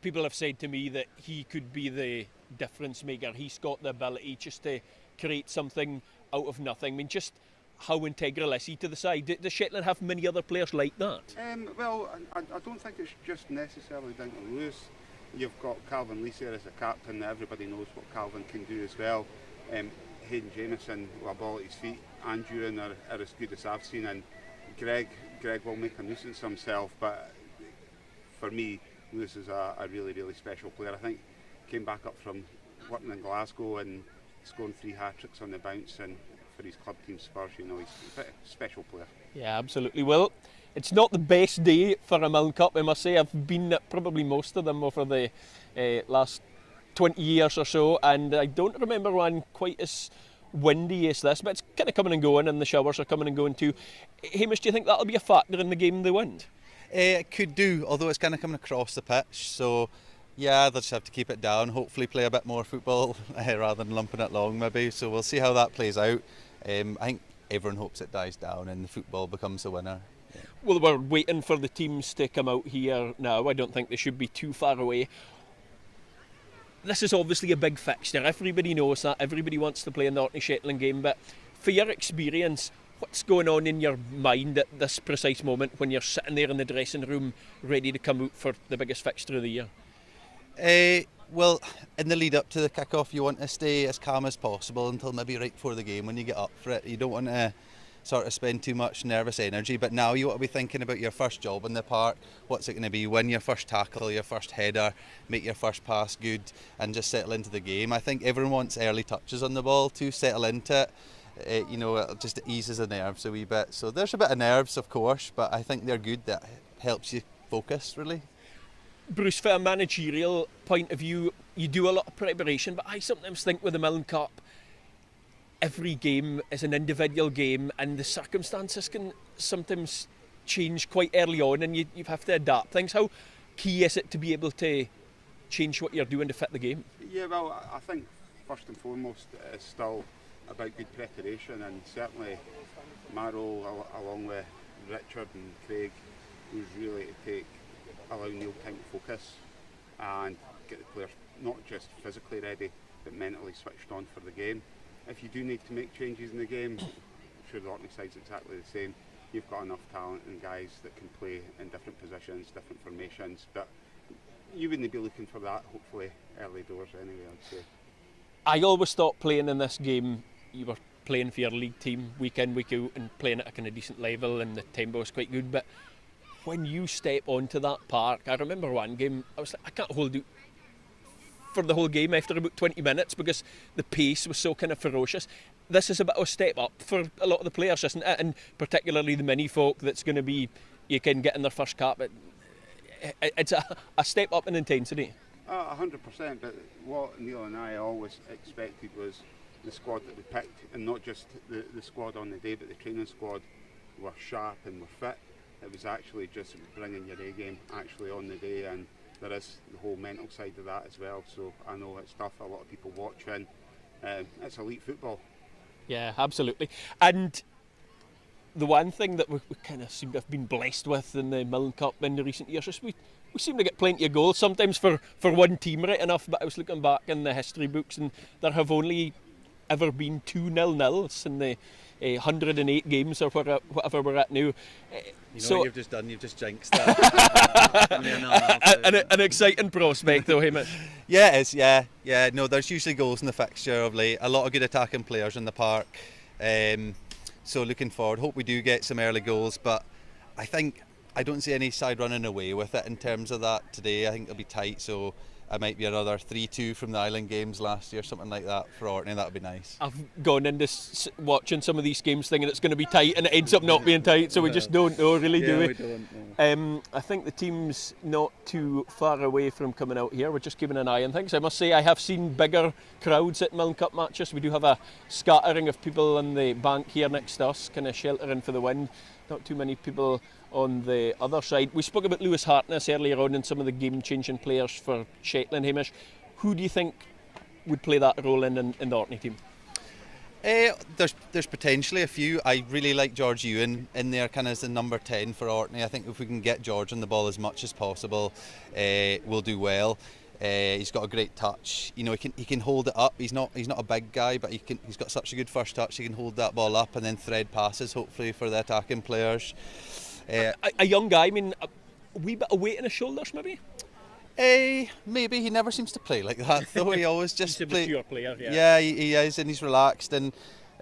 people have said to me that he could be the difference maker. He's got the ability just to create something out of nothing. I mean, just how integral is he to the side? Does Shetland have many other players like that? Well, I don't think it's just necessarily down to Lewis. You've got Calvin Lees there as a captain. Everybody knows what Calvin can do as well. Hayden Jamieson, with a ball at his feet, and Ewan are as good as I've seen. And Greg will make a nuisance himself, but for me, Lewis is a really, really special player. I think came back up from working in Glasgow and scoring 3 hat-tricks on the bounce, and for his club team Spurs, he's a special player. Yeah, absolutely. Well, it's not the best day for a Milne Cup, I must say. I've been at probably most of them over the last 20 years or so, and I don't remember one quite as windy as this, but it's kind of coming and going, and the showers are coming and going too. Hamish, do you think that'll be a factor in the game, the wind? It could do, although it's kind of coming across the pitch, so yeah, they'll just have to keep it down, hopefully play a bit more football rather than lumping it long maybe, so we'll see how that plays out. I think everyone hopes it dies down and the football becomes the winner. Yeah. Well, we're waiting for the teams to come out here now. I don't think they should be too far away. This is obviously a big fixture. Everybody knows that. Everybody wants to play in the Orkney Shetland game. But for your experience, what's going on in your mind at this precise moment when you're sitting there in the dressing room ready to come out for the biggest fixture of the year? Well, in the lead up to the kick-off, you want to stay as calm as possible until maybe right before the game when you get up for it. You don't want to sort of spend too much nervous energy, but now you want to be thinking about your first job in the park. What's it going to be? Win your first tackle, your first header, make your first pass good, and just settle into the game. I think everyone wants early touches on the ball to settle into it. It just eases the nerves a wee bit. So there's a bit of nerves, of course, but I think they're good. That helps you focus, really. Bruce, from a managerial point of view, you do a lot of preparation, but I sometimes think with the Milne Cup, every game is an individual game and the circumstances can sometimes change quite early on and you have to adapt things. How key is it to be able to change what you're doing to fit the game? Yeah, well, I think first and foremost it's still about good preparation, and certainly my role along with Richard and Craig was really to allow Neil time to focus and get the players not just physically ready but mentally switched on for the game. If you do need to make changes in the game, I'm sure the Orkney side's exactly the same. You've got enough talent and guys that can play in different positions, different formations, but you wouldn't be looking for that hopefully early doors anyway, I'd say. I always thought playing in this game, you were playing for your league team week in, week out and playing at a kind of decent level and the tempo was quite good, but when you step onto that park, I remember one game, I was like, I can't hold out for the whole game after about 20 minutes because the pace was so kind of ferocious. This is a bit of a step up for a lot of the players, isn't it? And particularly the mini folk that's going to be, you can get in their first cap. It's a step up in intensity. 100%, but what Neil and I always expected was the squad that we picked, and not just the squad on the day, but the training squad were sharp and were fit. It was actually just bringing your A game actually on the day, and there is the whole mental side of that as well. So I know it's tough, a lot of people watching. It's elite football. Yeah, absolutely. And the one thing that we kind of seem to have been blessed with in the Milne Cup in the recent years is we seem to get plenty of goals, sometimes for one team right enough, but I was looking back in the history books and there have only ever been 2 0-0s in the 108 games or whatever we're at now. So what you've just done, you've just jinxed that. An exciting prospect though, Hamish. Yeah, it is, yeah. No, there's usually goals in the fixture of late. A lot of good attacking players in the park. So looking forward, hope we do get some early goals, but I don't see any side running away with it in terms of that today. I think it'll be tight, so it might be another 3-2 from the Island games last year, something like that for Orkney. That would be nice. I've gone into watching some of these games thinking it's going to be tight and it ends up not being tight, so we just don't know really, do we? We don't know. I think the team's not too far away from coming out here. We're just keeping an eye on things. I must say I have seen bigger crowds at Milne Cup matches. We do have a scattering of people on the bank here next to us, kind of sheltering for the wind. Not too many people on the other side. We spoke about Lewis Hartness earlier on and some of the game-changing players for Shetland, Hamish. Who do you think would play that role in the Orkney team? There's potentially a few. I really like George Ewan in there, kind of as the number 10 for Orkney. I think if we can get George on the ball as much as possible, we'll do well. He's got a great touch. You know, he can hold it up. He's not a big guy, but he's got such a good first touch. He can hold that ball up and then thread passes, hopefully for the attacking players. A young guy. I mean, a wee bit of weight in his shoulders, maybe. Maybe. He never seems to play like that, though. He always just he's a mature player. Yeah, he is, and he's relaxed. And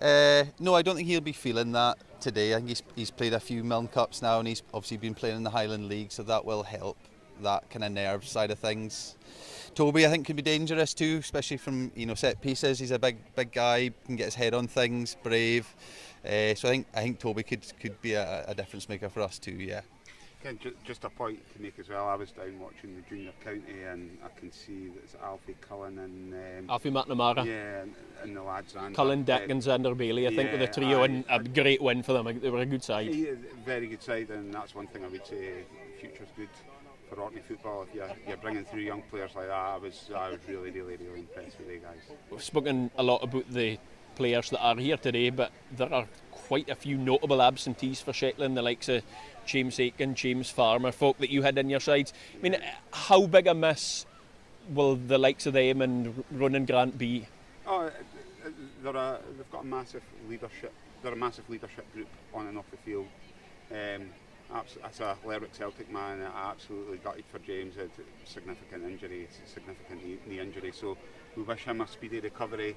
no, I don't think he'll be feeling that today. I think he's played a few Milne Cups now, and he's obviously been playing in the Highland League, so that will help that kind of nerve side of things. Toby, I think, could be dangerous too, especially from set pieces. He's a big guy, can get his head on things, brave. So I think Toby could be a difference maker for us too. Yeah. Again, just a point to make as well. I was down watching the junior county, and I can see that it's Alfie Cullen and Alfie McNamara. Yeah, and the lads. Cullen, Dick, Xander Bailey. I think with the trio, and a great win for them. They were a good side. Yeah, very good side, and that's one thing I would say. The future's good for Orkney football. If you're bringing through young players like that, I was really impressed with the guys. We've spoken a lot about the players that are here today, but there are quite a few notable absentees for Shetland, the likes of James Aiken, James Farmer, folk that you had in your sides. I mean, how big a miss will the likes of them and Ronan Grant be? Oh, they've got a massive leadership. They're a massive leadership group on and off the field. As a Lerwick Celtic man, I absolutely gutted for James. Had significant knee injury, so we wish him a speedy recovery.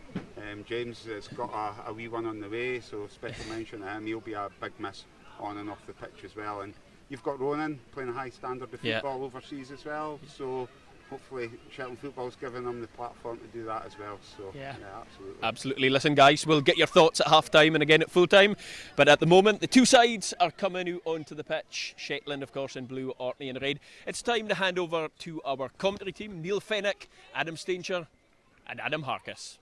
James has got a wee one on the way, so special mention to him. He'll be a big miss on and off the pitch as well. And you've got Ronan playing a high standard of football overseas as well, so hopefully Shetland football's giving them the platform to do that as well. So yeah, absolutely. Listen, guys, we'll get your thoughts at half time and again at full time, but at the moment the two sides are coming out onto the pitch. Shetland, of course, in blue, Orkney in red. It's time to hand over to our commentary team: Neil Fennick, Adam Stanger and Adam Harkis.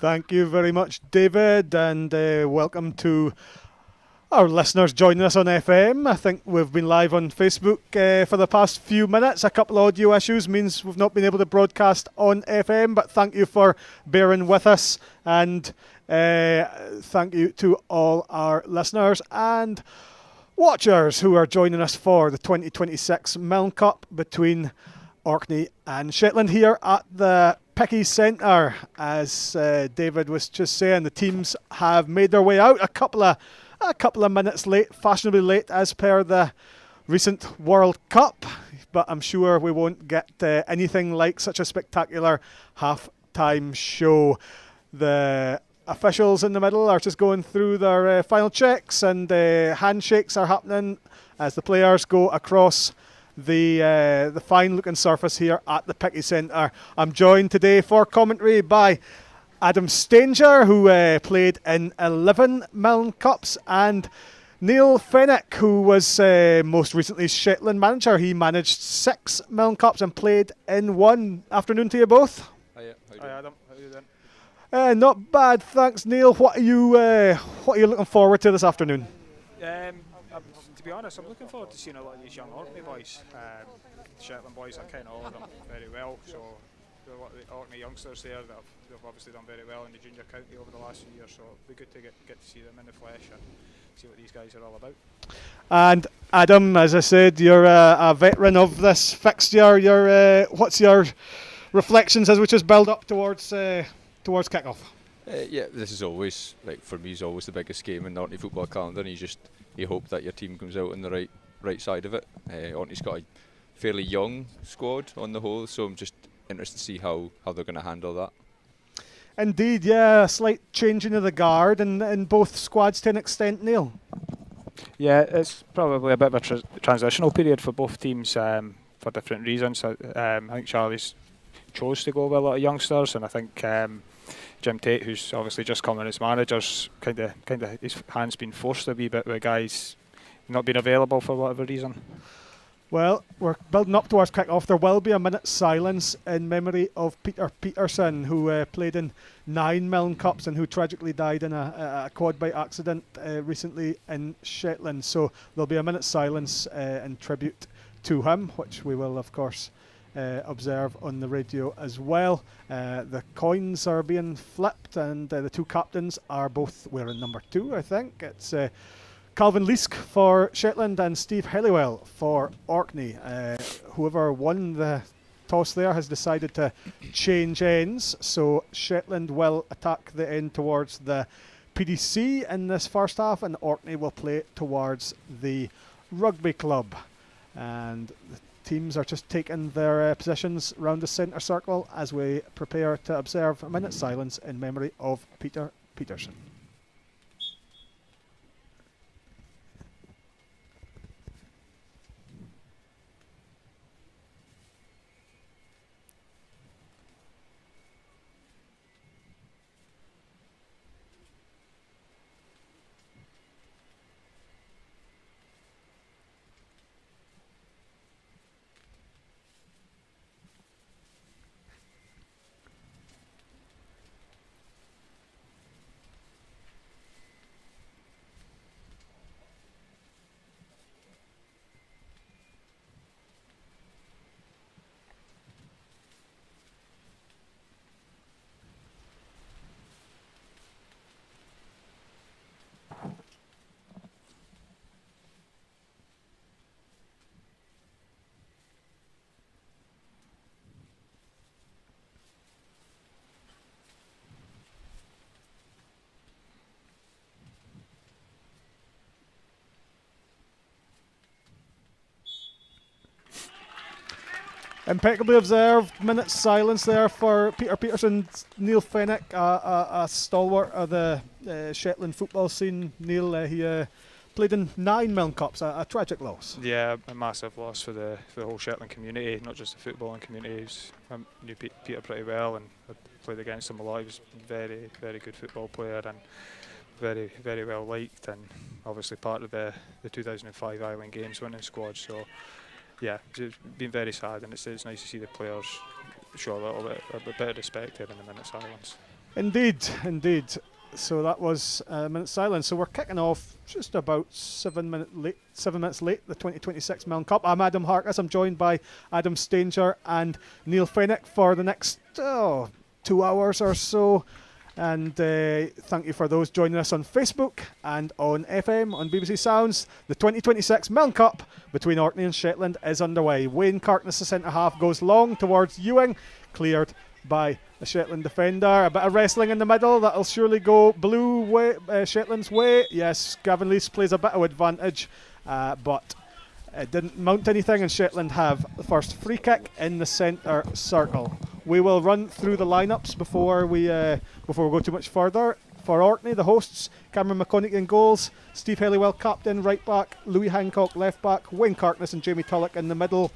Thank you very much, David, and welcome to our listeners joining us on FM. I think we've been live on Facebook for the past few minutes. A couple of audio issues means we've not been able to broadcast on FM, but thank you for bearing with us, and thank you to all our listeners and watchers who are joining us for the 2026 Milne Cup between Orkney and Shetland here at the Pickaquoy Centre. As David was just saying, the teams have made their way out a couple of minutes late, fashionably late as per the recent World Cup, but I'm sure we won't get anything like such a spectacular half-time show. The officials in the middle are just going through their final checks, and handshakes are happening as the players go across the fine-looking surface here at the Pickaquoy Centre. I'm joined today for commentary by Adam Stanger, who played in 11 Milne Cups, and Neil Fennick, who was most recently Shetland manager. He managed 6 Milne Cups and played in one. Afternoon to you both. Hi Adam, how are you doing? Not bad, thanks, Neil. What are you looking forward to this afternoon? To be honest, I'm looking forward to seeing a lot of these young Orkney boys. Shetland boys, I kind of all of them very well, so there are a lot of the Orkney youngsters there that they've obviously done very well in the junior county over the last few years, so it'll be good to get to see them in the flesh and see what these guys are all about. And Adam, as I said, you're a veteran of this fixture. What's your reflections as we just build up towards kick-off? Yeah, this is always, for me, is always the biggest game in the Orkney football calendar, and you hope that your team comes out on the right side of it. Orkney's got a fairly young squad on the whole, so I'm just interested to see how they're going to handle that. Indeed, yeah, a slight changing of the guard in both squads to an extent, Neil. Yeah, it's probably a bit of a transitional period for both teams for different reasons. I think Charlie's chose to go with a lot of youngsters, and I think Jim Tate, who's obviously just come in as manager's kind of his hand's been forced a wee bit with guys not being available for whatever reason. Well, we're building up towards kick-off. There will be a minute's silence in memory of Peter Peterson, who played in 9 Milne Cups and who tragically died in a quad bike accident recently in Shetland. So there'll be a minute's silence in tribute to him, which we will, of course, observe on the radio as well. The coins are being flipped, and the two captains are both wearing number 2, I think. It's Calvin Leask for Shetland and Steve Helliwell for Orkney. Whoever won the toss there has decided to change ends, so Shetland will attack the end towards the PDC in this first half, and Orkney will play towards the rugby club. And the teams are just taking their positions round the centre circle as we prepare to observe a minute's silence in memory of Peter Peterson. Impeccably observed. Minute's silence there for Peter Peterson. Neil Fenwick, a stalwart of the Shetland football scene. Neil, he played in 9 Milne Cups, a tragic loss. Yeah, a massive loss for the whole Shetland community, not just the footballing community. I knew Peter pretty well and I played against him a lot. He was a very, very good football player and very, very well liked, and obviously part of the 2005 Island Games winning squad. So yeah, it's been very sad, and it's nice to see the players show a bit of respect here in the minute silence. Indeed. So that was a minute's silence. So we're kicking off just about 7 minutes late, the 2026 Milne Cup. I'm Adam Harkness. I'm joined by Adam Stanger and Neil Fenwick for the next 2 hours or so. And thank you for those joining us on Facebook and on FM on BBC Sounds. The 2026 Milne Cup between Orkney and Shetland is underway. Wayne Kirkness, the centre half, goes long towards Ewing, cleared by the Shetland defender. A bit of wrestling in the middle, that'll surely go blue way, Shetland's way. Yes, Gavin Lees plays a bit of advantage, but it didn't mount anything, and Shetland have the first free kick in the centre circle. We will run through the lineups before we go too much further. For Orkney, the hosts, Cameron McConaughey in goals, Steve Helliwell captain, right back, Louis Hancock left back, Wayne Kirkness and Jamie Tulloch in the middle,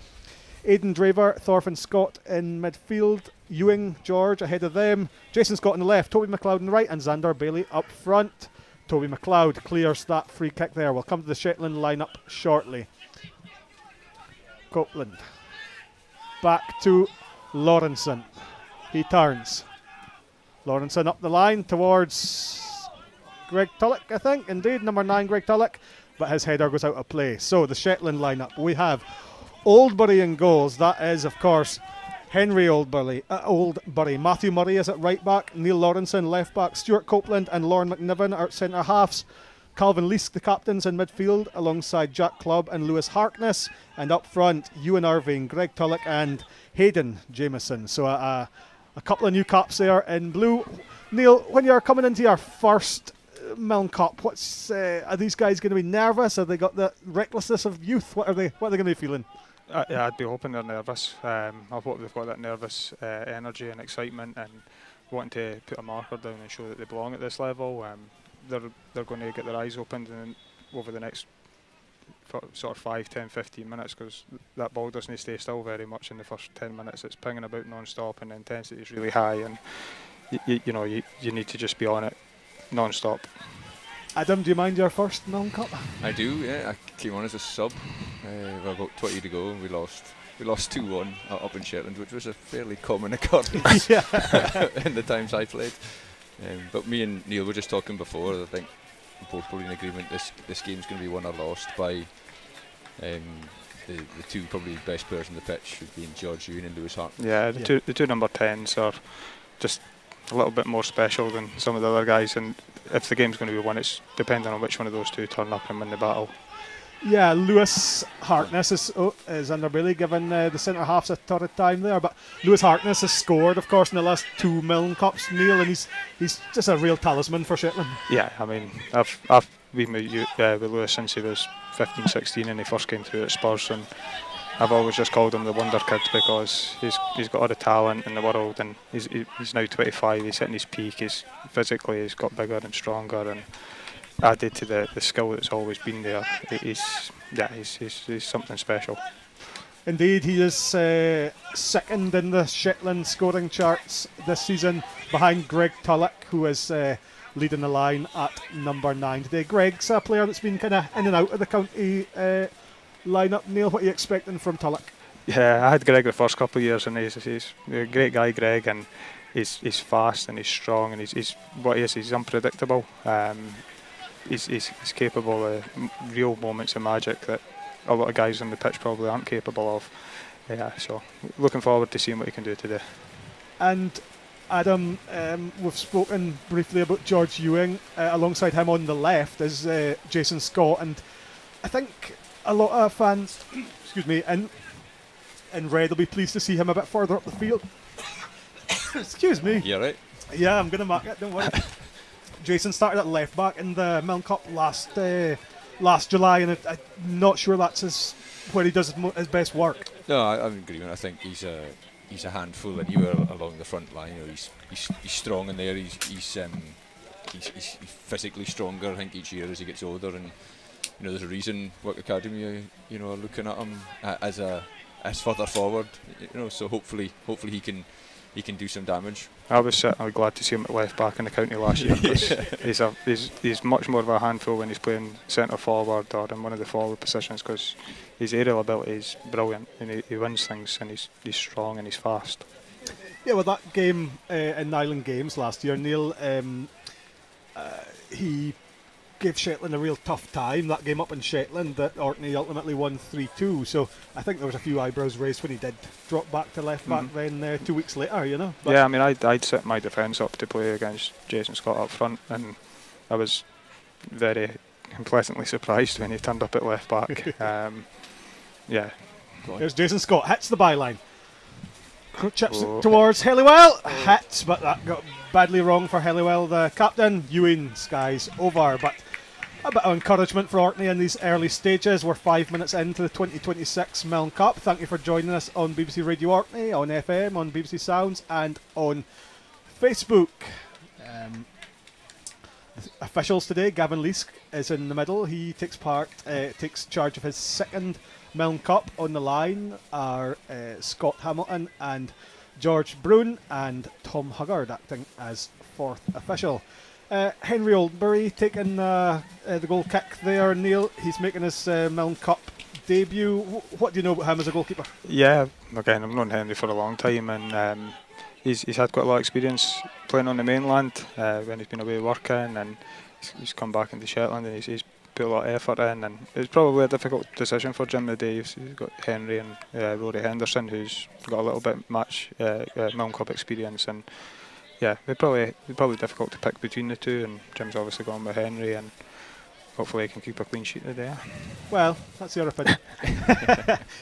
Aidan Draver, Thorfinn Scott in midfield, Ewing, George ahead of them, Jason Scott on the left, Toby McLeod on the right, and Xander Bailey up front. Toby McLeod clears that free kick there. We'll come to the Shetland lineup shortly. Copeland. Back to Lawrenson. He turns. Lawrenson up the line towards Greg Tulloch, I think. Indeed, number 9, Greg Tulloch. But his header goes out of play. So the Shetland lineup. We have Oldbury in goals. That is, of course, Henry Oldbury. Matthew Murray is at right back. Neil Lawrenson left back. Stuart Copeland and Lauren McNiven are centre halves. Calvin Leask, the captains, in midfield, alongside Jack Clubb and Lewis Harkness. And up front, Ewan Irving, Greg Tulloch and Hayden Jameson. So a couple of new caps there in blue. Neil, when you're coming into your first Milne Cup, are these guys going to be nervous? Have they got the recklessness of youth? What are they going to be feeling? Yeah, I'd be hoping they're nervous. I hope they've got that nervous energy and excitement and wanting to put a marker down and show that they belong at this level. They're going to get their eyes opened over the next sort of 5, 10, 15 minutes, because that ball doesn't stay still very much in the first 10 minutes. It's pinging about non-stop and the intensity is really high, and you need to just be on it non-stop. Adam, do you mind your first Milne Cup? I do, yeah. I came on as a sub about 20 to go. We lost 2-1 up in Shetland, which was a fairly common occurrence in the times I played. But me and Neil were just talking before. I think we're both probably in agreement this game's going to be won or lost by the two probably best players on the pitch would be George Ewing and Lewis Hart. Yeah, the two number 10s are just a little bit more special than some of the other guys, and if the game's going to be won, it's depending on which one of those two turn up and win the battle. Yeah, Lewis Harkness is under Bailey, giving the centre halves a torrid time there. But Lewis Harkness has scored, of course, in the last 2 Milne Cups, Neil, and he's just a real talisman for Shetland. Yeah, I mean, I've been with Lewis since he was 15, 16, and he first came through at Spurs, and I've always just called him the wonder kid because he's got all the talent in the world, and he's now 25. He's hitting his peak. He's got bigger and stronger, and added to the skill that's always been there. He's something special. Indeed, he is second in the Shetland scoring charts this season, behind Greg Tulloch, who is leading the line at number 9 today. Greg's a player that's been kind of in and out of the county lineup. Neil, what are you expecting from Tulloch? Yeah, I had Greg the first couple of years, and he's a great guy, Greg, and he's fast and he's strong, and he's unpredictable. He's capable of real moments of magic that a lot of guys on the pitch probably aren't capable of. Yeah, so looking forward to seeing what he can do today. And Adam, we've spoken briefly about George Ewing. Alongside him on the left is Jason Scott, and I think a lot of fans, excuse me, in red will be pleased to see him a bit further up the field. Excuse me. You alright? Yeah, I'm going to mark it, don't worry. Jason started at left back in the Milne Cup last July, and I'm not sure that's where he does his best work. No, I agree. I think he's a handful anywhere along the front line. He's strong in there. He's physically stronger, I think, each year as he gets older, and there's a reason Work Academy are looking at him as further forward. So hopefully he can do some damage. I was glad to see him at left back in the county last year. He's much more of a handful when he's playing centre forward or in one of the forward positions, because his aerial ability is brilliant, and he wins things, and he's strong and he's fast. Yeah, well, that game in Island Games last year, Neil, he gave Shetland a real tough time. That game up in Shetland that Orkney ultimately won 3-2. So I think there was a few eyebrows raised when he did drop back to left back. Then 2 weeks later, But yeah, I mean, I'd set my defence up to play against Jason Scott up front, and I was very pleasantly surprised when he turned up at left back. Yeah. There's Jason Scott, hits the byline. Chips it towards Helliwell, hits, but that got badly wrong for Helliwell, the captain. Ewing skies over, but a bit of encouragement for Orkney in these early stages. We're 5 minutes into the 2026 Milne Cup. Thank you for joining us on BBC Radio Orkney, on FM, on BBC Sounds, and on Facebook. Officials today, Gavin Leask is in the middle. He takes charge of his second Milne Cup. On the line are Scott Hamilton and George Brune, and Tom Huggard acting as fourth official. Henry Oldbury taking the goal kick there. Neil, he's making his Milne Cup debut. What do you know about him as a goalkeeper? Yeah, again, I've known Henry for a long time, and he's had quite a lot of experience playing on the mainland when he's been away working, and he's come back into Shetland, and he's put a lot of effort in, and it's probably a difficult decision for Jim today. He's got Henry and Rory Henderson, who's got a little bit much Milne Cup experience, and yeah, it's probably difficult to pick between the two, and Jim's obviously gone with Henry, and hopefully he can keep a clean sheet today. Well, that's your opinion.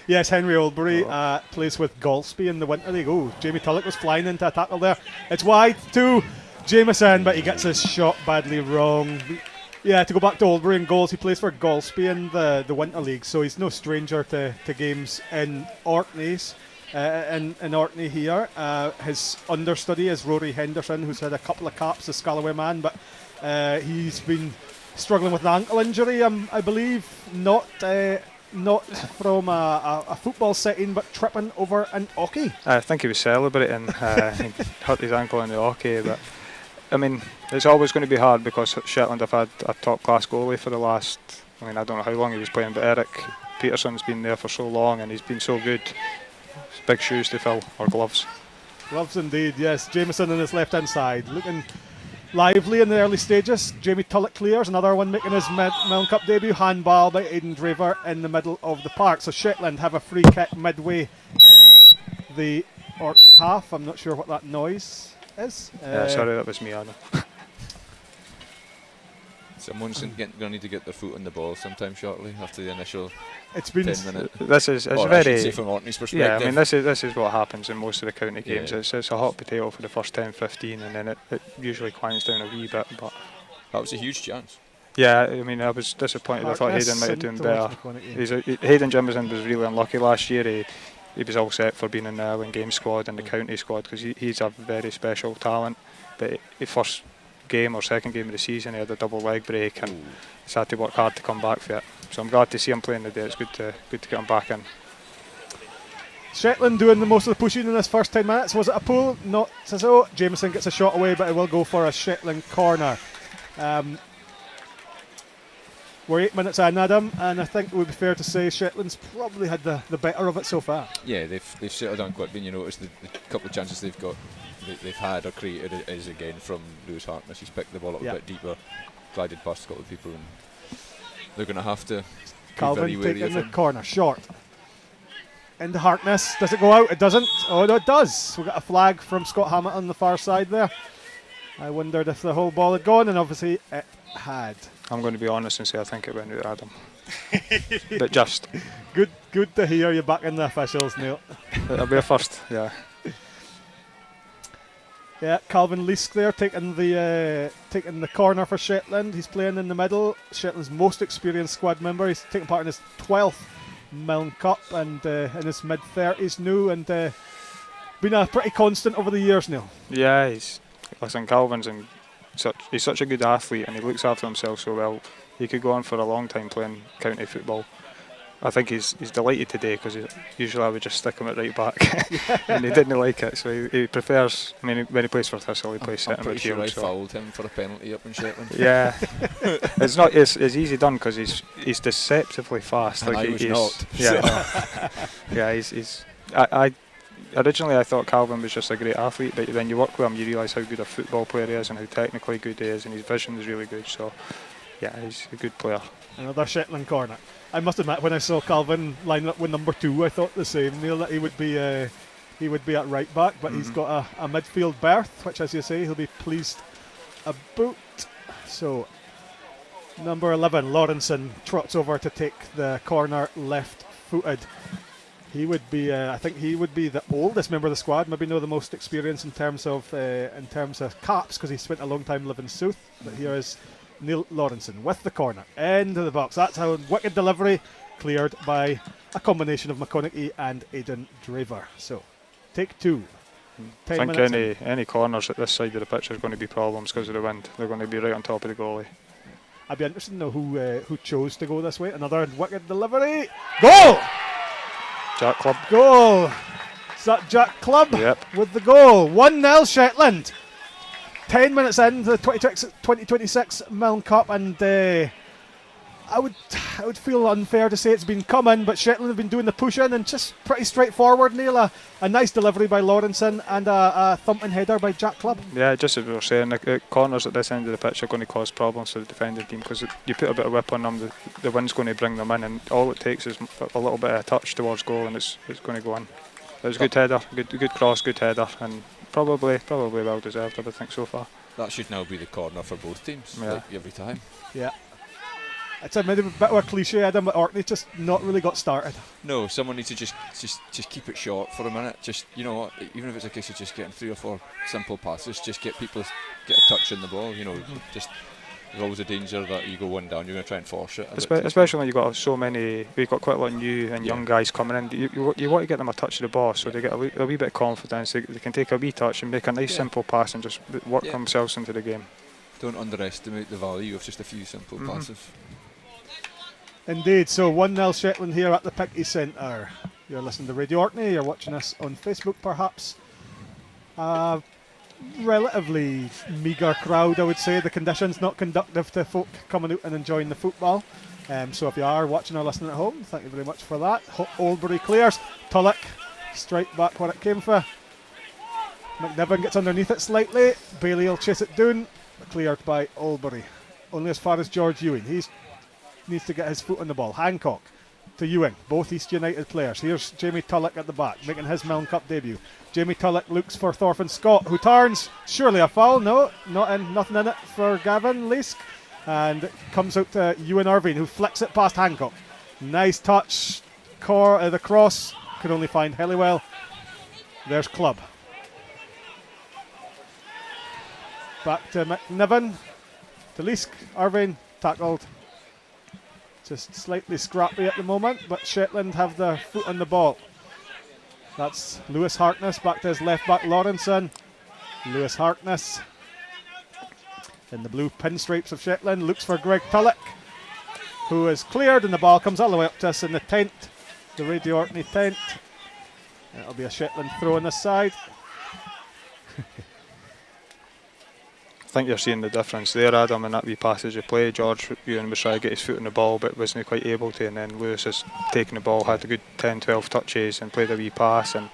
Yes, Henry Oldbury plays with Golspie in the Winter League. Oh, Jamie Tulloch was flying into a tackle there. It's wide to Jameson, but he gets his shot badly wrong. Yeah, to go back to Oldbury and goals, he plays for Golspie in the Winter League, so he's no stranger to games in Orkney's. In Orkney here. His understudy is Rory Henderson, who's had a couple of caps, the Scalloway man, but he's been struggling with an ankle injury, I believe, not from a football setting, but tripping over an Orkney. I think he was celebrating. He hurt his ankle in the Orkney, but I mean, it's always going to be hard because Shetland have had a top-class goalie for the last, I don't know how long he was playing, but Eric Peterson's been there for so long, and he's been so good. It's big shoes to fill, or gloves. Gloves indeed, yes. Jameson on his left-hand side, looking lively in the early stages. Jamie Tulloch clears, another one making his Milne Cup debut. Handball by Aidan Draver in the middle of the park. So Shetland have a free kick midway in the Orkney half. I'm not sure what that noise is. Sorry, that was me, Anna. Someone's going to need to get their foot on the ball sometime shortly after the initial It's been 10 minutes. This is it's Or very. I should say from Orkney's perspective. Yeah, I mean this is what happens in most of the county games. Yeah. It's a hot potato for the first 10-15, and then it usually climbs down a wee bit. But That was a huge chance. yeah, I mean I was disappointed. I thought Hayden might have done better. Hayden Jimmerson was really unlucky last year. He was all set for being in the Island Games squad and the county squad because he's a very special talent. But the first game or second game of the season, he had a double leg break and he's had to work hard to come back for it. So I'm glad to see him playing today. It's good to get him back in. Shetland doing the most of the pushing in this first 10 minutes. Was it a pull? Not so. Jameson gets a shot away, but it will go for a Shetland corner. We're 8 minutes in, Adam, and I think it would be fair to say Shetland's probably had the better of it so far. Yeah, they've settled down quite. You notice the couple of chances they've had or created is again from Lewis Harkness. He's picked the ball up a bit deeper, glided past a couple of people, and they're going to have to. Calvin taking the corner, short. Into Harkness. Does it go out? It doesn't. Oh no, it does. We've got a flag from Scott Hammett on the far side there. I wondered if the whole ball had gone, and obviously it had. I'm going to be honest and say I think it went out, Adam. But just. Good to hear you back in the officials, Neil. It'll be a first, yeah. Yeah, Calvin Leask there taking the corner for Shetland. He's playing in the middle. Shetland's most experienced squad member. He's taking part in his 12th Milne Cup and in his mid-30s now, and been a pretty constant over the years, Neil. Yeah, Calvin's he's such a good athlete and he looks after himself so well. He could go on for a long time playing county football. I think he's delighted today because usually I would just stick him at right back and he didn't like it, so he prefers. I mean, when he plays for Thistle, he plays centre midfield. I'm pretty sure I fouled him for a penalty up in Shetland. Yeah, it's easy done because he's deceptively fast. And like I was he's, not. Yeah, yeah. He's. Originally I thought Calvin was just a great athlete, but then you work with him, you realise how good a football player he is and how technically good he is, and his vision is really good. So, yeah, he's a good player. Another Shetland corner. I must admit, when I saw Calvin line up with number 2, I thought the same, Neil, that he would be at right back, but he's got a midfield berth, which, as you say, he'll be pleased about. So, number 11, Lawrenson, trots over to take the corner left-footed. He would be, I think he would be the oldest member of the squad, maybe not the most experienced in terms of caps, because he spent a long time living south. But here is Neil Lawrenson with the corner into the box. That's how wicked delivery, cleared by a combination of McConaughey and Aidan Draver. So, take 2. I think any corners at this side of the pitch are going to be problems because of the wind. They're going to be right on top of the goalie. I'd be interested to know who chose to go this way. Another wicked delivery. Goal! Jack Clubb. Goal. Is that Jack Clubb? Yep. With the goal. 1-0 Shetland. 10 minutes in the 2026 Milne Cup, and I would feel unfair to say it's been coming, but Shetland have been doing the push in and just pretty straightforward, Neil. A nice delivery by Lawrenson and a thumping header by Jack Clubb. Yeah, just as we were saying, the corners at this end of the pitch are going to cause problems for the defending team because you put a bit of whip on them, the wind's going to bring them in, and all it takes is a little bit of a touch towards goal and it's going to go in. It was a good header, good cross, good header, and probably well deserved, I would think, so far. That should now be the corner for both teams, like every time. Yeah. It's maybe a bit of a cliche, Adam, but Orkney just not really got started. No, someone needs to just keep it short for a minute. Just, you know, even if it's a case of just getting 3 or 4 simple passes, just get a touch on the ball. You know, just there's always a danger that you go one down, you're going to try and force it. Especially when you've got we've got quite a lot of new and young guys coming in. You want to get them a touch of the ball so they get a wee bit of confidence. They can take a wee touch and make a nice simple pass and just work themselves into the game. Don't underestimate the value of just a few simple passes. Indeed, so 1-0 Shetland here at the Pickaquoy Centre. You're listening to Radio Orkney, you're watching us on Facebook perhaps. Relatively meagre crowd, I would say. The conditions not conducive to folk coming out and enjoying the football. So if you are watching or listening at home, thank you very much for that. Oldbury clears. Tulloch straight back where it came from. McNiven gets underneath it slightly. Bailey will chase it down. cleared by Albury. Only as far as George Ewing. He needs to get his foot on the ball. Hancock to Ewing, both East United players. Here's Jamie Tullock at the back, making his Milne Cup debut. Jamie Tullock looks for Thorfinn Scott, who turns. Surely a foul? No, nothing in it for Gavin Leask. And it comes out to Ewan Irvine, who flicks it past Hancock. Nice touch. The cross could only find Helliwell. There's Clubb. Back to McNiven. To Leask. Irvine tackled. Just slightly scrappy at the moment, but Shetland have their foot on the ball. That's Lewis Harkness back to his left back Lawrenson. Lewis Harkness in the blue pinstripes of Shetland looks for Greg Tullock, who is cleared, and the ball comes all the way up to us in the tent, the Radio Orkney tent. It'll be a Shetland throw on this side. I think you're seeing the difference there, Adam, in that wee passage of play. George Ewan was trying to get his foot on the ball but wasn't quite able to, and then Lewis has taken the ball, had a good 10-12 touches and played a wee pass, and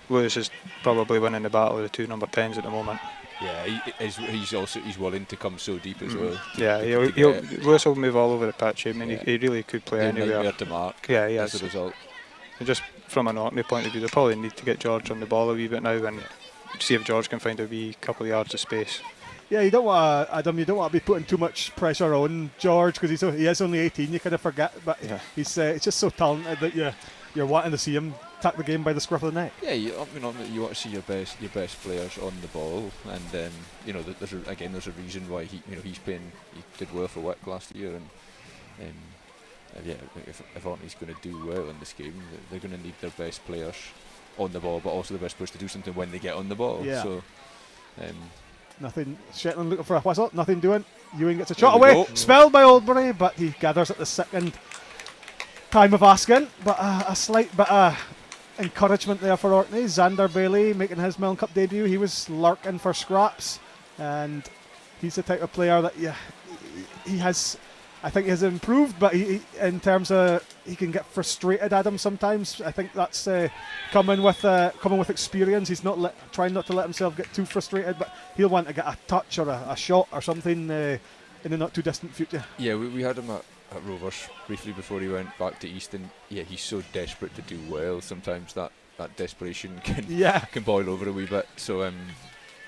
Lewis is probably winning the battle of the two number 10s at the moment. Yeah, he's willing to come so deep as well. Yeah, Lewis will move all over the pitch. I mean, he really could play anywhere. To mark. Yeah, as a result. And just from an Orkney point of view, they probably need to get George on the ball a wee bit now and see if George can find a wee couple of yards of space. Yeah, you don't want to, Adam. You don't want to be putting too much pressure on George because he is only 18. You kind of forget, but he's just so talented that you're wanting to see him tack the game by the scruff of the neck. Yeah, you want to see your best players on the ball, and there's a reason why he did well for Wick last year, and if Orkney's going to do well in this game, they're going to need their best players on the ball, but also the best players to do something when they get on the ball. Yeah. So. Nothing. Shetland looking for a whistle. Nothing doing. Ewing gets a shot away. Spelled by Albury, but he gathers at the second time of asking. But a slight bit of encouragement there for Orkney. Xander Bailey making his Milne Cup debut. He was lurking for scraps, and he's the type of player that he has. I think he has improved, but he in terms of he can get frustrated at him sometimes. I think that's coming with experience. He's not trying not to let himself get too frustrated, but he'll want to get a touch or a shot or something in the not too distant future. Yeah, we had him at Rovers briefly before he went back to East, and he's so desperate to do well. Sometimes that desperation can boil over a wee bit. So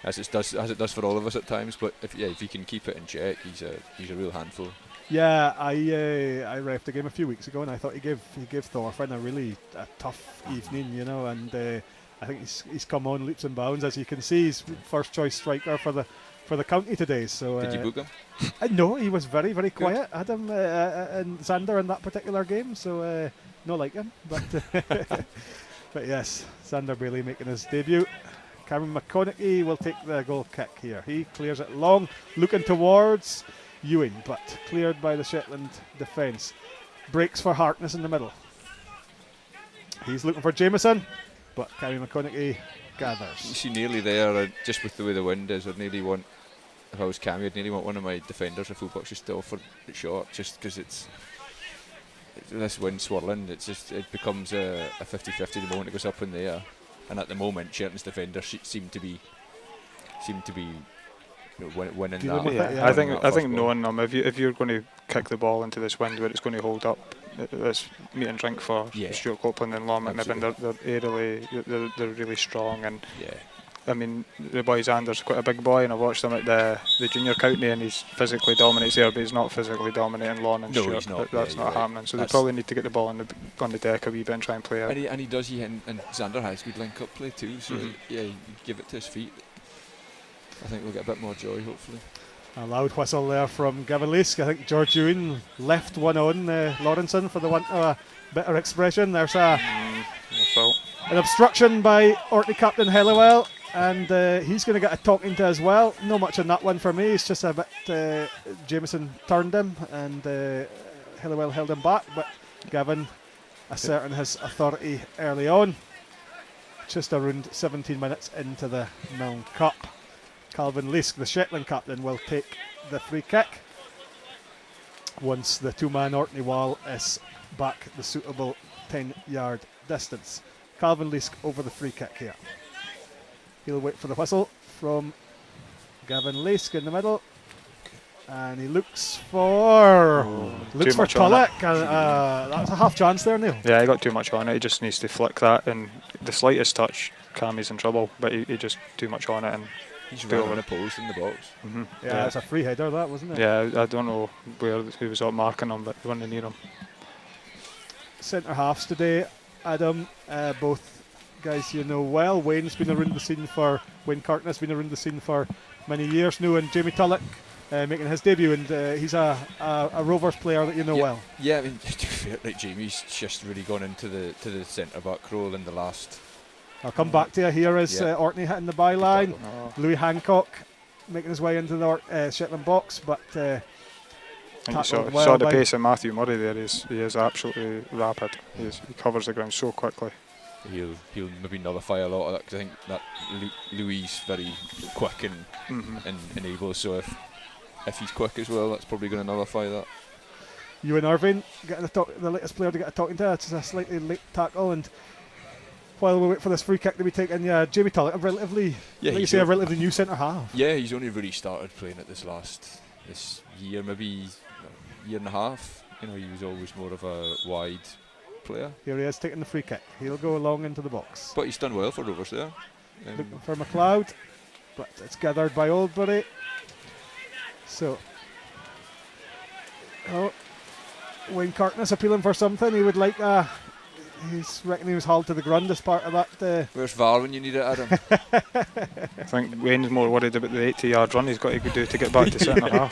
as it does for all of us at times. But if he can keep it in check, he's a real handful. Yeah, I refed a game a few weeks ago, and I thought he gave Thorfinn a tough evening, and I think he's come on leaps and bounds. As you can see, he's first choice striker for the county today. So did you book him? No, he was very, very quiet. I had him and Xander in that particular game, so not like him, but but yes, Xander Bailey making his debut. Cameron McConaughey will take the goal kick here. He clears it long, looking towards Ewing, but cleared by the Shetland defence. Breaks for Harkness in the middle. He's looking for Jameson, but Cameron McConaughey gathers. You see, nearly there, just with the way the wind is. If I was Cammy, I'd nearly want one of my defenders or fullbacks just to offer it short, just because it's this wind swirling. It becomes a 50-50 the moment it goes up in the air. And at the moment, Shetland's defenders seem to be winning that. Yeah. I think knowing them, if you're going to kick the ball into this wind where it's going to hold up, this meat and drink for Stuart Copeland and Lon McNiven. They're really strong, and I mean the boy Xander's quite a big boy, and I watched him at the junior county, and he's physically dominates there, but he's not physically dominating Lon and Stuart. He's not. That's not happening. So they probably need to get the ball on the deck a wee bit and try and play out. And he does. And Xander has good link-up play too. So you give it to his feet. I think we'll get a bit more joy, hopefully. A loud whistle there from Gavin Leask. I think George Ewing left one on Lawrenson for the want of a better expression. There's an obstruction by Orkney captain Helliwell, and he's going to get a talking to as well. No much on that one for me. It's just a bit Jameson turned him, and Helliwell held him back, but Gavin asserting his authority early on. Just around 17 minutes into the Milne Cup. Calvin Leask, the Shetland captain, will take the free kick once the two-man Orkney wall is back the suitable 10-yard distance. Calvin Leask over the free kick here. He'll wait for the whistle from Gavin Leask in the middle. and he looks for Tulloch. That's a half chance there, Neil. Yeah, he got too much on it. He just needs to flick that, and the slightest touch, Cammy's in trouble. But he just too much on it, and he's right on the post in the box. Yeah, it's a free header, that, wasn't it? Yeah, I don't know who was up marking him, but they weren't near him. Centre halves today, Adam. Both guys you know well. Wayne Kirkness been around the scene for many years now, and Jamie Tulloch making his debut, and he's a Rovers player that you know well. Yeah, I mean, to be fair, like Jamie's just really gone into the centre back role in the last. I'll come back to you. Here is Orkney hitting the byline. Louis Hancock making his way into the Shetland box, but you saw the pace of Matthew Murray there. He is absolutely rapid. He covers the ground so quickly. He'll maybe nullify a lot of that, because I think that Louis is very quick and able. So if he's quick as well, that's probably going to nullify that. Ewan Irvine getting the latest player to get a talking to. It's a slightly late tackle, and while we wait for this free kick to be taken, Jamie Tulloch, a relatively new centre half. Yeah, he's only really started playing at this year, maybe year and a half. You know, he was always more of a wide player. Here he is taking the free kick. He'll go long into the box. But he's done well for Rovers there. Looking for McLeod, but it's gathered by Oldbury. So, Wayne Kirkness appealing for something. He would like he's reckoning he was hauled to the ground as part of that. Where's VAR when you need it, Adam? I think Wayne's more worried about the 80-yard run he's got to do to get back to centre half.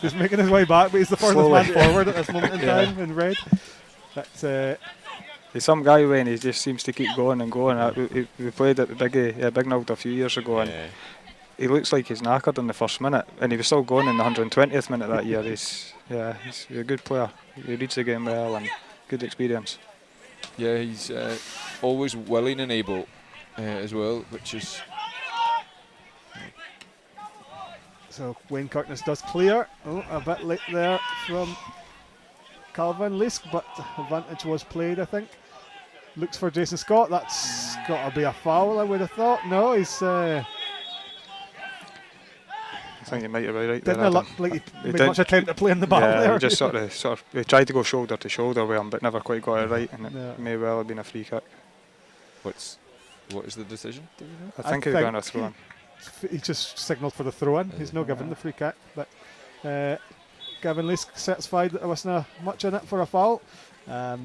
He's making his way back, but he's the furthest man forward at this moment in time in red. That's he's some guy, Wayne. He just seems to keep going and going. We played at the Bignald a few years ago, and he looks like he's knackered in the first minute, and he was still going in the 120th minute that year. He's a good player. He reads the game well and good experience. Yeah, he's always willing and able as well, which is. So Wayne Kirkness does clear. A bit late there from Calvin Leask, but advantage was played, I think. Looks for Jason Scott. That's got to be a foul, I would have thought. No, he's. I think he might have been right. Didn't look like he made much attempt to play in the ball there. He just sort of he tried to go shoulder to shoulder with him, but never quite got it right, and it may well have been a free kick. What is the decision? Do you know? I think he's going to throw in. He just signalled for the throw in. He's not given the free kick, but Gavin Leask satisfied that there wasn't much in it for a foul.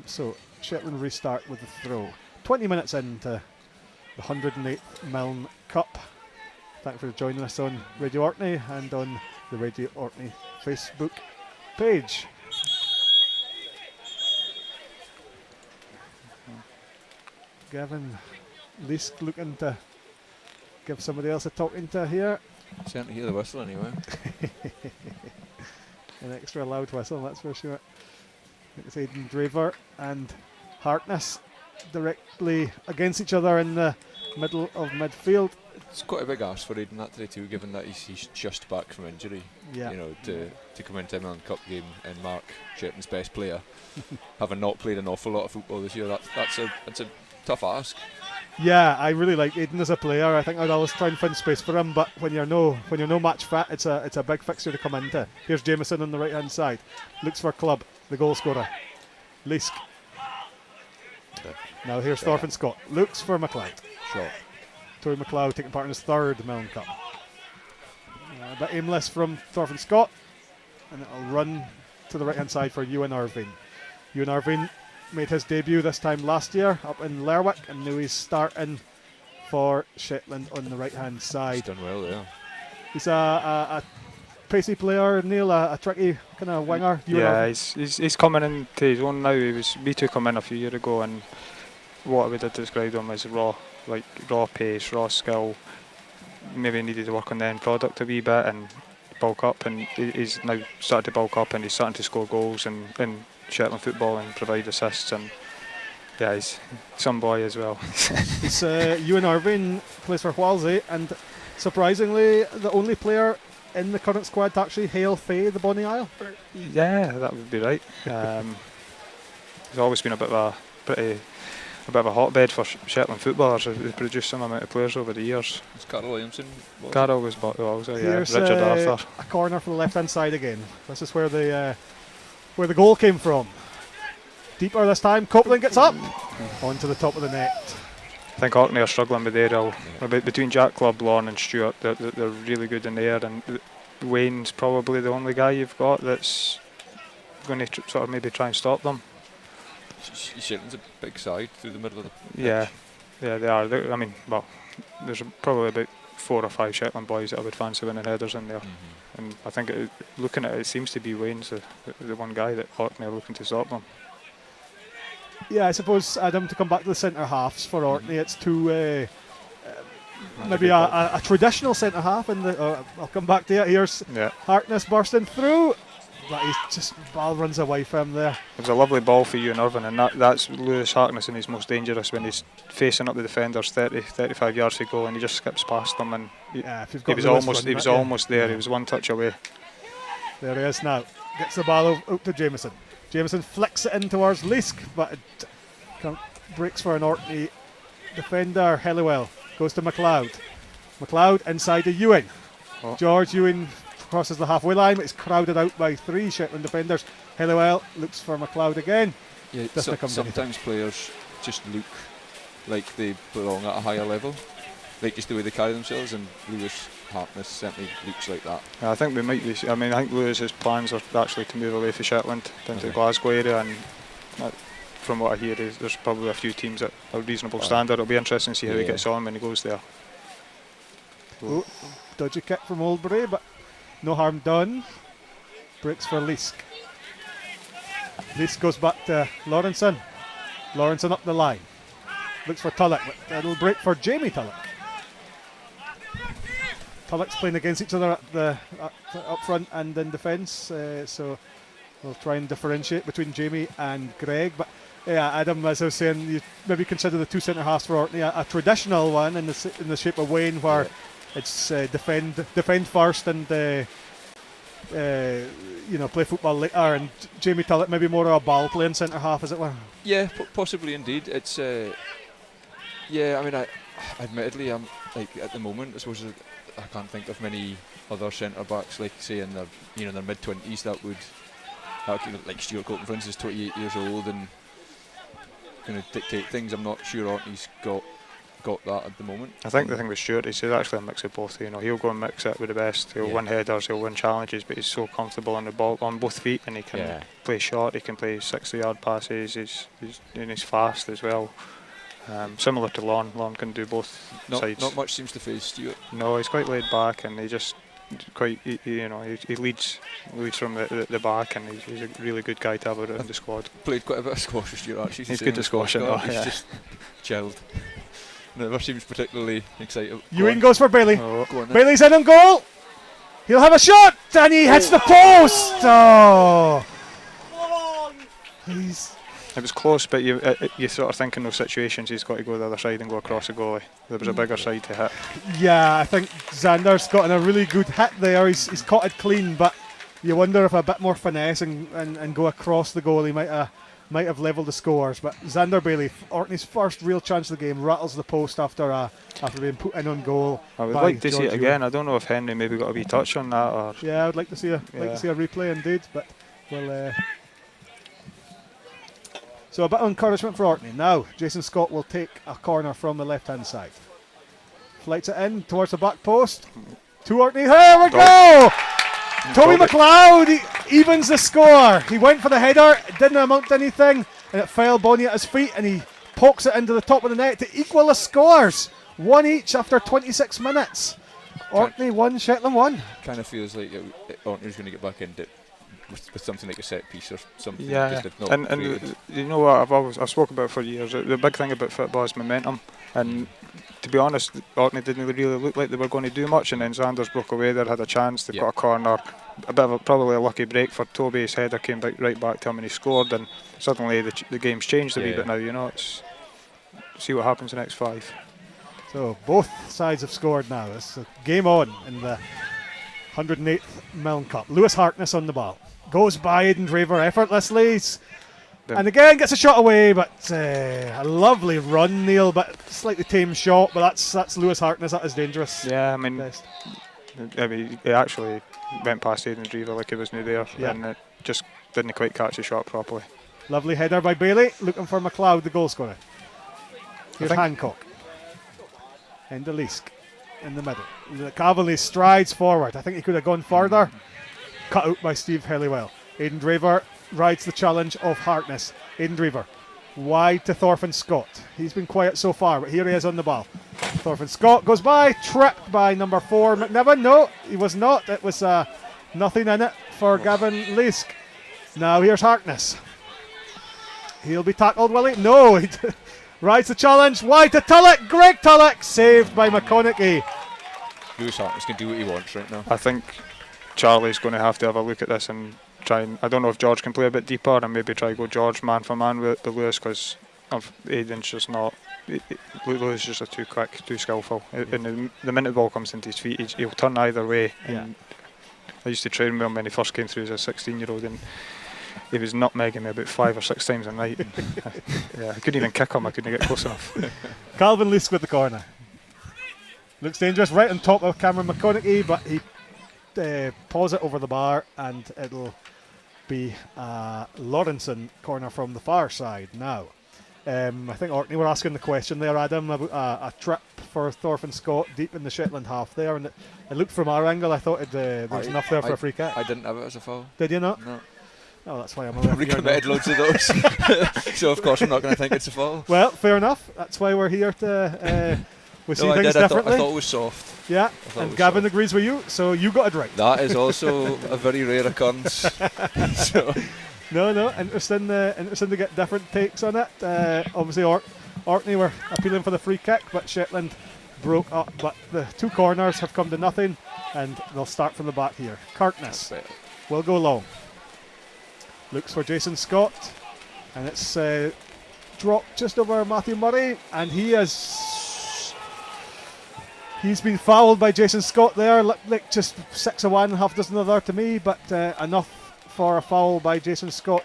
So Shetland restart with the throw. 20 minutes into the 108th Milne Cup. Thank you for joining us on Radio Orkney and on the Radio Orkney Facebook page. Gavin Leask looking to give somebody else a talking to here. Certainly hear the whistle anyway. An extra loud whistle, that's for sure. It's Aidan Draver and Harkness directly against each other in the middle of midfield. It's quite a big ask for Aidan that today too, given that he's just back from injury. Yeah. You know, to come into a Milne Cup game and mark Shetland's best player, having not played an awful lot of football this year, that's a tough ask. Yeah, I really like Aidan as a player. I think I'd always try and find space for him, but when you're no match fit, it's a big fixture to come into. Here's Jameson on the right hand side, looks for Clubb, the goal scorer. Leask. Now here's Thorfinn Scott, looks for McLeod. Shot. Tory McLeod taking part in his third Milne Cup. A bit aimless from Thorfinn Scott, and it'll run to the right hand side for Ewan Irvine. Ewan Irvine made his debut this time last year up in Lerwick, and now he's starting for Shetland on the right hand side. He's done well there. He's a pacey player, Neil, a tricky kind of winger. He's coming into his own now. We took him in a few years ago, and what I would have described him as raw pace, raw skill. Maybe needed to work on the end product a wee bit and bulk up, and he's now started to bulk up, and he's starting to score goals in Shetland football and provide assists, and he's some boy as well. It's Ewan Irvine plays for Walsey, and surprisingly the only player in the current squad to actually hail Faye the Bonny Isle. Yeah, that would be right. He's always been a bit of a pretty a bit of a hotbed for Shetland footballers. They produced some amount of players over the years. It's Carl Williamson. Carl was also, yeah. Here's Richard Arthur. a corner from the left-hand side again. This is where the goal came from. Deeper this time. Copeland gets up onto the top of the net. I think Orkney are struggling with their between Jack Clubb, Lorne and Stewart. They're really good in the air, and Wayne's probably the only guy you've got that's going to sort of maybe try and stop them. Shetland's a big side through the middle of the pitch. Yeah, they are. I mean, well, there's probably about 4 or 5 Shetland boys that I would fancy winning headers in there. And I think looking at it, it seems to be Wayne's the one guy that Orkney are looking to stop them. Yeah, I suppose, Adam, to come back to the centre halves for Orkney, it's two maybe a traditional centre half. I'll come back to it. Here's Harkness bursting through, but ball runs away from him there. It was a lovely ball for Ewan Irvine, and that's Lewis Harkness in his most dangerous when he's facing up the defenders 35 yards to go, and he just skips past them, and he was almost there. He was one touch away. There he is now. Gets the ball out to Jameson. Jameson flicks it in towards Leask, but it breaks for an Orkney defender. Helliwell goes to McLeod. McLeod inside to Ewan. George Ewan crosses the halfway line, but it's crowded out by 3 Shetland defenders. Helliwell looks for McLeod again. Yeah, sometimes players just look like they belong at a higher level, like just the way they carry themselves, and Lewis Harkness certainly looks like that. I think we might be. I think Lewis's plans are actually to move away from Shetland down to the Glasgow area, and from what I hear, there's probably a few teams at a reasonable standard. It'll be interesting to see how he gets on when he goes there. Dodgy kick from Oldbury, but no harm done. Breaks for Leask. Leask goes back to Lawrenson. Lawrenson up the line. Looks for Tulloch, but it'll break for Jamie Tulloch. Tulloch's playing against each other up front and in defence, so we'll try and differentiate between Jamie and Greg. But yeah, Adam, as I was saying, you maybe consider the 2 centre halves for Orkney a traditional one in the shape of Wayne, where it's defend first and play football later, and Jamie Tulloch maybe more of a ball playing centre half, as it were. Yeah, possibly indeed. It's admittedly, I'm like at the moment, I suppose I can't think of many other centre backs, like say in their mid 20s that would like Stuart Colton, for instance, 28 years old and going to dictate things. I'm not sure Orkney's got that at the moment. I think the thing with Stuart is he's actually a mix of both. He'll go and mix it with the best. He'll win headers, he'll win challenges, but he's so comfortable on the ball on both feet, and he can play short. He can play 60-yard passes. He's fast as well. Similar to Lorne. Lorne can do both sides. Not much seems to phase Stuart. No, he's quite laid back, and he just he leads from the back, and he's a really good guy to have in the squad. Played quite a bit of squash with Stuart, actually. He's good to squash. He's just chilled. Never seems particularly excited. Ewing goes for Bailey. Bailey's in on goal. He'll have a shot, and he hits the post. Oh, it was close, but you sort of think in those situations he's got to go the other side and go across the goalie. There was a bigger side to hit. Yeah, I think Xander's gotten a really good hit there. He's caught it clean, but you wonder if a bit more finesse and go across the goal, he might have levelled the scores. But Xander Bailey, Orkney's first real chance of the game, rattles the post after being put in on goal. I would like to see it again. I don't know if Henry maybe got a wee touch on that. Or yeah, I would like to see a replay indeed. But we'll. So a bit of encouragement for Orkney. Now Jason Scott will take a corner from the left-hand side. Flights it in towards the back post. To Orkney. Here we go! Toby McLeod evens the score. He went for the header, it didn't amount to anything, and it fell Bonnie at his feet, and he pokes it into the top of the net to equal the scores. 1 each after 26 minutes. Orkney 1, Shetland 1. Kind of feels like Orkney's going to get back into it with something like a set piece or something. Yeah, and you know what I've spoken about for years. The big thing about football is momentum, and to be honest, Orkney didn't really look like they were going to do much, and then Sanders broke away there, had a chance, they got a corner, a bit of probably a lucky break for Toby. His header came right back to him and he scored, and suddenly the game's changed a wee bit now. It's see what happens the next 5. So both sides have scored now. It's a game on in the 108th Milne Cup. Lewis Harkness on the ball. Goes by Aidan Draver effortlessly. He's And again gets a shot away, but a lovely run, Neil, but slightly tame shot. But that's Lewis Harkness. That is dangerous. Yeah, I mean, he actually went past Aidan Drever like he was new there, and it just didn't quite catch the shot properly. Lovely header by Bailey, looking for McLeod, the goal scorer. Here's Hancock. Endelisk in the middle. Cavalry strides forward. I think he could have gone further. Cut out by Steve Helliwell. Aidan Drever rides the challenge of Harkness. Aidan Drever wide to Thorfinn Scott. He's been quiet so far, but here he is on the ball. Thorfinn Scott goes by, tripped by number 4 McNiven. No, he was not. It was nothing in it for Gavin Leask. Now here's Harkness. He'll be tackled, will he? No, he rides the challenge. Wide to Tullock. Greg Tullock saved by McConaughey. Lewis Harkness can do what he wants right now. I think Charlie's going to have a look at this and try and, I don't know if George can play a bit deeper and maybe try go George man for man with Lewis, because Aidan's just not. Lewis is just too quick, too skillful. And the minute the ball comes into his feet, he'll turn either way. And I used to train with him when he first came through as a 16-year-old, and he was nutmegging me about 5 or 6 times a night. I couldn't even kick him. I couldn't get close enough. Calvin Leask with the corner. Looks dangerous, right on top of Cameron McConaughey, but he paws it over the bar, and it'll be Lawrenson corner from the far side now. I think Orkney were asking the question there, Adam, about a trip for Thorfinn Scott deep in the Shetland half there, and it looked from our angle, I thought there was enough there for a free kick. I didn't have it as a foul. Did you not? No. Oh, that's why I'm Probably committed loads of those. So of course I'm not going to think it's a foul. Well, fair enough. That's why we're here to we see things differently. I thought it was soft. Yeah, and Gavin agrees with you, so you got it right. That is also a very rare occurrence. So. No, interesting to get different takes on it. Obviously, Orkney were appealing for the free kick, but Shetland broke up. But the 2 corners have come to nothing, and they'll start from the back here. Kirkness will go long. Looks for Jason Scott, and it's dropped just over Matthew Murray, and he's been fouled by Jason Scott there. Like just 6 of one, half dozen of the other to me, but enough for a foul by Jason Scott,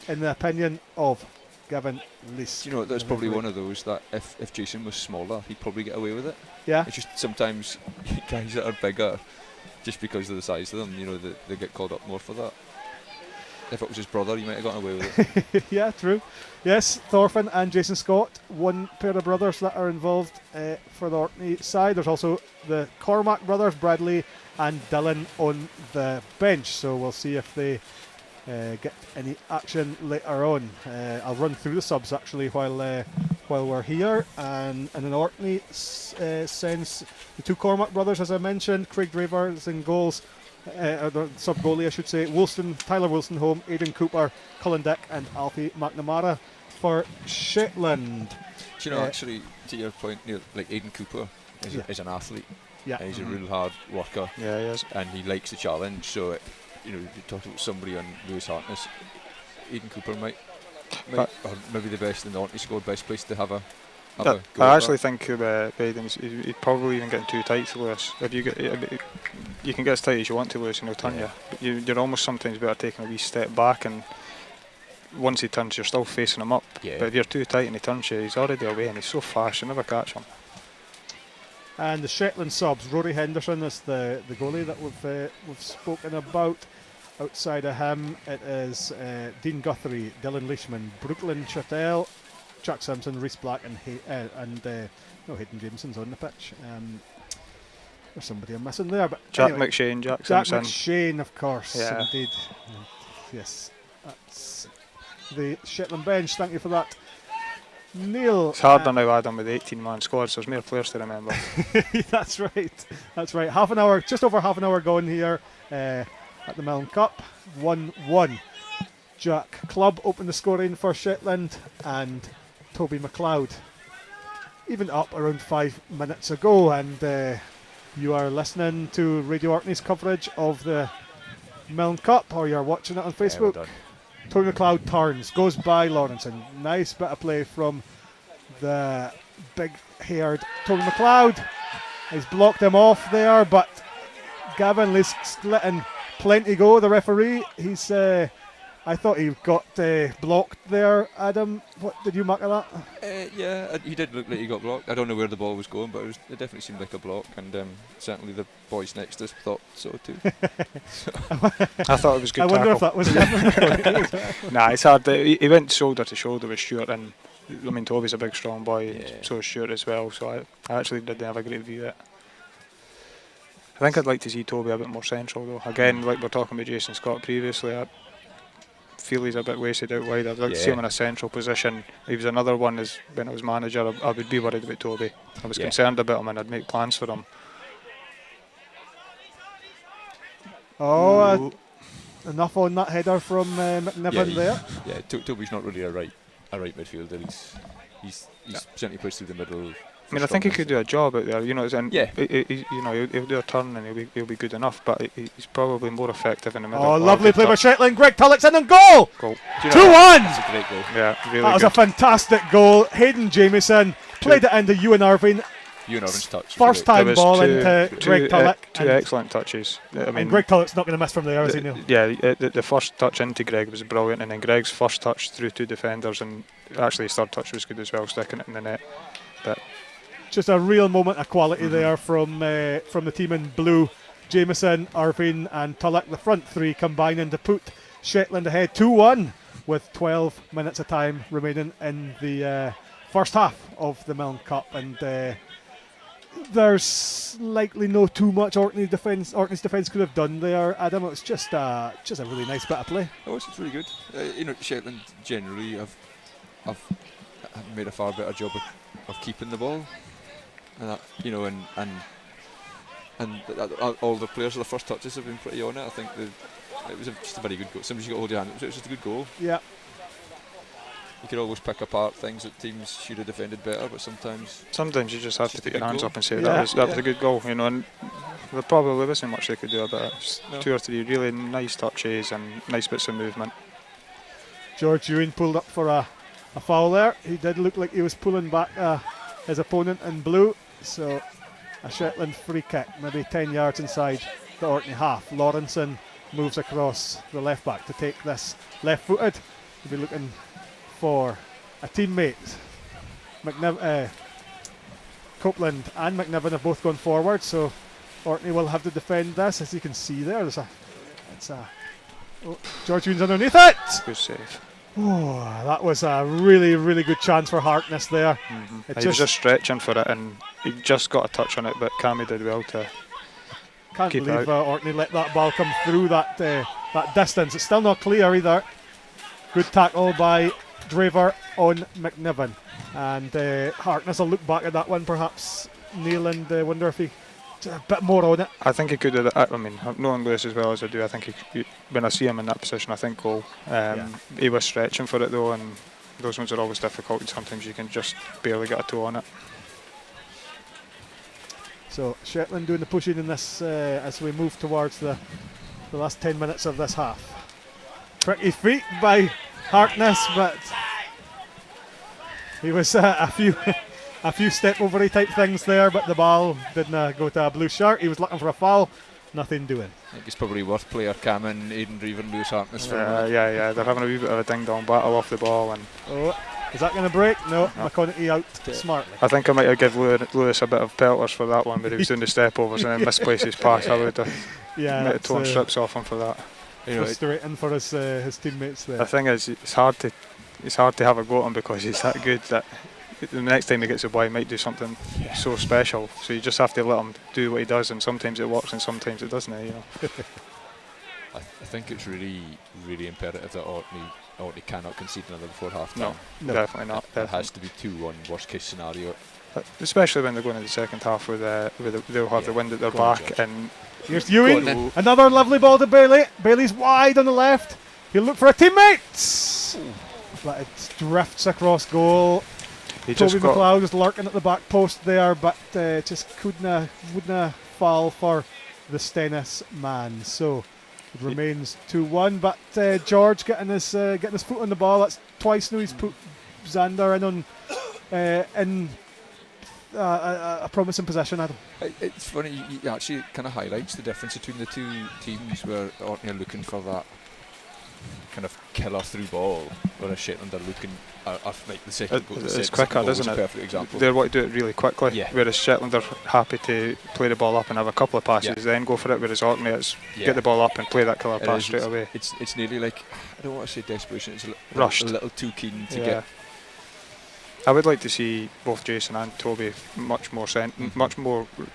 in the opinion of Gavin Leask. You know, there's probably one of those that if Jason was smaller, he'd probably get away with it. Yeah. It's just sometimes guys that are bigger, just because of the size of them, you know, they get called up more for that. If it was his brother, he might have gotten away with it. Yeah, true. Yes, Thorfinn and Jason Scott, one pair of brothers that are involved for the Orkney side. There's also the Cormac brothers, Bradley and Dylan, on the bench. So we'll see if they get any action later on. I'll run through the subs actually while we're here. And in Orkney sends the 2 Cormac brothers, as I mentioned. Craig Draver is in goals. The sub goalie, I should say. Tyler Wilson-Home, Aidan Cooper, Cullen Dick, and Alfie McNamara for Shetland. Do you know, actually, to your point, like Aidan Cooper is an athlete. Yeah, and he's a real hard worker. Yeah, he is, and he likes the challenge. So, you talk about somebody on Lewis Harkness. Aidan Cooper might or maybe the best in the Orkney squad, best place to have a. I actually think Aidan's he'd probably even getting too tight to Lewis. If you can get as tight as you want to Lewis, and he'll turn you. You're almost sometimes better taking a wee step back, and once he turns, you're still facing him up. Yeah. But if you're too tight and he turns you, he's already away, and he's so fast, you never catch him. And the Shetland subs, Rory Henderson is the goalie that we've spoken about. Outside of him, it is Dean Guthrie, Dylan Leishman, Brooklyn Chattel, Chuck Simpson, Reese Black, and Hayden Jameson's on the pitch. There's somebody I'm missing there, but Jack anyway, McShane, Jack Simpson. McShane, of course, yeah. Indeed. Yes, that's the Shetland bench. Thank you for that, Neil. It's harder now, Adam, with the 18-man squad, so there's more players to remember. That's right. Just over half an hour gone here at the Milne Cup. 1-1. Jack Clubb opened the scoring for Shetland, and Toby McLeod even up around 5 minutes ago. And you are listening to Radio Orkney's coverage of the Milne Cup, or you're watching it on Facebook. Well, Toby McLeod turns, goes by Lawrenson. Nice bit of play from the big-haired Toby McLeod. He's blocked him off there, but Gavin Leask's letting plenty go. The referee, he's I thought he got blocked there, Adam. What did you mark of that? Yeah, he did look like he got blocked. I don't know where the ball was going, but it definitely seemed like a block, and certainly the boys next to us thought so too. I thought it was good. I wonder if that was Nah, it's hard. He went shoulder to shoulder with Stewart, and I mean Toby's a big strong boy, and so is Stewart as well. So I actually didn't have a great view of it. I think I'd like to see Toby a bit more central though. Again, like we're talking about Jason Scott previously, I feel he's a bit wasted out wide. I'd like to see him in a central position. He was another one as when I was manager, I would be worried about Toby. I was concerned about him and I'd make plans for him. Enough on that header from McNiven there. Yeah, Toby's not really a right midfielder. He's certainly pushed through the middle. I mean, I think he could do a job out there, you know. And he'll do a turn and he'll be good enough. But he's probably more effective in the middle. Oh, lovely play by Shetland. Greg Tulloch's in and goal. 2-1. That's a great goal. Yeah, really. That was a fantastic goal. Hayden Jamieson played it into Ewan Irvine. Ewan Irvine's touch. First time ball into Greg Tulloch. Two excellent touches. I mean, Greg Tulloch's not going to miss from there, is he, Neil? Yeah, the first touch into Greg was brilliant, and then Greg's first touch through two defenders, and actually his third touch was good as well, sticking it in the net. But just a real moment of quality there from the team in blue. Jamieson, Irvine and Tulloch, the front three combining to put Shetland ahead 2-1 with 12 minutes of time remaining in the first half of the Milne Cup. And there's likely no too much Orkney's defence could have done there, Adam. It was just a really nice bit of play. Oh, it's really good. Shetland generally have made a far better job of keeping the ball. And all the players of the first touches have been pretty on it. I think it was just a very good goal. Somebody's got to hold your hand. It was just a good goal. Yeah. You could always pick apart things that teams should have defended better, but sometimes you just have to put your hands up and say that was a good goal. You know, and there probably wasn't much they could do about it. No. 2 or 3 really nice touches and nice bits of movement. George Ewing pulled up for a foul there. He did look like he was pulling back his opponent in blue. So a Shetland free kick, maybe 10 yards inside the Orkney half. Lawrenson moves across the left back to take this left-footed. He'll be looking for a teammate. Copeland and McNiven have both gone forward, so Orkney will have to defend this. As you can see there, George Ewing's underneath it. Good save. Oh, that was a really, really good chance for Harkness there. He was just stretching for it and he just got a touch on it, but Cammy did well to can't keep believe it out. Orkney let that ball come through that distance. It's still not clear either. Good tackle by Draver on McNiven. And Harkness will look back at that one perhaps, Neil, and wonder if he a bit more on it. I think he could have. I mean, knowing Lewis as well as I do, I think when I see him in that position, I think goal. He was stretching for it though, and those ones are always difficult. Sometimes you can just barely get a toe on it. So Shetland doing the pushing in this as we move towards the last 10 minutes of this half. Tricky feet by Harkness, but he was a few step overy type things there, but the ball didn't go to a blue shirt. He was looking for a foul, nothing doing. I think it's probably worth player Cam and Aidan Drever and Lewis Harkness for yeah, they're having a wee bit of a ding-dong battle off the ball. And is that going to break? No, McConaughey out smartly. I think I might have given Lewis a bit of pelters for that one, but he was doing the step overs and then misplaced his pass. I would have torn strips off him for that. Frustrating for his teammates there. The thing is, it's hard to have a go at him because he's that good that the next time he gets a ball, he might do something so special. So you just have to let him do what he does, and sometimes it works and sometimes it doesn't. You know. I think it's really, really imperative that Orkney cannot concede another before half time. No, definitely not. It has to be 2-1, worst case scenario. Especially when they're going into the second half where they'll have the wind at their back. And here's Ewing, another lovely ball to Bailey. Bailey's wide on the left. He'll look for a teammate, but it drifts across goal. Toby McLeod was lurking at the back post there, but just wouldn't fall for the Stennis man. So it remains 2-1. But George getting his foot on the ball. That's twice now he's put Xander in a promising position. Adam. It's funny. It actually kind of highlights the difference between the two teams where Orkney are looking for that kind of killer through ball, whereas Shetland are looking like the second goal. It's quicker, isn't it? Perfect example. They want to do it really quickly, Yeah. whereas Shetland are happy to play the ball up and have a couple of passes, then go for it. Whereas Orkney, it's get the ball up and play that killer pass straight away. It's nearly like, I don't want to say desperation. It's rushed, a little too keen to get. I would like to see both Jason and Toby much more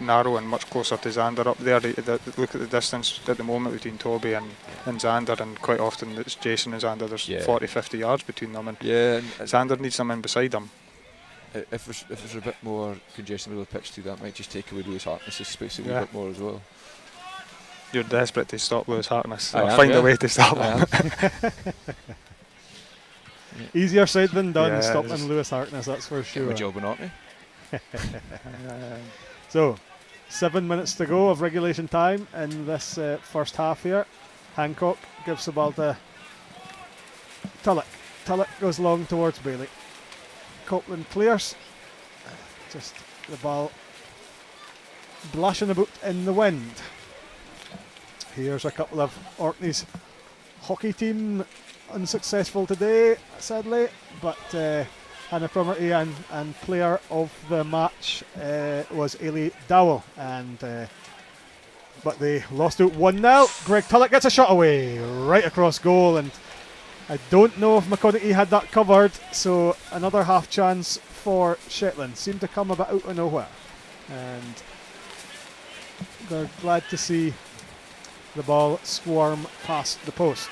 narrow and much closer to Xander up there. Look at the distance at the moment between Toby and Xander, and quite often it's Jason and Xander. There's 40-50 yards between them, and Xander needs them in beside him. If there's a bit more congestion in the pitch too, that might just take away Lewis Harkness's space a wee bit more as well. You're desperate to stop Lewis Harkness. Find a way to stop him. Easier said than done, stopping Lewis Harkness, that's for sure. Good job on Orkney. So, 7 minutes to go of regulation time in this first half here. Hancock gives the ball to Tulloch. Tulloch goes long towards Bailey. Copeland clears. Just the ball blashing about in the wind. Here's a couple of Orkney's hockey team unsuccessful today, sadly, but Hannah Cromarty and player of the match was Ailey Dowell, and but they lost out 1-0. Greg Tulloch gets a shot away right across goal, and I don't know if McConaughey had that covered, so another half chance for Shetland. Seemed to come a bit out of nowhere, and they're glad to see the ball swarm past the post.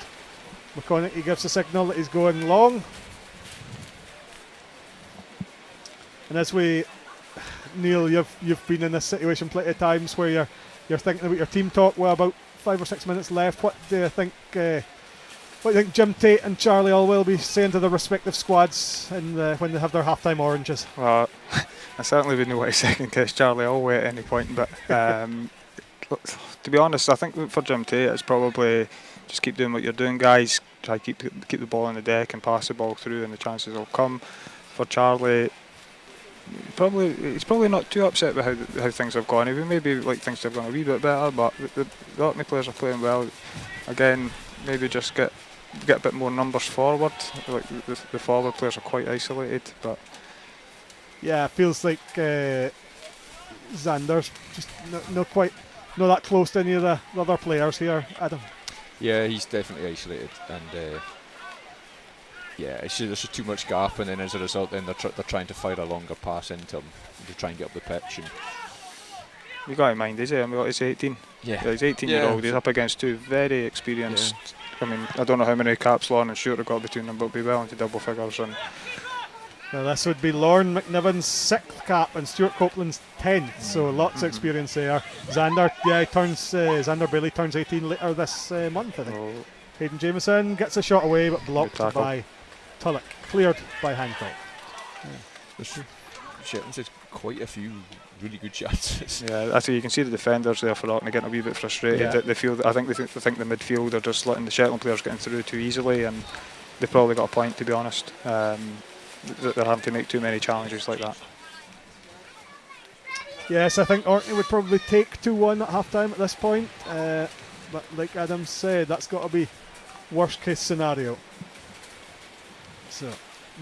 McConaughey gives a signal that he's going long. And as Neil, you've been in this situation plenty of times where you're thinking about your team talk. Well, about 5 or 6 minutes left. What do you think? What do you think Jim Tate and Charlie All will be saying to their respective squads when they have their halftime oranges? Well, I certainly wouldn't want to second guess Charlie All at any point, but to be honest, I think for Jim Tate it's probably just keep doing what you're doing, guys. Try keep the ball on the deck and pass the ball through, and the chances will come. For Charlie, he's probably not too upset with how things have gone. He would maybe like things to have gone a wee bit better, but the Orkney players are playing well. Again, maybe just get a bit more numbers forward. Like the forward players are quite isolated, but yeah, it feels like Xander's just not quite that close to any of the other players here, Adam. Yeah, he's definitely isolated, and there's just too much gap, and then as a result, then they're trying to fire a longer pass into him to try and get up the pitch. And you got in mind, is he? I mean, he's 18. Yeah, he's 18-year-old. He's up against two very experienced. I mean, I don't know how many caps Lorne and Stuart have got between them, but be well into double figures. And this would be Lorne McNiven's 6th cap and Stuart Copeland's 10th, so lots of experience there. Xander Bailey turns 18 later this month, I think. Hayden Jameson gets a shot away, but blocked by Tulloch. Cleared by Hancock. Shetland's had quite a few really good chances. Yeah, I think you can see the defenders there for Orkney getting a wee bit frustrated. Yeah. They feel. I think the midfield are just letting the Shetland players getting through too easily, and they've probably got a point, to be honest. They're having to make too many challenges like that. Yes, I think Orkney would probably take 2-1 at half-time at this point, but like Adam said, that's got to be worst case scenario. So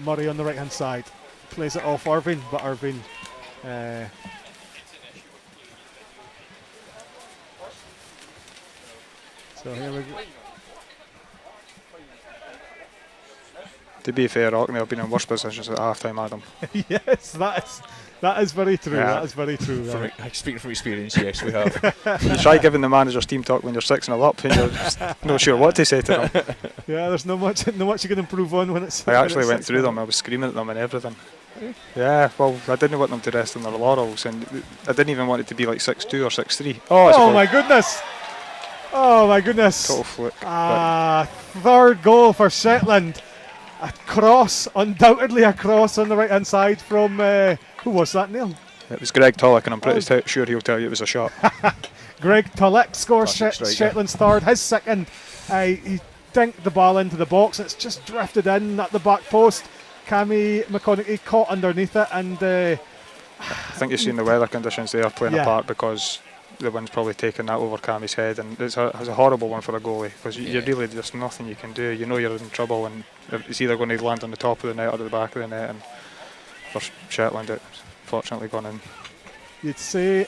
Murray on the right hand side plays it off Irvine, but Irvine so here we go. To be fair, Orkney have been in worse positions at half-time, Adam. Yes, that is very true. Yeah. That is very true. Speaking from experience, yes, we have. You try giving the managers team talk when you're 6-0 up and you're just not sure what to say to them. Yeah, there's no much you can improve on when it's. I actually went through them. I was screaming at them and everything. Yeah, well, I didn't want them to rest on their laurels, and I didn't even want it to be like 6-2 or 6-3. Oh my goodness! Oh my goodness! Total fluke. Third goal for Shetland. A cross, undoubtedly a cross on the right hand side from who was that, Neil? It was Greg Tulloch, and I'm pretty sure he'll tell you it was a shot. Greg Tulloch scores Shetland's third, his second. He dinked the ball into the box. It's just drifted in at the back post. Cammy McConaughey caught underneath it, and I think you've seen the weather conditions there playing a part, because the wind's probably taken that over Cammy's head, and it's a horrible one for a goalie, because you really, there's nothing you can do. You know you're in trouble, and it's either going to land on the top of the net or the back of the net, and for Shetland it's fortunately gone in. You'd say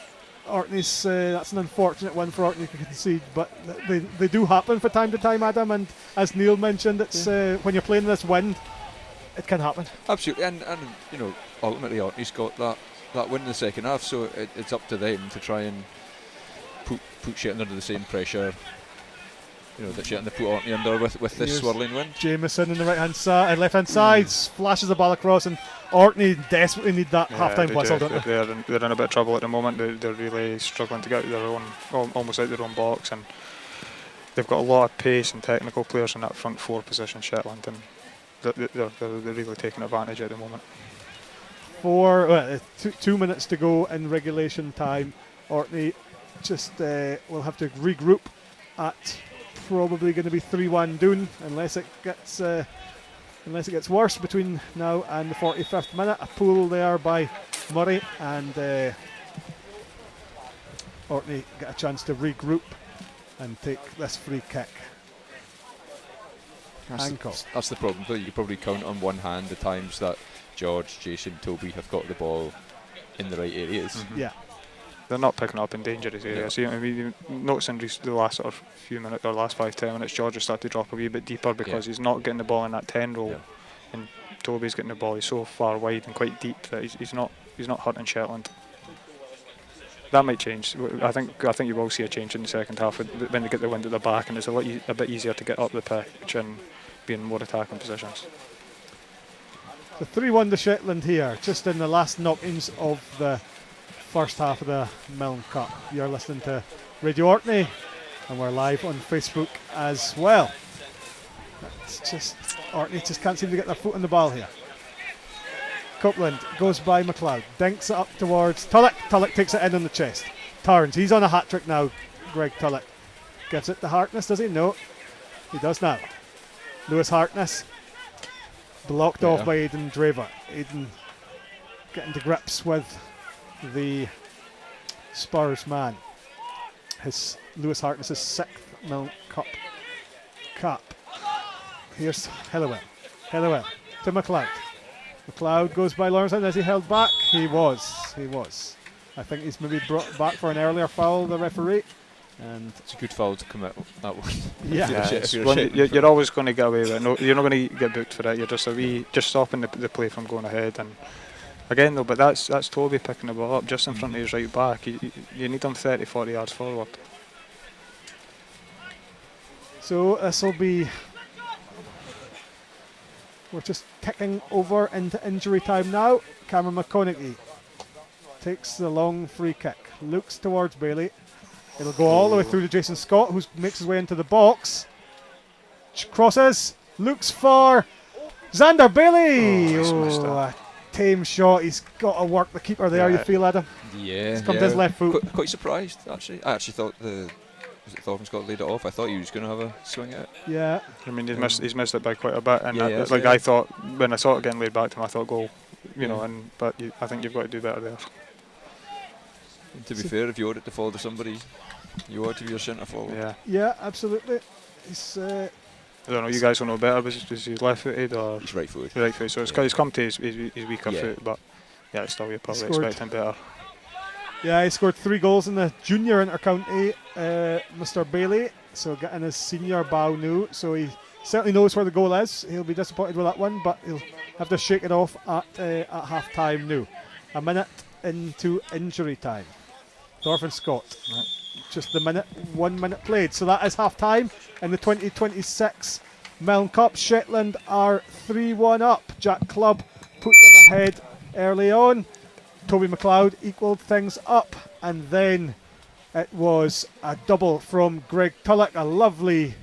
Orkney's that's an unfortunate one for Orkney to concede, but they do happen from time to time, Adam, and as Neil mentioned, it's when you're playing this wind, it can happen. Absolutely, and you know, ultimately Orkney's got that win in the second half, so it's up to them to try and put Shetland under the same pressure, you know, that Shetland put Orkney under with this Here's swirling wind. Jameson in the right hand side, left hand side, flashes the ball across, and Orkney desperately need that half-time whistle, don't they? They're in a bit of trouble at the moment. They're really struggling to get out their own, almost out their own box, and they've got a lot of pace and technical players in that front four position, Shetland, and they're really taking advantage at the moment. 2 minutes to go in regulation time. Orkney just will have to regroup at probably going to be 3-1 down unless it gets worse between now and the 45th minute. A pull there by Murray, and Orkney get a chance to regroup and take this free kick. That's the problem, though. You could probably count on one hand the times that George, Jason, Toby have got the ball in the right areas. Yeah. They're not picking up in dangerous areas. I mean, you noticing the last sort of few minutes, or last 5-10 minutes, George has started to drop a wee bit deeper because he's not getting the ball in that 10 role, and Toby's getting the ball. He's so far wide and quite deep that he's not hurting Shetland. That might change. I think you will see a change in the second half when they get the wind at the back, and it's a bit easier to get up the pitch and be in more attacking positions. So 3-1 to Shetland here, just in the last knock-ins of the first half of the Milne Cup. You're listening to Radio Orkney, and we're live on Facebook as well. It's just Orkney just can't seem to get their foot on the ball here. Copeland goes by McLeod, dinks it up towards Tulloch. Tulloch takes it in on the chest. Turns, he's on a hat-trick now, Greg Tulloch. Gives it to Harkness, does he? No, he does now. Lewis Harkness, blocked off by Aidan Draver. Aidan getting to grips with the Spurs man. Lewis Harkness' 6th Milne Cup cap. Here's Hillowell to McLeod. McLeod goes by Lawrence, and as he held back, he was. I think he's maybe brought back for an earlier foul, the referee. And it's a good foul to commit, that one. You're always going to get away with it. No, you're not going to get booked for it. You're just stopping the play from going ahead. And again, though, but that's Toby picking the ball up just in front of his right back. You need him 30-40 yards forward. So this will be. We're just kicking over into injury time now. Cameron McConaughey takes the long free kick, looks towards Bailey. It'll go all the way through to Jason Scott, who makes his way into the box. Crosses, looks for Xander Bailey. A tame shot. He's got to work the keeper there, you feel, Adam? Yeah. He's come to his left foot. Quite surprised, actually. I actually thought Thorfinn Scott laid it off. I thought he was going to have a swing at it. Yeah. I mean, he's missed it by quite a bit. And I thought, when I saw it getting laid back to him, I thought goal. But I think you've got to do better there. And to be fair, if you want it to fall to somebody, you ought to be your centre forward. Yeah, absolutely. He's, I don't know, you guys will know better. Was he left-footed or? He's right-footed. Right-footed, so he's come to his weaker foot, but it's still, you're probably expecting better. Yeah, he scored 3 goals in the junior inter-county, Mr. Bailey, so getting his senior bow now, so he certainly knows where the goal is. He'll be disappointed with that one, but he'll have to shake it off at half-time now. A minute into injury time. Thorfinn Scott, just the 1 minute played, so that is half-time in the 2026 Milne Cup. Shetland are 3-1 up. Jack Clubb put them ahead early on. Toby McLeod equalled things up, and then it was a double from Greg Tulloch, a lovely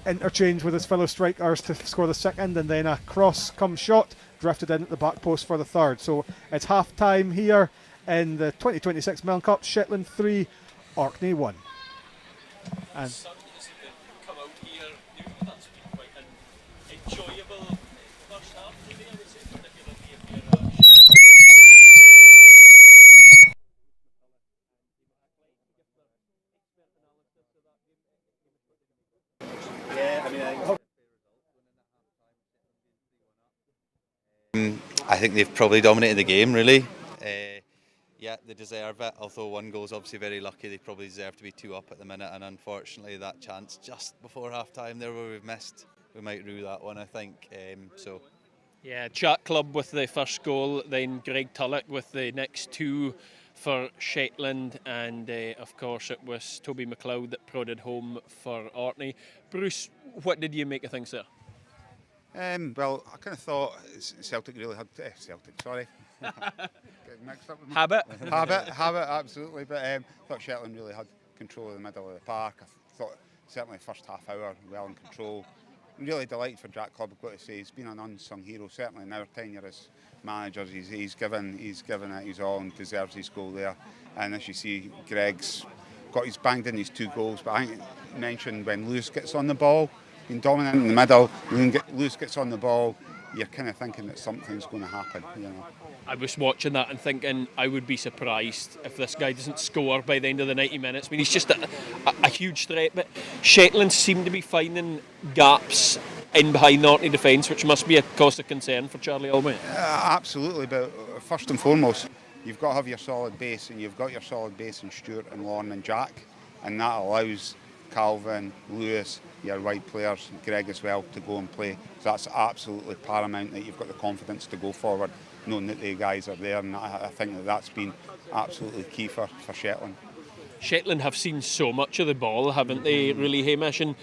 interchange with his fellow strikers to score the second, and then a cross-come shot drifted in at the back post for the third. So it's half-time here in the 2026 Milne Cup. Shetland 3, Orkney 1. And come out here, that's been quite an enjoyable first half, maybe, I would say, particularly if you're I think they've probably dominated the game, really. Yeah, they deserve it, although one goal's obviously very lucky. They probably deserve to be 2 up at the minute, and unfortunately that chance just before half-time there where we've missed, we might rue that one, I think. Yeah, Chat Club with the first goal, then Greg Tulloch with the next 2 for Shetland, and of course it was Toby McLeod that prodded home for Orkney. Bruce, what did you make of things there? Well, I kind of thought Celtic really had Celtic. Sorry, getting mixed up with Habit, absolutely. But I thought Shetland really had control of the middle of the park. I thought certainly the first half hour well in control. I'm really delighted for Jack Club. I've got to say he's been an unsung hero. Certainly in our tenure as managers, he's given it his all and deserves his goal there. And as you see, Greg's banged in his 2 goals. But I think you mentioned when Lewis gets on the ball. Been dominant in the middle. Lewis gets on the ball. You're kind of thinking that something's going to happen. I was watching that and thinking I would be surprised if this guy doesn't score by the end of the 90 minutes. I mean, he's just a huge threat. But Shetland seem to be finding gaps in behind the Orkney defence, which must be a cause of concern for Charlie Alwyn. Absolutely, but first and foremost, you've got to have your solid base, and you've got your solid base in Stuart and Lorne and Jack, and that allows Calvin, Lewis, your white players, Greg as well, to go and play. So that's absolutely paramount that you've got the confidence to go forward, knowing that the guys are there, and I think that's been absolutely key for Shetland. Shetland have seen so much of the ball, haven't they, really, Hamish? And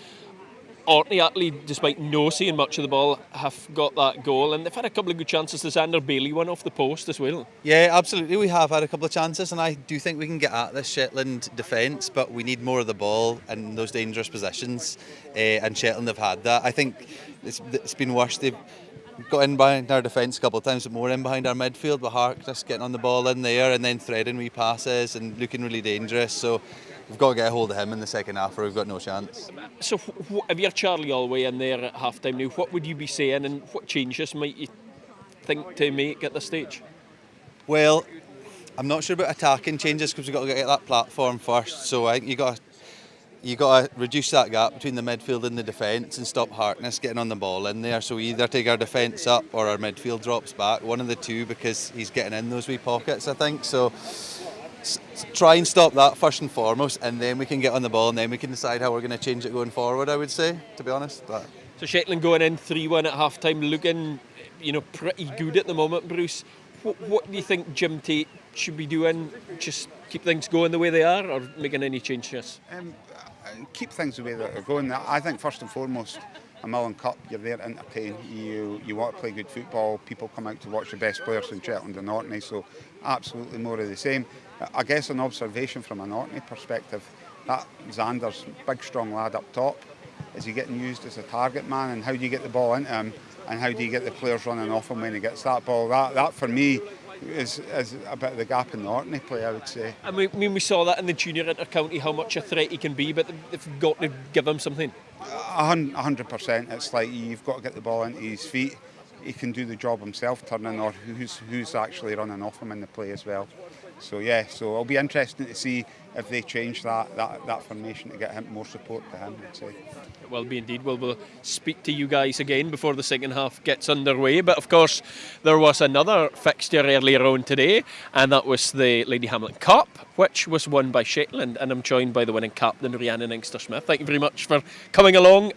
Orkney, actually, despite no seeing much of the ball, have got that goal, and they've had a couple of good chances. The Xander Bailey one off the post as well. Yeah, absolutely. We have had a couple of chances, and I do think we can get at this Shetland defence, but we need more of the ball in those dangerous positions, and Shetland have had that. I think it's been worse. They've got in behind our defence a couple of times, but more in behind our midfield, with Hark just getting on the ball in there and then threading wee passes and looking really dangerous. So we've got to get a hold of him in the second half, or we've got no chance. So if you're Charlie Alway in there at half-time now, what would you be saying, and what changes might you think to make at this stage? Well, I'm not sure about attacking changes because we've got to get that platform first. So I think you got to reduce that gap between the midfield and the defence and stop Harkness getting on the ball in there. So we either take our defence up or our midfield drops back, one of the two, because he's getting in those wee pockets, I think. So try and stop that first and foremost, and then we can get on the ball, and then we can decide how we're going to change it going forward, I would say, to be honest. But so Shetland going in 3-1 at half-time, looking pretty good at the moment, Bruce. What do you think Jim Tate should be doing? Just keep things going the way they are, or making any changes? Keep things the way that they're going. I think first and foremost, a Milne Cup, you're there to entertain. You want to play good football. People come out to watch the best players in Shetland and Orkney, so absolutely more of the same. I guess an observation from an Orkney perspective, that Xander's big strong lad up top, is he getting used as a target man, and how do you get the ball into him, and how do you get the players running off him when he gets that ball? That for me is a bit of the gap in the Orkney play, I would say. I mean, we saw that in the junior inter-county, how much a threat he can be, but they've got to give him something. 100%. It's like you've got to get the ball into his feet. He can do the job himself, turning, or who's actually running off him in the play as well. So it'll be interesting to see if they change that formation to get him more support to him, I'd say. It will be indeed. We'll speak to you guys again before the second half gets underway. But of course, there was another fixture earlier on today, and that was the Lady Hamilton Cup, which was won by Shetland. And I'm joined by the winning captain, Rhiannon Inkster-Smith. Thank you very much for coming along.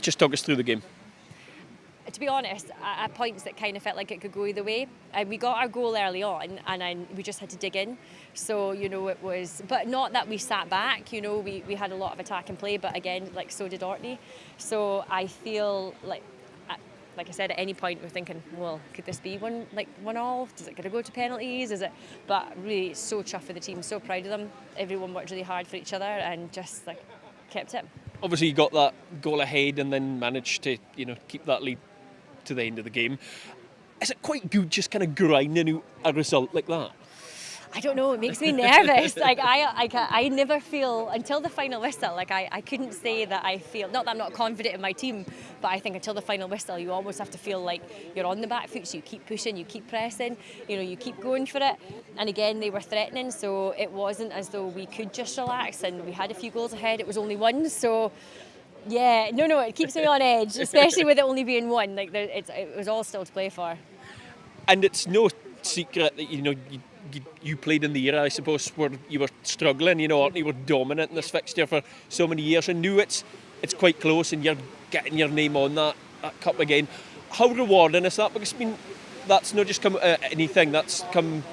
Just talk us through the game. To be honest, at points it kind of felt like it could go either way. We got our goal early on, and we just had to dig in. So, it was, but not that we sat back, we had a lot of attack and play, but again, so did Orkney. So I feel like I said, at any point we're thinking, well, could this be 1-1? Is it going to go to penalties? But really, so chuffed with the team, so proud of them. Everyone worked really hard for each other and just kept it. Obviously, you got that goal ahead and then managed to, keep that lead to the end of the game. Is it quite good just kind of grinding out a result like that? I don't know, it makes me nervous. Like I never feel, until the final whistle, like I couldn't say that I feel, not that I'm not confident in my team, but I think until the final whistle you almost have to feel like you're on the back foot, so you keep pushing, you keep pressing, you keep going for it. And again, they were threatening, so it wasn't as though we could just relax, and we had a few goals ahead, it was only one, so yeah, no, it keeps me on edge, especially with it only being one. Like it was all still to play for. And it's no secret that you played in the era, I suppose, where you were struggling. Orkney were dominant in this fixture for so many years, and knew it's quite close, and you're getting your name on that cup again. How rewarding is that? Because that's not just come out of anything. That's come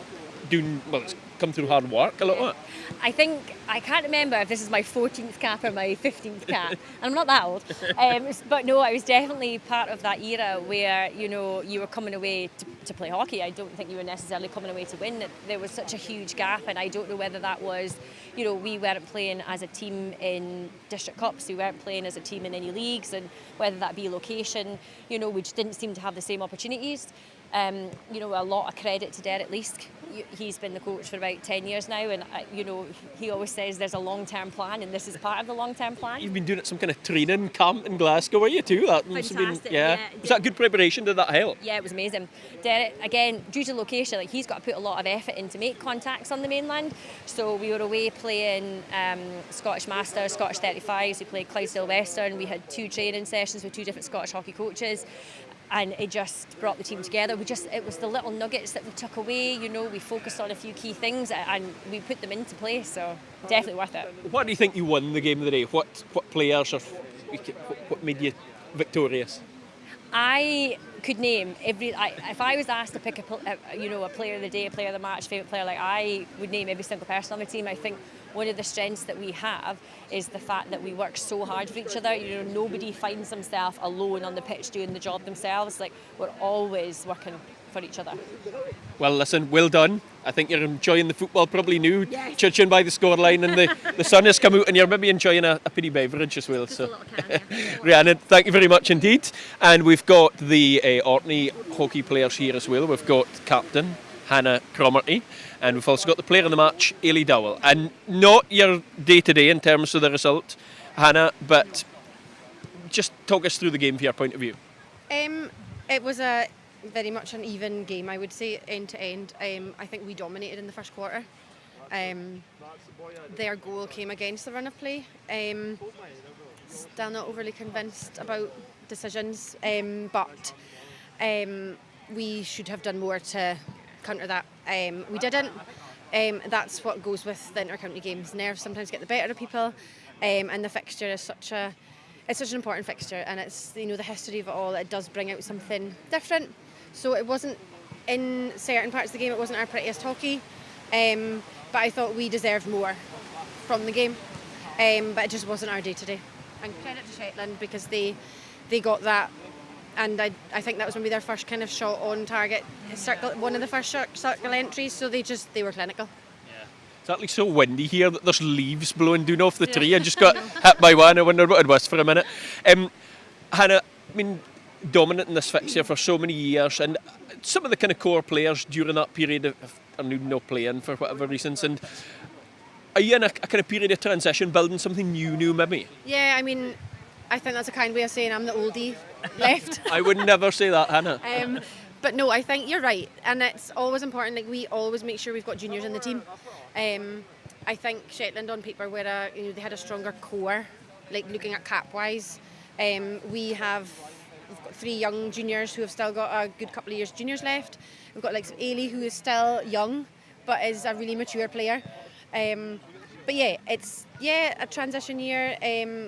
it's come through hard work a lot of it. I think, I can't remember if this is my 14th cap or my 15th cap, and I'm not that old, but no, I was definitely part of that era where, you were coming away to play hockey. I don't think you were necessarily coming away to win. There was such a huge gap, and I don't know whether that was, we weren't playing as a team in district cups, we weren't playing as a team in any leagues, and whether that be location, we just didn't seem to have the same opportunities. A lot of credit to Derek Leask. He's been the coach for about 10 years now, and he always says there's a long-term plan, and this is part of the long-term plan. You've been doing some kind of training camp in Glasgow, were you too? That must have been, yeah. Was that good preparation? Did that help? Yeah, it was amazing. Derek, again, due to location, he's got to put a lot of effort in to make contacts on the mainland. So we were away playing Scottish Masters, Scottish 35s. We played Clydesdale Western. We had 2 training sessions with 2 different Scottish hockey coaches. And it just brought the team together. It was the little nuggets that we took away, we focused on a few key things and we put them into place, so definitely worth it. What do you think you won the game of the day? What players what made you victorious? I could name if I was asked to pick a player of the day, a player of the match, favourite player, I would name every single person on the team. I think one of the strengths that we have is the fact that we work so hard for each other. Nobody finds themselves alone on the pitch doing the job themselves. We're always working for each other. Well, listen, well done. I think you're enjoying the football probably new, yes. Judging by the scoreline, and the sun has come out, and you're maybe enjoying a pretty beverage as well. Just a little can, yeah. Rhiannon, thank you very much indeed. And we've got the Orkney hockey players here as well. We've got captain Hannah Cromarty, and we've also got the player of the match, Ailey Dowell. And not your day-to-day in terms of the result, Hannah, but just talk us through the game from your point of view. It was very much an even game, I would say, end to end. I think we dominated in the first quarter. Their goal came against the run of play. Still not overly convinced about decisions, but we should have done more to counter that. We didn't. That's what goes with the inter-county games. Nerves sometimes get the better of people, and the fixture is such an important fixture, and it's the history of it all. It does bring out something different. So it wasn't, in certain parts of the game, it wasn't our prettiest hockey, but I thought we deserved more from the game, but it just wasn't our day-to-day. And credit to Shetland, because they got that, and I think that was maybe their first kind of shot on target, one of the first circle entries, so they were clinical. It's actually so windy here that there's leaves blowing down off the tree. I just got hit by one. I wondered what it was for a minute. Hannah, dominant in this fixture for so many years, and some of the kind of core players during that period are not playing for whatever reasons. And are you in a kind of period of transition, building something new maybe? Yeah, I think that's a kind way of saying I'm the oldie left. I would never say that, Hannah. But no, I think you're right, and it's always important. We always make sure we've got juniors in the team. I think Shetland on paper were they had a stronger core, looking at cap wise. We've got 3 young juniors who have still got a good couple of years juniors left. We've got Ailey, who is still young but is a really mature player. But yeah, it's a transition year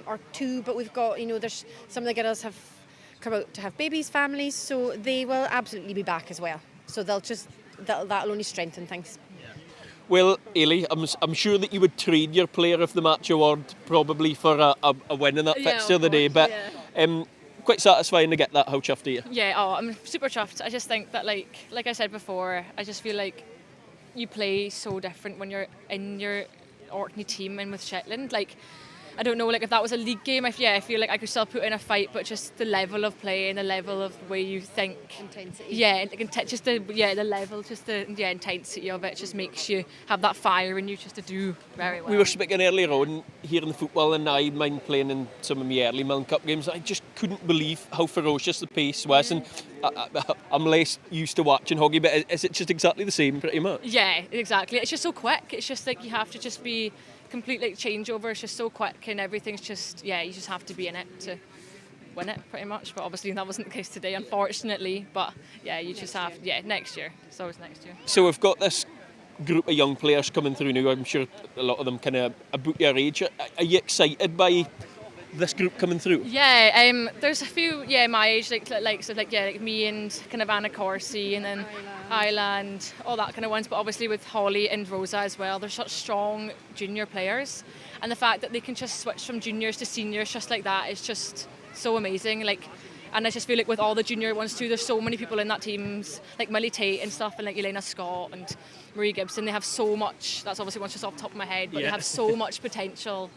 or 2, but we've got there's some of the girls have come out to have babies, families, so they will absolutely be back as well. So that'll only strengthen things. Well, Ailey, I'm sure that you would trade your Player of the Match award probably for a win in that fixture of the day, but quite satisfying to get that. How chuffed are you? Yeah, I'm super chuffed. I just think that, like I said before, I just feel like you play so different when you're in your Orkney team and with Shetland. I don't know, like if that was a league game, I feel like I could still put in a fight, but just the level of play and the level of the way you think, intensity. yeah, like just the level, just the intensity of it just makes you have that fire in you just to do very well. We were speaking earlier on here in the football, and I mind playing in some of my early Milne Cup games. I just couldn't believe how ferocious the pace was, and I'm less used to watching hockey, but is it just exactly the same pretty much? Yeah, exactly. It's just so quick. It's just like you have to just be complete like changeover. It's just so quick, and everything's just you just have to be in it to win it pretty much. But obviously that wasn't the case today, unfortunately. But yeah, you just have next year. It's always next year. So we've got this group of young players coming through now. I'm sure a lot of them kind of about your age. Are you excited by this group coming through? Yeah, there's a few my age like me and kind of Anna Corsi and then Isla and all that kind of ones, but obviously with Holly and Rosa as well, they're such strong junior players, and the fact that they can just switch from juniors to seniors just like that is just so amazing. Like, and I just feel like with all the junior ones too, there's so many people in that teams, like Millie Tate and stuff, and like Elena Scott and Marie Gibson. They have so much. That's obviously one's just off the top of my head, but they have so much potential.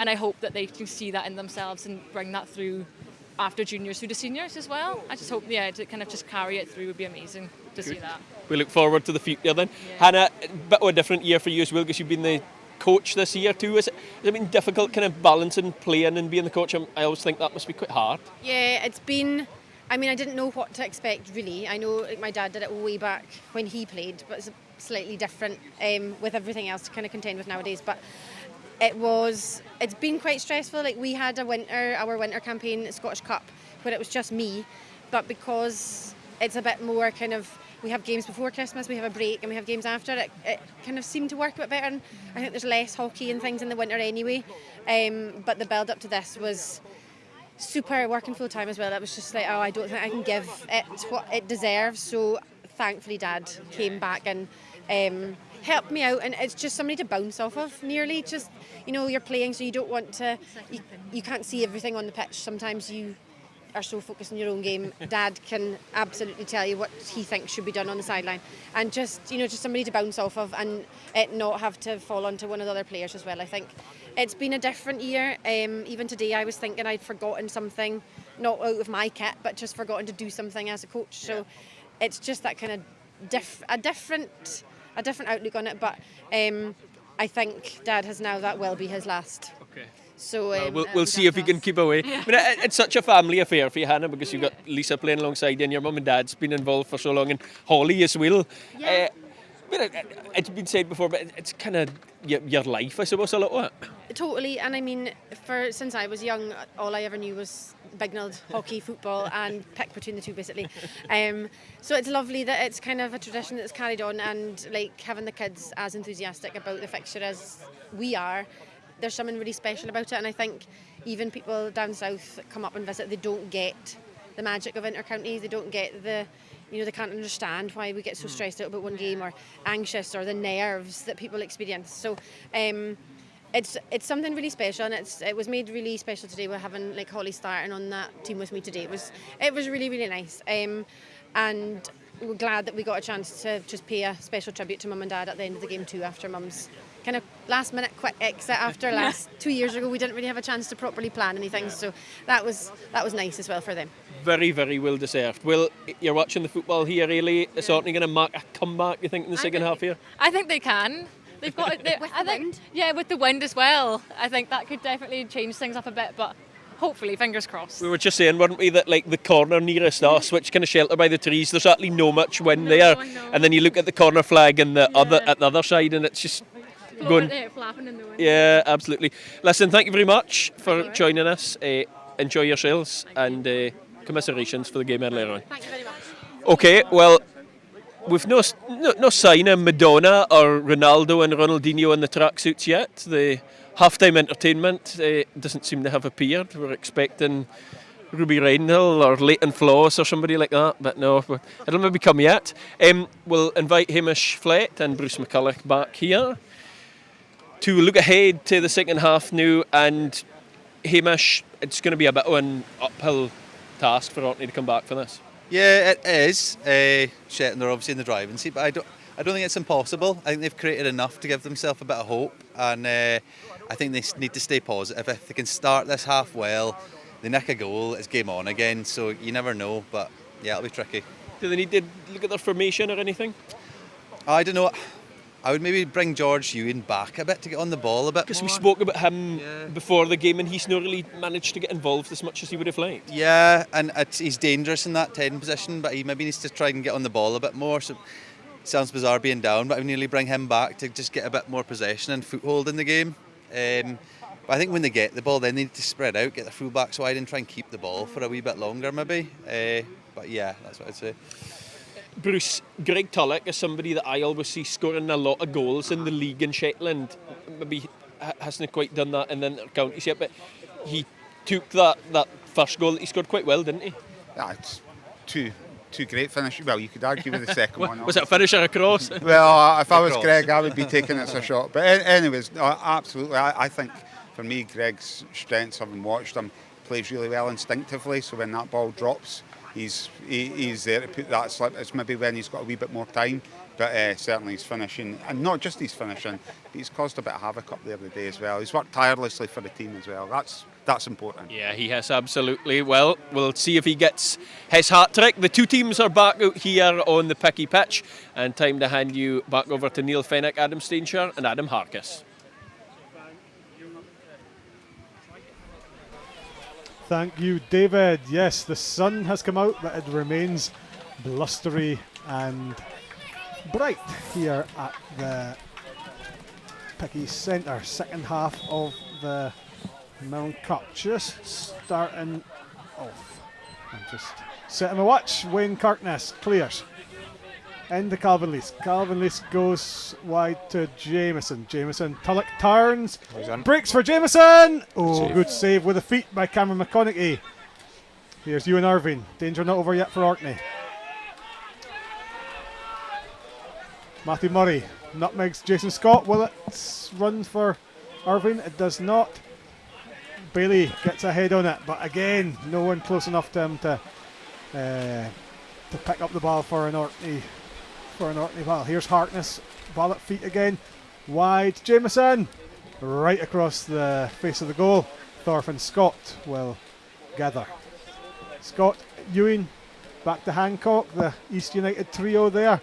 And I hope that they can see that in themselves and bring that through after juniors through to seniors as well. I just hope, to kind of just carry it through would be amazing to see that. We look forward to the future then. Yeah. Hannah, a bit of a different year for you as well, because you've been the coach this year too. Has it been difficult kind of balancing playing and being the coach? I always think that must be quite hard. Yeah, it's been... I mean, I didn't know what to expect really. I know my dad did it way back when he played, but it's slightly different with everything else to kind of contend with nowadays. But it's been quite stressful. Like, we had our winter campaign, Scottish Cup, where it was just me, but because it's a bit more kind of, we have games before Christmas, we have a break, and we have games after, it kind of seemed to work a bit better, and I think there's less hockey and things in the winter anyway, but the build up to this was super working full time as well. It was just like, I don't think I can give it what it deserves, so thankfully Dad came back and helped me out, and it's just somebody to bounce off of nearly. Just, you're playing, so you don't want to, you can't see everything on the pitch. Sometimes you are so focused on your own game. Dad can absolutely tell you what he thinks should be done on the sideline, and just somebody to bounce off of, and it not have to fall onto one of the other players as well. I think it's been a different year. Even today I was thinking I'd forgotten something, not out of my kit, but just forgotten to do something as a coach. So it's just that kind of a different outlook on it, but I think Dad has now that will be his last. Okay. So we'll see if he can keep away. Yeah. I mean, it's such a family affair for you, Hannah, because you've got Lisa playing alongside you, and your mum and dad's been involved for so long, and Holly as well. Yeah. It's been said before, but it's kind of your life, I suppose, a lot of it. Totally, and I mean, since I was young, all I ever knew was Bignell, hockey, football, and pick between the two, basically. So it's lovely that it's kind of a tradition that's carried on, and like having the kids as enthusiastic about the fixture as we are, there's something really special about it. And I think even people down south that come up and visit, they don't get the magic of intercounty. They don't get they can't understand why we get so stressed out about one game, or anxious, or the nerves that people experience. So it's something really special, and it was made really special today with having like Holly starting on that team with me today. It was really, really nice, and we're glad that we got a chance to just pay a special tribute to Mum and Dad at the end of the game too, after Mum's kind of last minute quick exit after 2 years ago. We didn't really have a chance to properly plan anything, so that was nice as well for them. Very, very well deserved. Well, you're watching the football here, really. Is Orkney going to mark a comeback, you think, in the second half here? I think they can. They've got with the wind. Yeah, with the wind as well. I think that could definitely change things up a bit, but hopefully, fingers crossed. We were just saying, weren't we, that like the corner nearest us, which kind of sheltered by the trees, there's actually no much wind there. And then you look at the corner flag and the other side, and it's just going. Flapping in the wind. Yeah, absolutely. Listen, thank you very much for joining us. Enjoy yourselves, and commiserations for the game earlier on. Thank you very much. Okay, well, we've no sign of Madonna or Ronaldo and Ronaldinho in the tracksuits yet. The halftime entertainment doesn't seem to have appeared. We're expecting Ruby Randall or Leighton Floss or somebody like that, but no, it'll maybe come yet. We'll invite Hamish Flett and Bruce McCulloch back here to look ahead to the second half now. And Hamish, it's going to be a bit of an uphill task for Orkney to come back for this. Yeah, it is. Shetland are obviously in the driving seat, but I don't think it's impossible. I think they've created enough to give themselves a bit of hope, and I think they need to stay positive. If they can start this half well, they nick a goal, it's game on again. So you never know, but yeah, it'll be tricky. Do they need to look at their formation or anything? I don't know. I would maybe bring George Ewing back a bit to get on the ball a bit Because more. we spoke about him before the game and he's not really managed to get involved as much as he would have liked. Yeah, and he's dangerous in that 10 position, but he maybe needs to try and get on the ball a bit more. So it sounds bizarre being down, but I would nearly bring him back to just get a bit more possession and foothold in the game. But I think when they get the ball, then they need to spread out, get the full-backs wide and try and keep the ball for a wee bit longer maybe. But yeah, that's what I'd say. Bruce, Greg Tulloch is somebody that I always see scoring a lot of goals in the league in Shetland. Maybe hasn't quite done that in the inter-counties yet, but he took that first goal that he scored quite well, didn't he? Yeah, it's two great finishes. Well, you could argue with the second one. Was it a finish or a cross? Well, if I was Greg, I would be taking it as a shot. But anyways, absolutely. I think for me, Greg's strengths, having watched him, plays really well instinctively. So when that ball drops, he's there to put that slip. It's maybe when he's got a wee bit more time, but certainly he's finishing, and not just his finishing, but he's caused a bit of havoc up there today as well. He's worked tirelessly for the team as well. That's important. Yeah, he has absolutely. Well, we'll see if he gets his hat-trick. The two teams are back out here on the Picky pitch, and time to hand you back over to Neil Fenwick, Adam Stainshire and Adam Harkis. Thank you, David. Yes, the sun has come out, but it remains blustery and bright here at the Picky Centre. Second half of the Milne Cup just starting off. I'm just setting my watch. Wayne Kirkness clears. Into Calvin Lease. Calvin Lease goes wide to Jameson. Jameson, Tulloch turns. Breaks for Jameson. Oh, good save with the feet by Cameron McConaughey. Here's Ewan Irvine. Danger not over yet for Orkney. Matthew Murray nutmegs Jason Scott. Will it run for Irvine? It does not. Bailey gets ahead on it, but again, no one close enough to him to pick up the ball for an Orkney ball. Here's Harkness, ball at feet again, wide. Jameson, right across the face of the goal. Thorfinn Scott will gather. Scott, Ewing, back to Hancock, the East United trio there.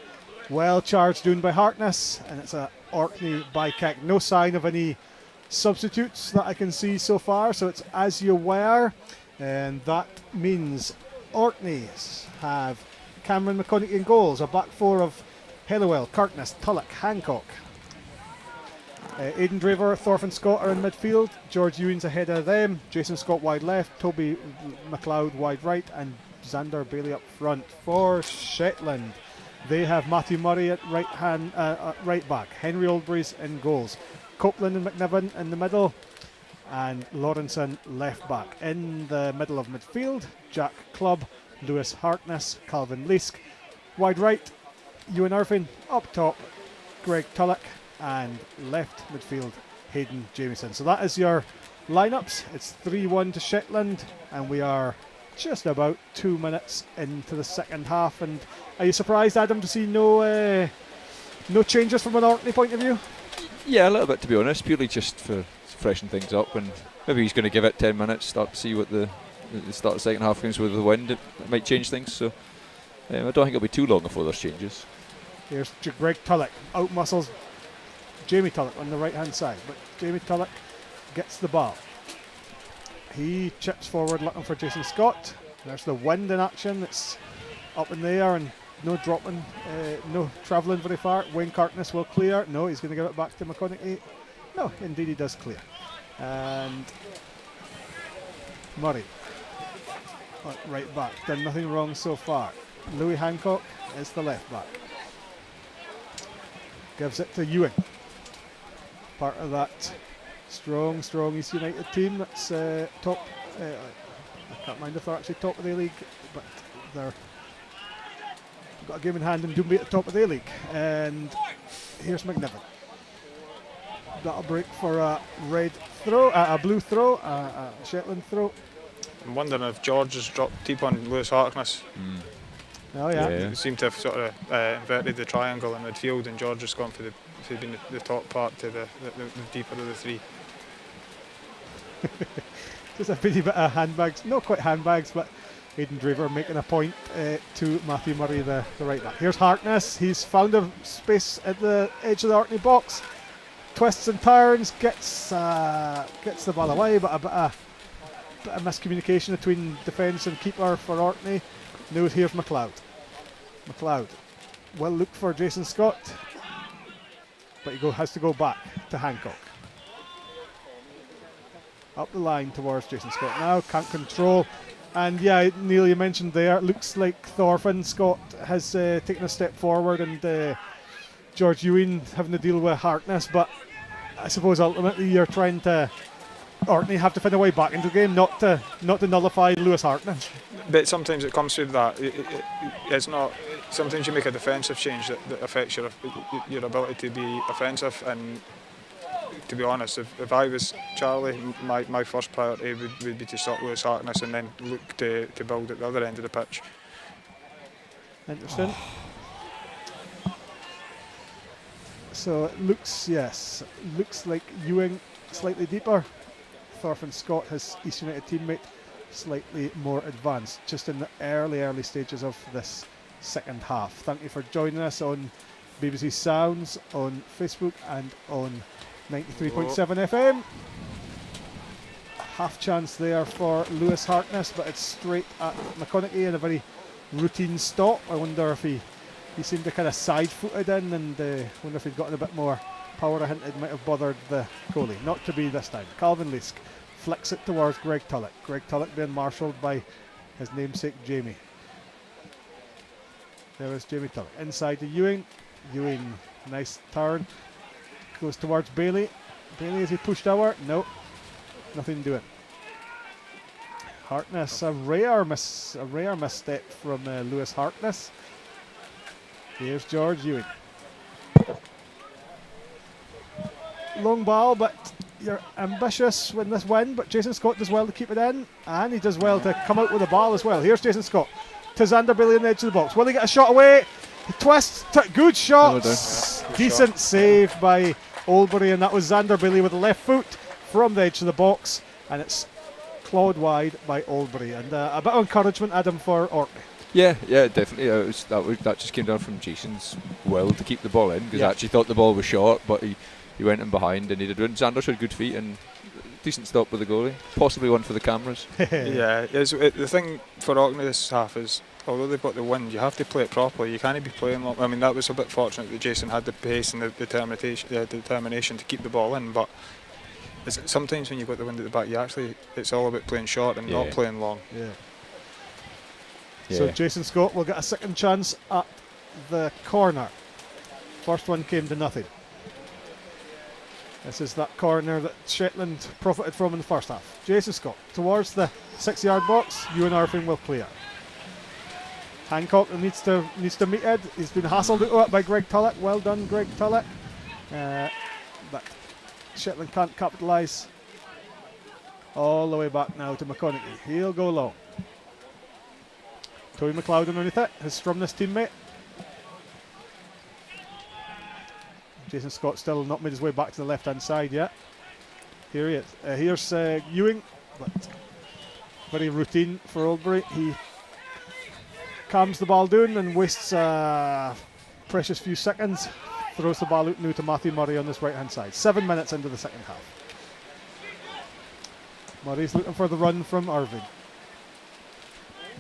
Well charged down by Harkness, and it's a Orkney by kick. No sign of any substitutes that I can see so far, so it's as you were, and that means Orkney have Cameron McConaughey in goals, a back four of Helliwell, Kirkness, Tulloch, Hancock. Aidan Draver, Thorfinn Scott are in midfield. George Ewing's ahead of them. Jason Scott wide left, Toby McLeod wide right, and Xander Bailey up front. For Shetland, they have Matthew Murray at right back. Henry Oldbury's in goals. Copeland and McNiven in the middle, and Lawrenson left back. In the middle of midfield, Jack Clubb, Lewis Harkness, Calvin Leask. Wide right, Ewan Irvine. Up top, Greg Tulloch, and left midfield, Hayden Jameson. So that is your lineups. It's 3-1 to Shetland, and we are just about 2 minutes into the second half. And are you surprised, Adam, to see no changes from an Orkney point of view? Yeah, a little bit, to be honest, purely just for freshen things up, and maybe he's going to give it 10 minutes, start to see what the start of the second half brings with the wind. It might change things, so I don't think it'll be too long before there's changes. Here's Greg Tulloch, out muscles Jamie Tulloch on the right hand side, but Jamie Tulloch gets the ball. He chips forward looking for Jason Scott. There's the wind in action. It's up in the air and no dropping, no travelling very far. Wayne Kirkness will clear. No, he's going to give it back to McConaughey. No, indeed he does clear. And Murray, right back. Done nothing wrong so far. Louis Hancock is the left back. Gives it to Ewing. Part of that strong East United team that's top. I can't mind if they're actually top of the league, but they're got a game in hand and Doomby at the top of the league. And here's McNiven. That'll break for a red throw, a blue throw, a Shetland throw. I'm wondering if George has dropped deep on Lewis Harkness. Oh yeah. They seem to have sort of inverted the triangle in midfield, and George has gone for being the top part to the deeper of the three. Just a bitty bit of handbags, not quite handbags, but Aidan Draver making a point to Matthew Murray, the right back. Here's Harkness. He's found a space at the edge of the Orkney box. Twists and turns, gets the ball away, but a bit of miscommunication between defence and keeper for Orkney. Now here's McLeod. McLeod will look for Jason Scott, but he has to go back to Hancock. Up the line towards Jason Scott now, can't control. And yeah, Neil, you mentioned there, it looks like Thorfinn Scott has taken a step forward, and George Ewing having to deal with Harkness, but I suppose ultimately you're trying to, Orkney have to find a way back into the game, not to nullify Lewis Harkness. But sometimes it comes through that. It's not. Sometimes you make a defensive change that affects your ability to be offensive. And to be honest, if I was Charlie, my first priority would be to stop Lewis Harkness and then look to build at the other end of the pitch. Interesting. So it looks like Ewing slightly deeper. Thorfinn Scott, his East United teammate, slightly more advanced, just in the early stages of this second half. Thank you for joining us on BBC Sounds, on Facebook and on 93.7 FM. Half chance there for Lewis Harkness, but it's straight at McConaughey in a very routine stop. I wonder if he seemed to kind of side-footed in, and wonder if he'd gotten a bit more power. I hint it might have bothered the goalie. Not to be this time. Calvin Leask flicks it towards Greg Tulloch. Greg Tulloch being marshalled by his namesake Jamie. There is Jamie Tulloch. Inside to Ewing. Ewing, nice turn. Goes towards Bailey. Bailey, is he pushed over? No. Nothing doing. Harkness, a rare misstep from Lewis Harkness. Here's George Ewing. Long ball, but you're ambitious with this win, but Jason Scott does well to keep it in, and he does well to come out with the ball as well. Here's Jason Scott to Xander Bailey on the edge of the box. Will he get a shot away? He twists, good shot. Decent save by Oldbury, and that was Xander Bailey with the left foot from the edge of the box, and it's clawed wide by Oldbury. And a bit of encouragement, Adam, for Orkney. Yeah, definitely. That just came down from Jason's will to keep the ball in, because I actually thought the ball was short, but he went in behind and he did win. Xander showed good feet and decent stop with the goalie. Possibly one for the cameras. The thing for Orkney this half is, although they've got the win, you have to play it properly. You can't be playing long. I mean, that was a bit fortunate that Jason had the pace and the determination to keep the ball in, but sometimes when you've got the wind at the back, it's all about playing short and not playing long. So Jason Scott will get a second chance at the corner. First one came to nothing. This is that corner that Shetland profited from in the first half. Jason Scott towards the 6-yard box. Ewan Irving will clear. Hancock needs to meet it. He's been hassled out of it by Greg Tulloch. Well done, Greg Tulloch. But Shetland can't capitalise. All the way back now to McConaughey. He'll go long. Toby McLeod underneath it, his Strumness teammate. Jason Scott still not made his way back to the left-hand side yet. Here he is. Here's Ewing, but very routine for Oldbury. He calms the ball down and wastes a precious few seconds. Throws the ball out now to Matthew Murray on this right-hand side. 7 minutes into the second half. Murray's looking for the run from Irving.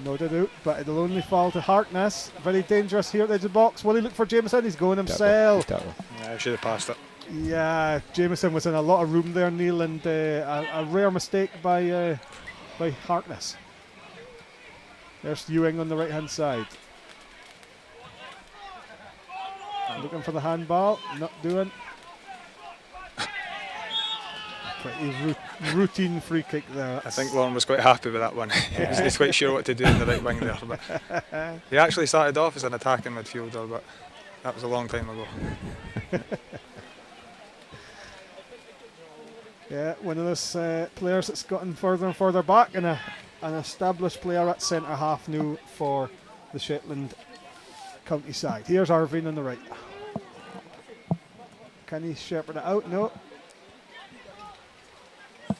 Noted out, but it'll only fall to Harkness. Very dangerous here at the edge of the box. Will he look for Jameson? He's going himself. I should have passed it. Yeah, Jameson was in a lot of room there, Neil, and a rare mistake by Harkness. There's Ewing on the right-hand side. Looking for the handball, not doing. Pretty routine free kick there. I think Lauren was quite happy with that one. He's quite sure what to do in the right wing there. But he actually started off as an attacking midfielder, but that was a long time ago. Yeah, one of those players that's gotten further and further back, and an established player at centre half now for the Shetland county side. Here's Irvine on the right. Can he shepherd it out? No.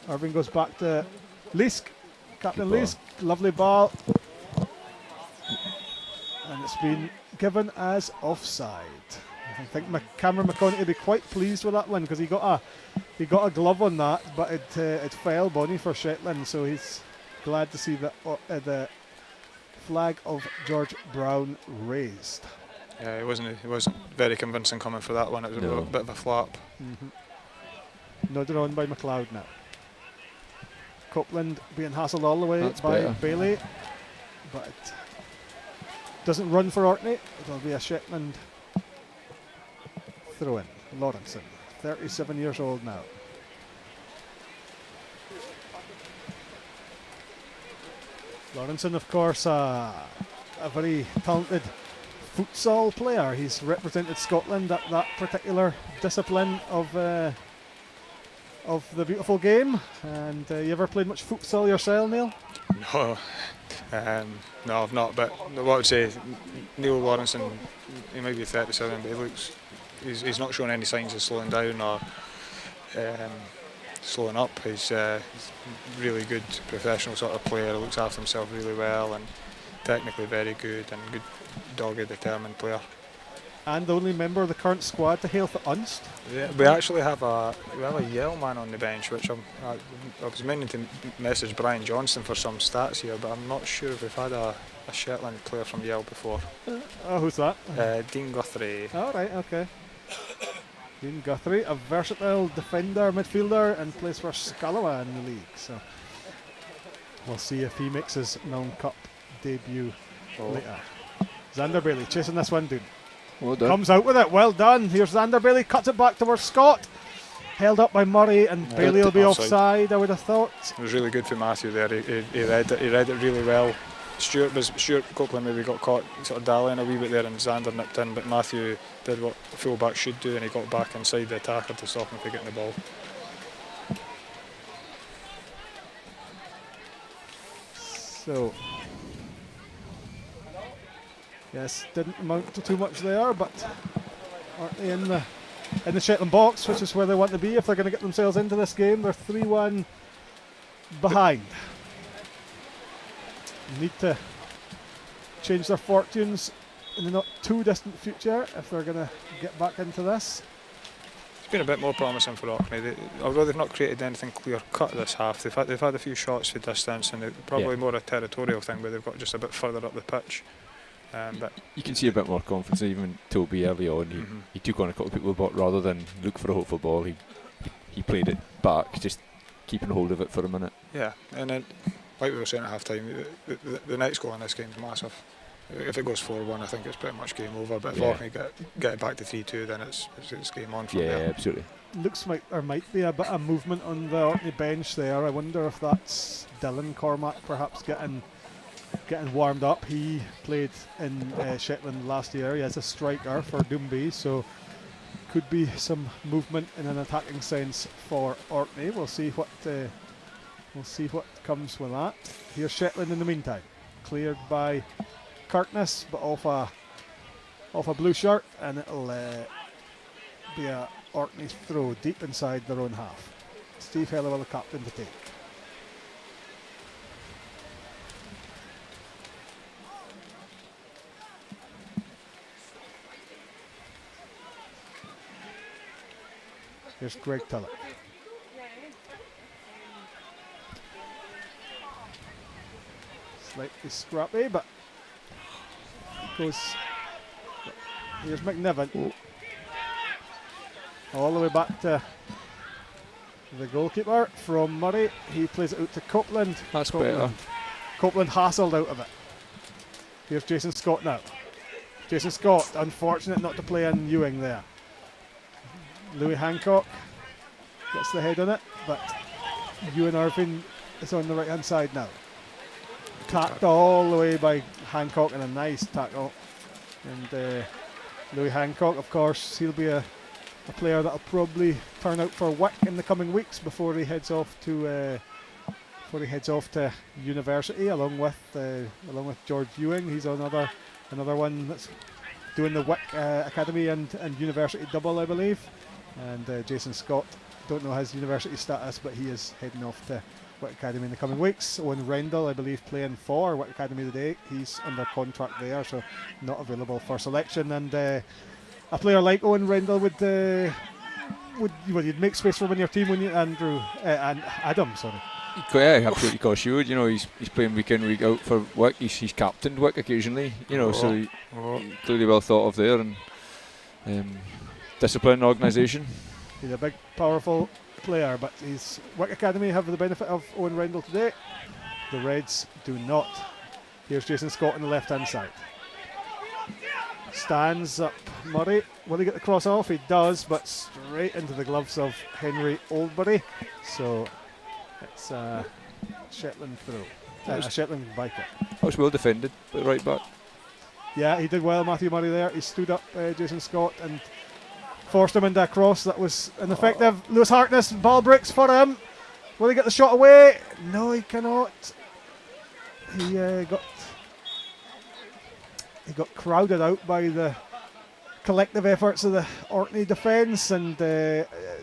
Irving goes back to Leask. Captain Good ball. Leask, lovely ball. And it's been given as offside. I think Cameron McConaughey would be quite pleased with that one because he got a glove on that, but it fell Bonnie for Shetland, so he's glad to see the flag of George Brown raised. Yeah, he wasn't very convincing coming for that one. It was a bit of a flap. Nodded on by McLeod now. Copeland being hassled all the way That's by better. Bailey, but it doesn't run for Orkney. It'll be a Shetland throw in. Lawrenson, 37 years old now. Lawrenson, of course, a very talented futsal player. He's represented Scotland at that particular discipline of the beautiful game. And you ever played much futsal yourself, Neil? No, no, I've not. But what I would say, Neil Lawrenson, he might be 37, but he's not showing any signs of slowing down or slowing up. He's really good professional sort of player. Looks after himself really well and technically very good and good, dogged, determined player. And the only member of the current squad to hail for Unst. Yeah, we actually have a Yale man on the bench, which I was meaning to message Brian Johnston for some stats here, but I'm not sure if we've had a Shetland player from Yale before. Who's that? Dean Guthrie. All right, okay. Dean Guthrie, a versatile defender, midfielder, and plays for Scalawa in the league. So we'll see if he makes his Milne Cup debut later. Xander Bailey chasing this one, dude. Well done. Comes out with it. Well done. Here's Xander Bailey. Cuts it back towards Scott. Held up by Murray, and Bailey will be offside, I would have thought. It was really good for Matthew there. He read it really well. Stuart Copeland maybe got caught sort of dallying a wee bit there, and Xander nipped in, but Matthew did what a fullback should do, and he got back inside the attacker to stop him from getting the ball. So, yes, didn't amount to too much there, but aren't they in the Shetland box, which is where they want to be if they're going to get themselves into this game. They're 3-1 behind. Need to change their fortunes in the not too distant future if they're going to get back into this. It's been a bit more promising for Orkney. Although they've not created anything clear cut this half, they've had a few shots for distance, and probably more a territorial thing where they've got just a bit further up the pitch. But you can see a bit more confidence. Even Toby early on, he took on a couple of people, but rather than look for a hopeful ball, he played it back, just keeping hold of it for a minute. Yeah, and then, like we were saying at half time, the next goal in this game is massive. If it goes 4-1, I think it's pretty much game over. But if Orkney get it back to 3-2, then it's game on from there. Yeah, absolutely. Looks like there might be a bit of movement on the Orkney bench there. I wonder if that's Dylan Cormack perhaps getting warmed up. He played in Shetland last year. He has a striker for Doomby, so could be some movement in an attacking sense for Orkney. We'll see what comes with that. Here's Shetland in the meantime, cleared by Kirkness, but off a blue shirt, and it'll be a Orkney throw deep inside their own half. Steve Helliwell, the captain, to take. Here's Greg Tullett. Slightly scrappy, but goes. Here's McNiven. All the way back to the goalkeeper from Murray. He plays it out to Copeland. That's better. Copeland hassled out of it. Here's Jason Scott now. Jason Scott, unfortunate not to play in Ewing there. Louis Hancock gets the head on it, but Ewan Irving is on the right hand side now. Tacked all the way by Hancock, and a nice tackle. And Louis Hancock, of course, he'll be a player that'll probably turn out for Wick in the coming weeks before he heads off to university, along with George Ewing. He's another one that's doing the Wick Academy and university double, I believe. And Jason Scott don't know his university status, but he is heading off to Wick Academy in the coming weeks. Owen Rendell, I believe, playing for Wick Academy today. He's under contract there, so not available for selection. And a player like Owen Rendell would you'd make space for him in your team, wouldn't you, Andrew? And Adam, sorry. Yeah, absolutely. Of course you would. You know, he's playing week in, week out for Wick. He's captained Wick occasionally. You know, so he's clearly well thought of there, and disciplined organisation. He's a big, powerful player, but Wick Academy have the benefit of Owen Rendell today. The Reds do not. Here's Jason Scott on the left-hand side. Stands up Murray. Will he get the cross off? He does, but straight into the gloves of Henry Oldbury. So it's a Shetland throw. A Shetland Viking. That was well defended by the right back. Yeah, he did well, Matthew Murray there. He stood up Jason Scott and forced him into a cross that was ineffective. Lewis Harkness, ball breaks for him. Will he get the shot away? No, he cannot. He got crowded out by the collective efforts of the Orkney defence, and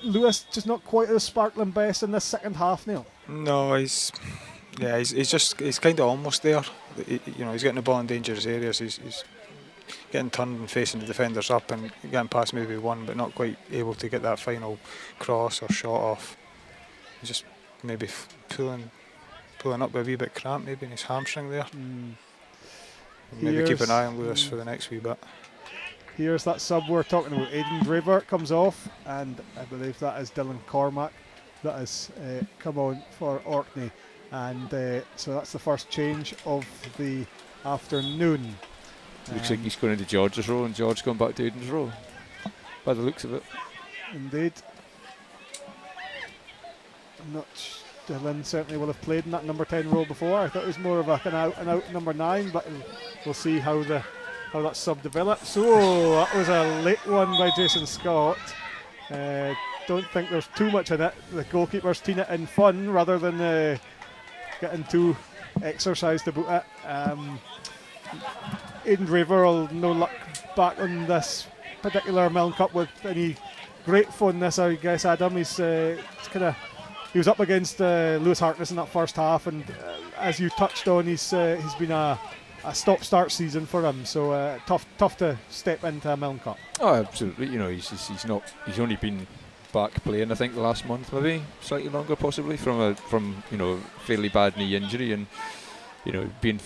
Lewis just not quite as sparkling best in this second half, Neil. No, he's kind of almost there. He's getting the ball in dangerous areas. He's getting turned and facing the defenders up and getting past maybe one, but not quite able to get that final cross or shot off. He's just maybe pulling up a wee bit cramped maybe in his hamstring there. Maybe keep an eye on Lewis for the next wee bit. Here's that sub we're talking about. Aidan Draver comes off, and I believe that is Dylan Cormack that has come on for Orkney. And so that's the first change of the afternoon. Looks like he's going into George's row, and George going back to Aidan's row, by the looks of it. Indeed. Dylan certainly will have played in that number 10 role before. I thought it was more of a kind of out number 9, but we'll see how that sub develops. So that was a late one by Jason Scott. Don't think there's too much in it. The goalkeeper's teeing it in fun rather than getting too exercised about it. Aidan Draver will no luck back on this particular Milne Cup with any great fondness, I guess. Adam, he was up against Lewis Harkness in that first half, and as you touched on, he's been a stop-start season for him. So tough to step into a Milne Cup. Oh, absolutely. You know, he's only been back playing, I think, the last month, maybe slightly longer, possibly from fairly bad knee injury, and being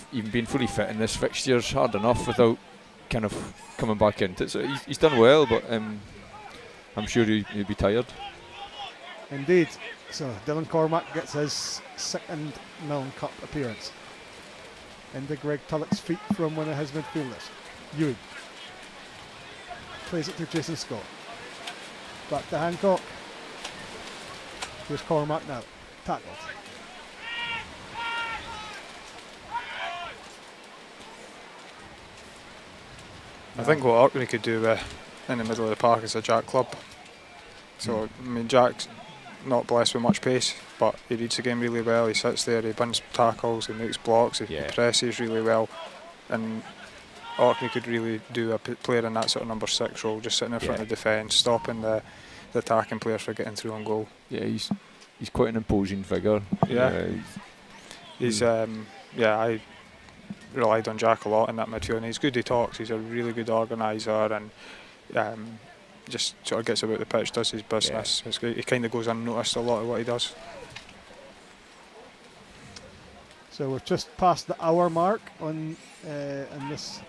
fully fit in this fixture is hard enough without kind of coming back into it. So he's done well, but I'm sure he'll be tired. Indeed. So Dylan Cormack gets his second Milne Cup appearance. Into Greg Tulloch's feet from one of his midfielders. Ewing plays it to Jason Scott. Back to Hancock. Here's Cormack now. Tackled. I think what Orkney could do in the middle of the park is a Jack club. So, I mean, Jack's not blessed with much pace, but he reads the game really well. He sits there, he wins tackles, he makes blocks, he presses really well. And Orkney could really do a player in that sort of number 6 role, just sitting in front of defence, stopping the attacking players from getting through on goal. Yeah, he's quite an imposing figure. Yeah, I relied on Jack a lot in that midfield, and he's good. He talks. He's a really good organiser, and just sort of gets about the pitch, does his business. It's great. He kind of goes unnoticed a lot of what he does. So we're just past the hour mark on in this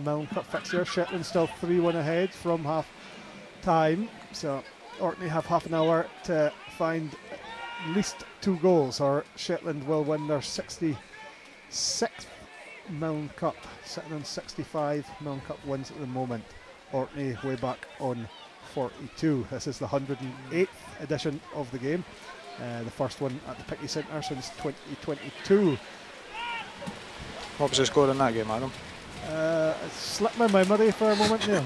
Milne Cup fixture. Shetland still 3-1 ahead from half time. So Orkney have half an hour to find at least 2 goals, or Shetland will win their 66th Milne Cup, sitting on 65 Milne Cup wins at the moment. Orkney way back on 42. This is the 108th edition of the game, the first one at the Picky Centre since 2022. What was the score in that game, Adam? It slipped my memory for a moment, Neil.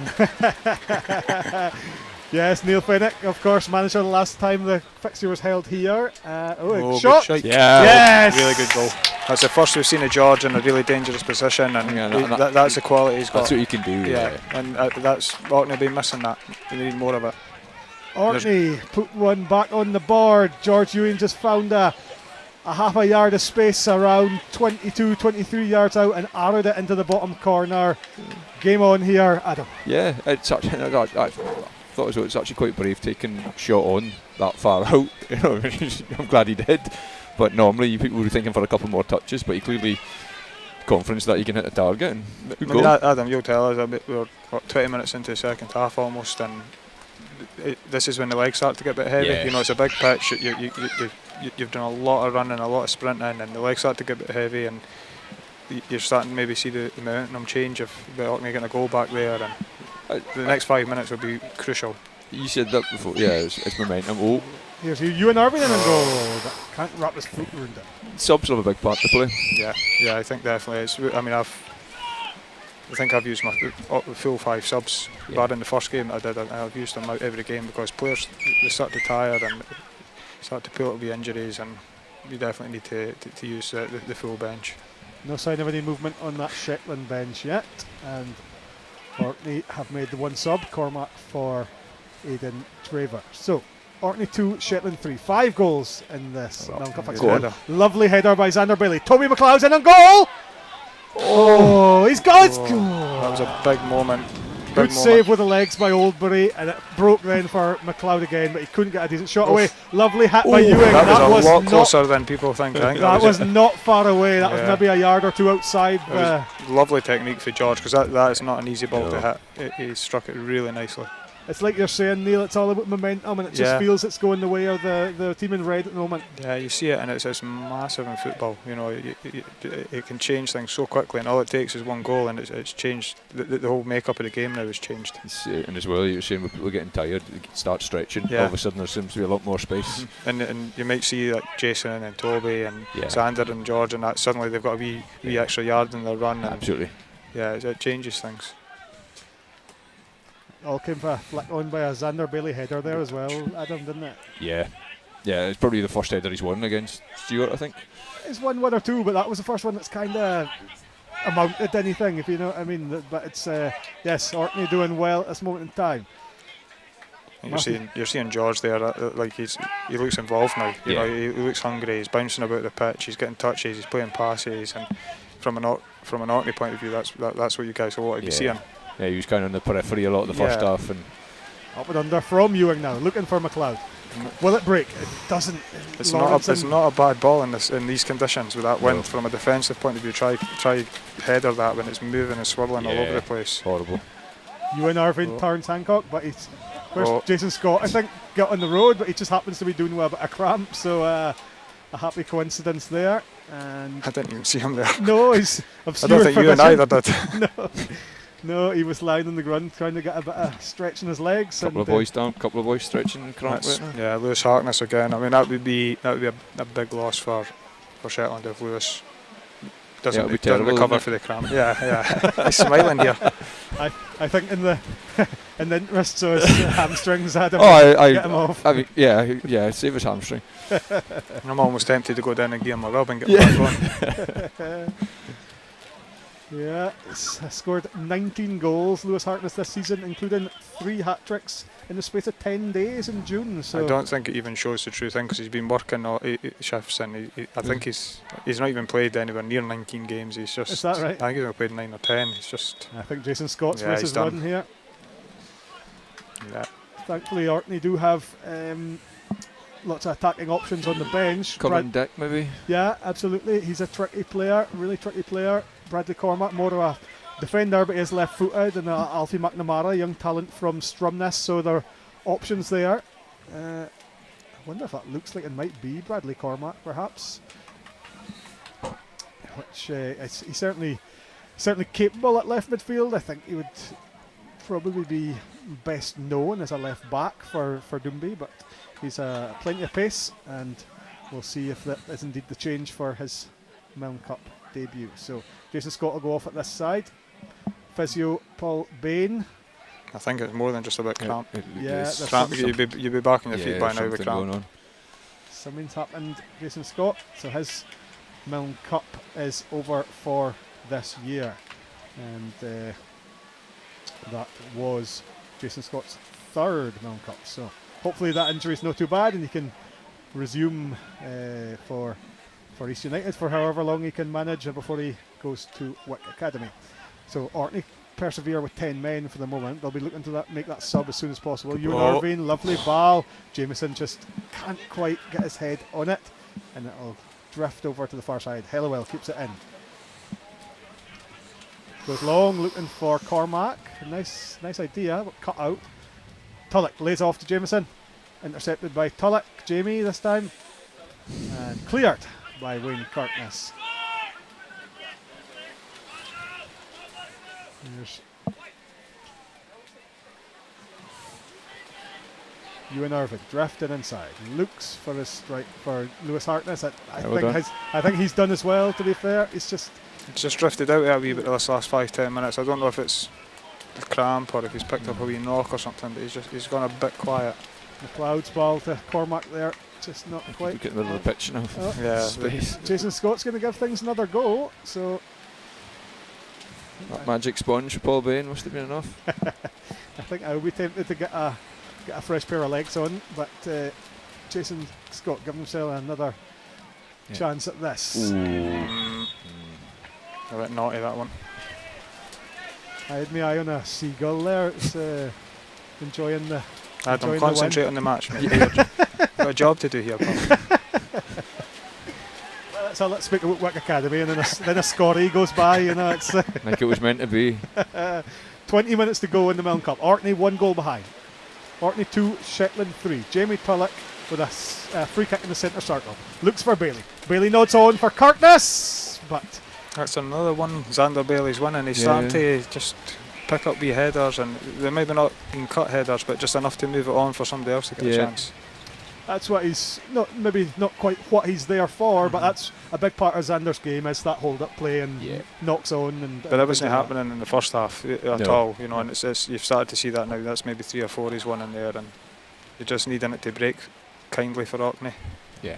Yes, Neil Fennick, of course, manager the last time the fixture was held here. Shot! Good shot. Yeah. Yes! Really good goal. That's the first we've seen of George in a really dangerous position, and that's the quality he's got. That's what he can do. Yeah, and that's Orkney been missing that. They need more of it. Orkney put one back on the board. George Ewing just found a half a yard of space around 22, 23 yards out and arrowed it into the bottom corner. Game on here, Adam. Yeah, it's such, I thought as well, it's actually quite brave taking a shot on that far out. You know, I'm glad he did. But normally people were thinking for a couple more touches, but he clearly confidence that he can hit the target. And Adam, you'll tell us, we're 20 minutes into the second half almost, and this is when the legs start to get a bit heavy. Yeah. You know, it's a big pitch. You've done a lot of running, a lot of sprinting, and the legs start to get a bit heavy, and you're starting to maybe see the momentum change of the Orkney getting a goal back there, and the next 5 minutes will be crucial. You said that before, yeah, it's momentum. Oh, here's Ewan Irving in and goal. That can't wrap his foot around it. Subs have a big part to play. Yeah, I think definitely. I think I've used my full 5 subs. But in the first game that I did, I've used them out every game because players, they start to tire and start to pull up with injuries, and you definitely need to use the full bench. No sign of any movement on that Shetland bench yet, and Orkney have made the one sub, Cormac for Aidan Traver. So Orkney 2, Shetland 3. 5 goals in this. Lovely header by Xander Bailey. Toby McLeod's in on goal! Oh, he's got it! That was a big moment. Good save with the legs by Oldbury, and it broke then for McLeod again, but he couldn't get a decent shot away. Lovely hit by Ewing. That was a lot closer than people think. I think that was not far away. That was maybe a yard or two outside. Lovely technique for George, because that is not an easy ball to hit. He struck it really nicely. It's like you're saying, Neil, it's all about momentum, and it just feels it's going the way of the team in red at the moment. Yeah, you see it, and it's massive in football. You know, it can change things so quickly, and all it takes is one goal, and it's changed. The whole makeup of the game now has changed. And as well, you're saying with people getting tired, start stretching. All of a sudden, there seems to be a lot more space. And you might see like Jason and Toby and Xander and George, and that suddenly they've got a wee extra yard in their run. Absolutely. Yeah, it changes things. All came for a flick on by a Xander Bailey header there as well, Adam, didn't it? Yeah, it's probably the first header he's won against Stuart, I think. He's won one or two, but that was the first one that's kind of amounted to anything, if you know what I mean. But it's, yes, Orkney doing well at this moment in time. You're seeing George there, like he looks involved now. You know, he looks hungry. He's bouncing about the pitch. He's getting touches. He's playing passes, and from an Orkney point of view, that's what you guys will want to be seeing. Yeah, he was kind of on the periphery a lot of the first half. And up and under from Ewing now, looking for McLeod. Will it break? It doesn't. It's not a bad ball in these conditions with that wind. From a defensive point of view, try header that when it's moving and swirling all over the place. Horrible. Ewan Irving turns Hancock, but where's Jason Scott? I think got on the road, but he just happens to be doing a bit of cramp. So a happy coincidence there. And I didn't even see him there. No, I don't think you and either did. No, he was lying on the ground trying to get a bit of stretch in his legs. Couple of boys down, couple of boys stretching and cramp. Yeah, Lewis Harkness again. I mean, that would be a big loss for Shetland if Lewis doesn't recover for the cramp. Yeah. He's smiling here. I think in the interest of his hamstrings, Adam, get him off. I mean, save his hamstring. I'm almost tempted to go down and give him a rub and get him back on. Yeah, scored 19 goals, Lewis Harkness, this season, including 3 hat-tricks in the space of 10 days in June. So I don't think it even shows the true thing, because he's been working all shifts, and I think he's not even played anywhere near 19 games. He's just. Is that right? I think he's only played 9 or 10. It's just. I think Jason Scott's misses one here. Yeah. Thankfully, Orkney do have lots of attacking options on the bench. Colin Dick, maybe? Yeah, absolutely. He's a tricky player, really tricky player. Bradley Cormac, more of a defender, but he is left-footed, and Alfie McNamara, young talent from Strumness, so there are options there. I wonder if that looks like it might be Bradley Cormac, perhaps. Which he's certainly capable at left midfield. I think he would probably be best known as a left back for Doomby, but he's plenty of pace, and we'll see if that is indeed the change for his Milne Cup debut. So Jason Scott will go off at this side. Physio Paul Bain. I think it's more than just about cramp. You'd be back on your feet by now with cramp. Something's happened, Jason Scott. So his Milne Cup is over for this year, and that was Jason Scott's 3rd Milne Cup. So hopefully that injury is not too bad and he can resume for East United for however long he can manage before he goes to Wick Academy. So Orkney persevere with 10 men for the moment. They'll be looking to make that sub as soon as possible. Ewan Irvine, lovely ball. Jameson just can't quite get his head on it, and it'll drift over to the far side. Helliwell keeps it in. Goes long, looking for Cormac. Nice idea, but cut out. Tulloch lays off to Jameson. Intercepted by Tulloch. Jamie this time. And cleared by Wayne Kirkness. There's Ewan Irvine drifting inside. Looks for his strike for Lewis Harkness. I think he's done as well, to be fair. It's just drifted out a wee bit this last 5-10 minutes. I don't know if it's a cramp or if he's picked up a wee knock or something, but he's gone a bit quiet. McLeod's ball to Cormac there, just not quite. Get in the middle of the pitch now. Jason Scott's going to give things another go, so. That magic sponge for Paul Bain must have been enough. I think I would be tempted to get a fresh pair of legs on, but Jason Scott giving himself another chance at this. A bit naughty, that one. I had my eye on a seagull there. It's enjoying the. Adam, concentrate on the match, mate. Got a job to do here, Paul. So let's speak about Wick Academy, and then a scorey goes by. It's like it was meant to be. 20 minutes to go in the Milne Cup. Orkney 1 goal behind. Orkney 2, Shetland 3. Jamie Tulloch with a free kick in the centre circle. Looks for Bailey. Bailey nods on for Kirkness, but that's another one. Xander Bailey's winning. He's starting to just pick up wee headers, and they maybe not been cut headers, but just enough to move it on for somebody else to get a chance. That's what he's not quite what he's there for, but that's a big part of Xander's game, is that hold-up play and knocks on. But that wasn't happening in the first half at all, and it's you've started to see that now. That's maybe 3 or 4 he's won in there, and you're just needing it to break kindly for Orkney. Yeah.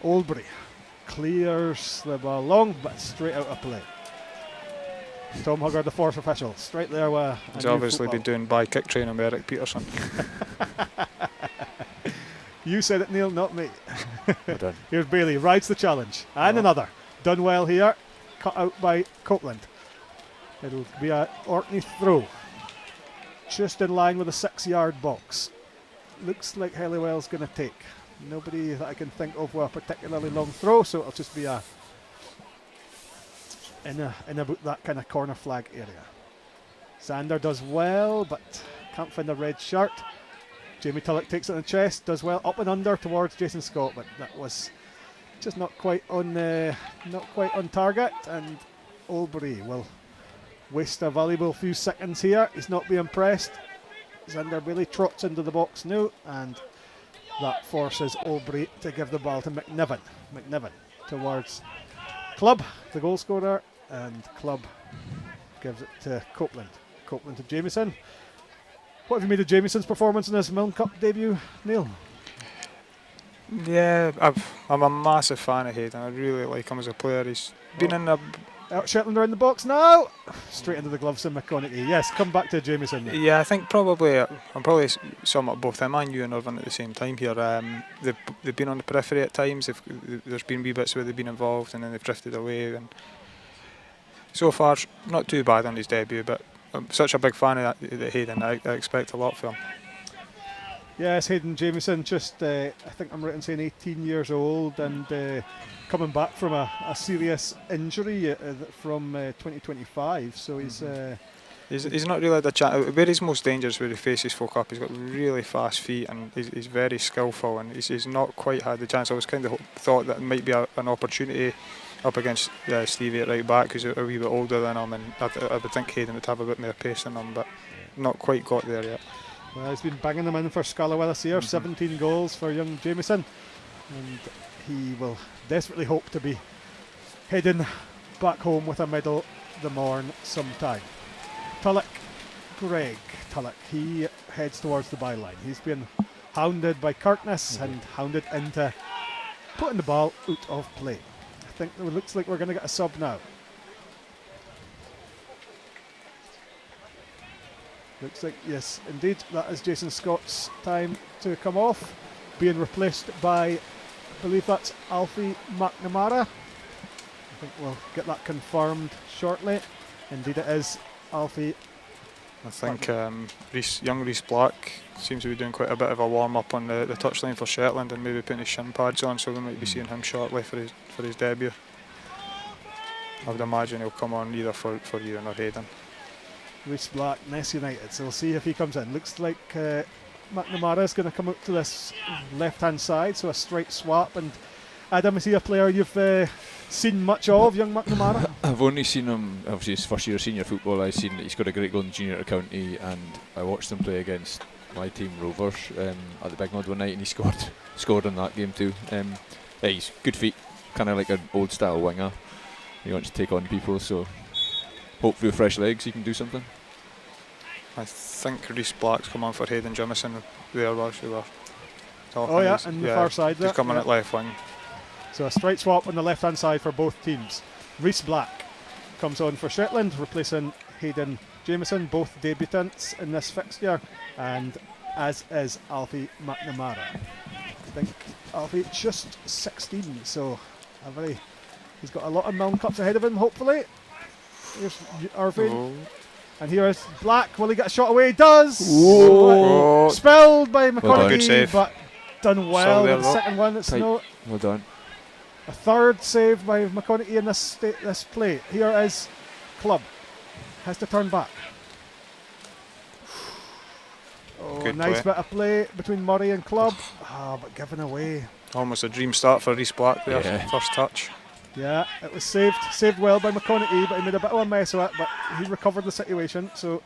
Oldbury clears the ball long, but straight out of play. Tom Huggard, the fourth official, straight there with. He's obviously been doing kick training with Eric Peterson. You said it, Neil, not me. Well done. Here's Bailey, rides the challenge, and another. Done well here, cut out by Copeland. It'll be a Orkney throw, just in line with the 6-yard box. Looks like Helliwell's going to take. Nobody that I can think of with a particularly long throw, so it'll just be a. In about that kind of corner flag area. Xander does well, but can't find a red shirt. Jamie Tulloch takes it in the chest, does well up and under towards Jason Scott, but that was just not quite on target. And Oldbury will waste a valuable few seconds here. He's not being pressed. Xander Bailey trots into the box now, and that forces Oldbury to give the ball to McNiven. McNiven towards Clubb, the goal scorer, and Clubb gives it to Copeland. Copeland to Jamieson. What have you made of Jamieson's performance in his Milne Cup debut, Neil? Yeah, I'm a massive fan of Hayden. I really like him as a player. He's been in a. Shetland are in the box now. Straight into the gloves of McConaughey. Yes, come back to Jamieson. Yeah, I think I'm probably sum up both him and Ewan Irvine at the same time here. They've been on the periphery at times. There's been wee bits where they've been involved and then they've drifted away. And so far, not too bad on his debut, but I'm such a big fan of that Hayden. I expect a lot from him. Yes, Hayden Jamieson, just I think I'm right in saying 18 years old, and coming back from a serious injury from 2025. So he's not really had a chance. Where he's most dangerous, where he faces folk up, he's got really fast feet and he's very skillful, and he's not quite had the chance. I was kind of thought that might be an opportunity up against Stevie at right back, who's a wee bit older than him, and I would think Hayden would have a bit more pace than him, but not quite got there yet. Well, he's been banging them in for Scallowell this year, 17 goals for young Jamieson, and he will desperately hope to be heading back home with a medal the morn sometime. Tulloch, Greg Tulloch, he heads towards the byline. He's been hounded by Kirkness and hounded into putting the ball out of play. I think it looks like we're going to get a sub now. Looks like, yes, indeed, that is Jason Scott's time to come off, being replaced by, I believe that's Alfie McNamara. I think we'll get that confirmed shortly. Indeed it is Alfie. I think young Reece Black seems to be doing quite a bit of a warm-up on the touchline for Shetland and maybe putting his shin pads on, so we might be seeing him shortly for his debut. I would imagine he'll come on either for Ewan or Hayden. Reece Black, Ness United, so we'll see if he comes in. Looks like McNamara is going to come out to this left-hand side, so a straight swap. And Adam, is he a player you've seen much of, young McNamara? I've only seen him, obviously his first year of senior football. I've seen that he's got a great goal in junior at county, and I watched him play against my team Rovers at the Big Mud one night, and he scored in that game too. Yeah, he's good feet, kind of like an old style winger. He wants to take on people, so hopefully with fresh legs he can do something. I think Reece Black's come on for Hayden Jimison there whilst we were talking. Oh yeah, on the far side there. He's coming at left wing. So a straight swap on the left hand side for both teams. Reece Black comes on for Shetland, replacing Hayden Jameson, both debutants in this fixture, and as is Alfie McNamara. I think Alfie just 16, so he's got a lot of Milne Cups ahead of him, hopefully. Here's Irvine. Oh. And here is Black. Will he get a shot away? He does! Whoa. Spelled by Good McConaughey, save. but done well. The second one, it's no. Well done. A third save by McConaughey in this play. Here is Clubb. Has to turn back. Oh, Good nice play. bit of play between Murray and Clubb. But given away. Almost a dream start for Reece Black there, Yeah. first touch. Yeah, it was saved well by McConaughey, but he made a bit of a mess of it, but he recovered the situation, so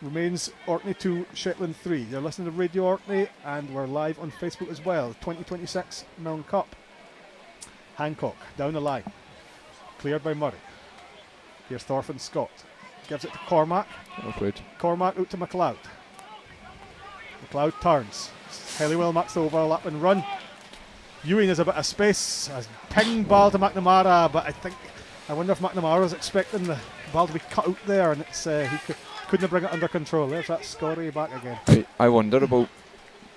remains Orkney 2, Shetland 3. You're listening to Radio Orkney, and we're live on Facebook as well. 2026 Milne Cup. Hancock, down the line. Cleared by Murray. Here's Thorfinn Scott. Gives it to Cormac. Awkward. Cormac out to McLeod. McLeod turns. Helliwell marks the overlap and run. Ewing has a bit of space. A ping ball to McNamara, but I wonder if McNamara was expecting the ball to be cut out there, and it's he couldn't bring it under control. There's that Scotty back again. I wonder about.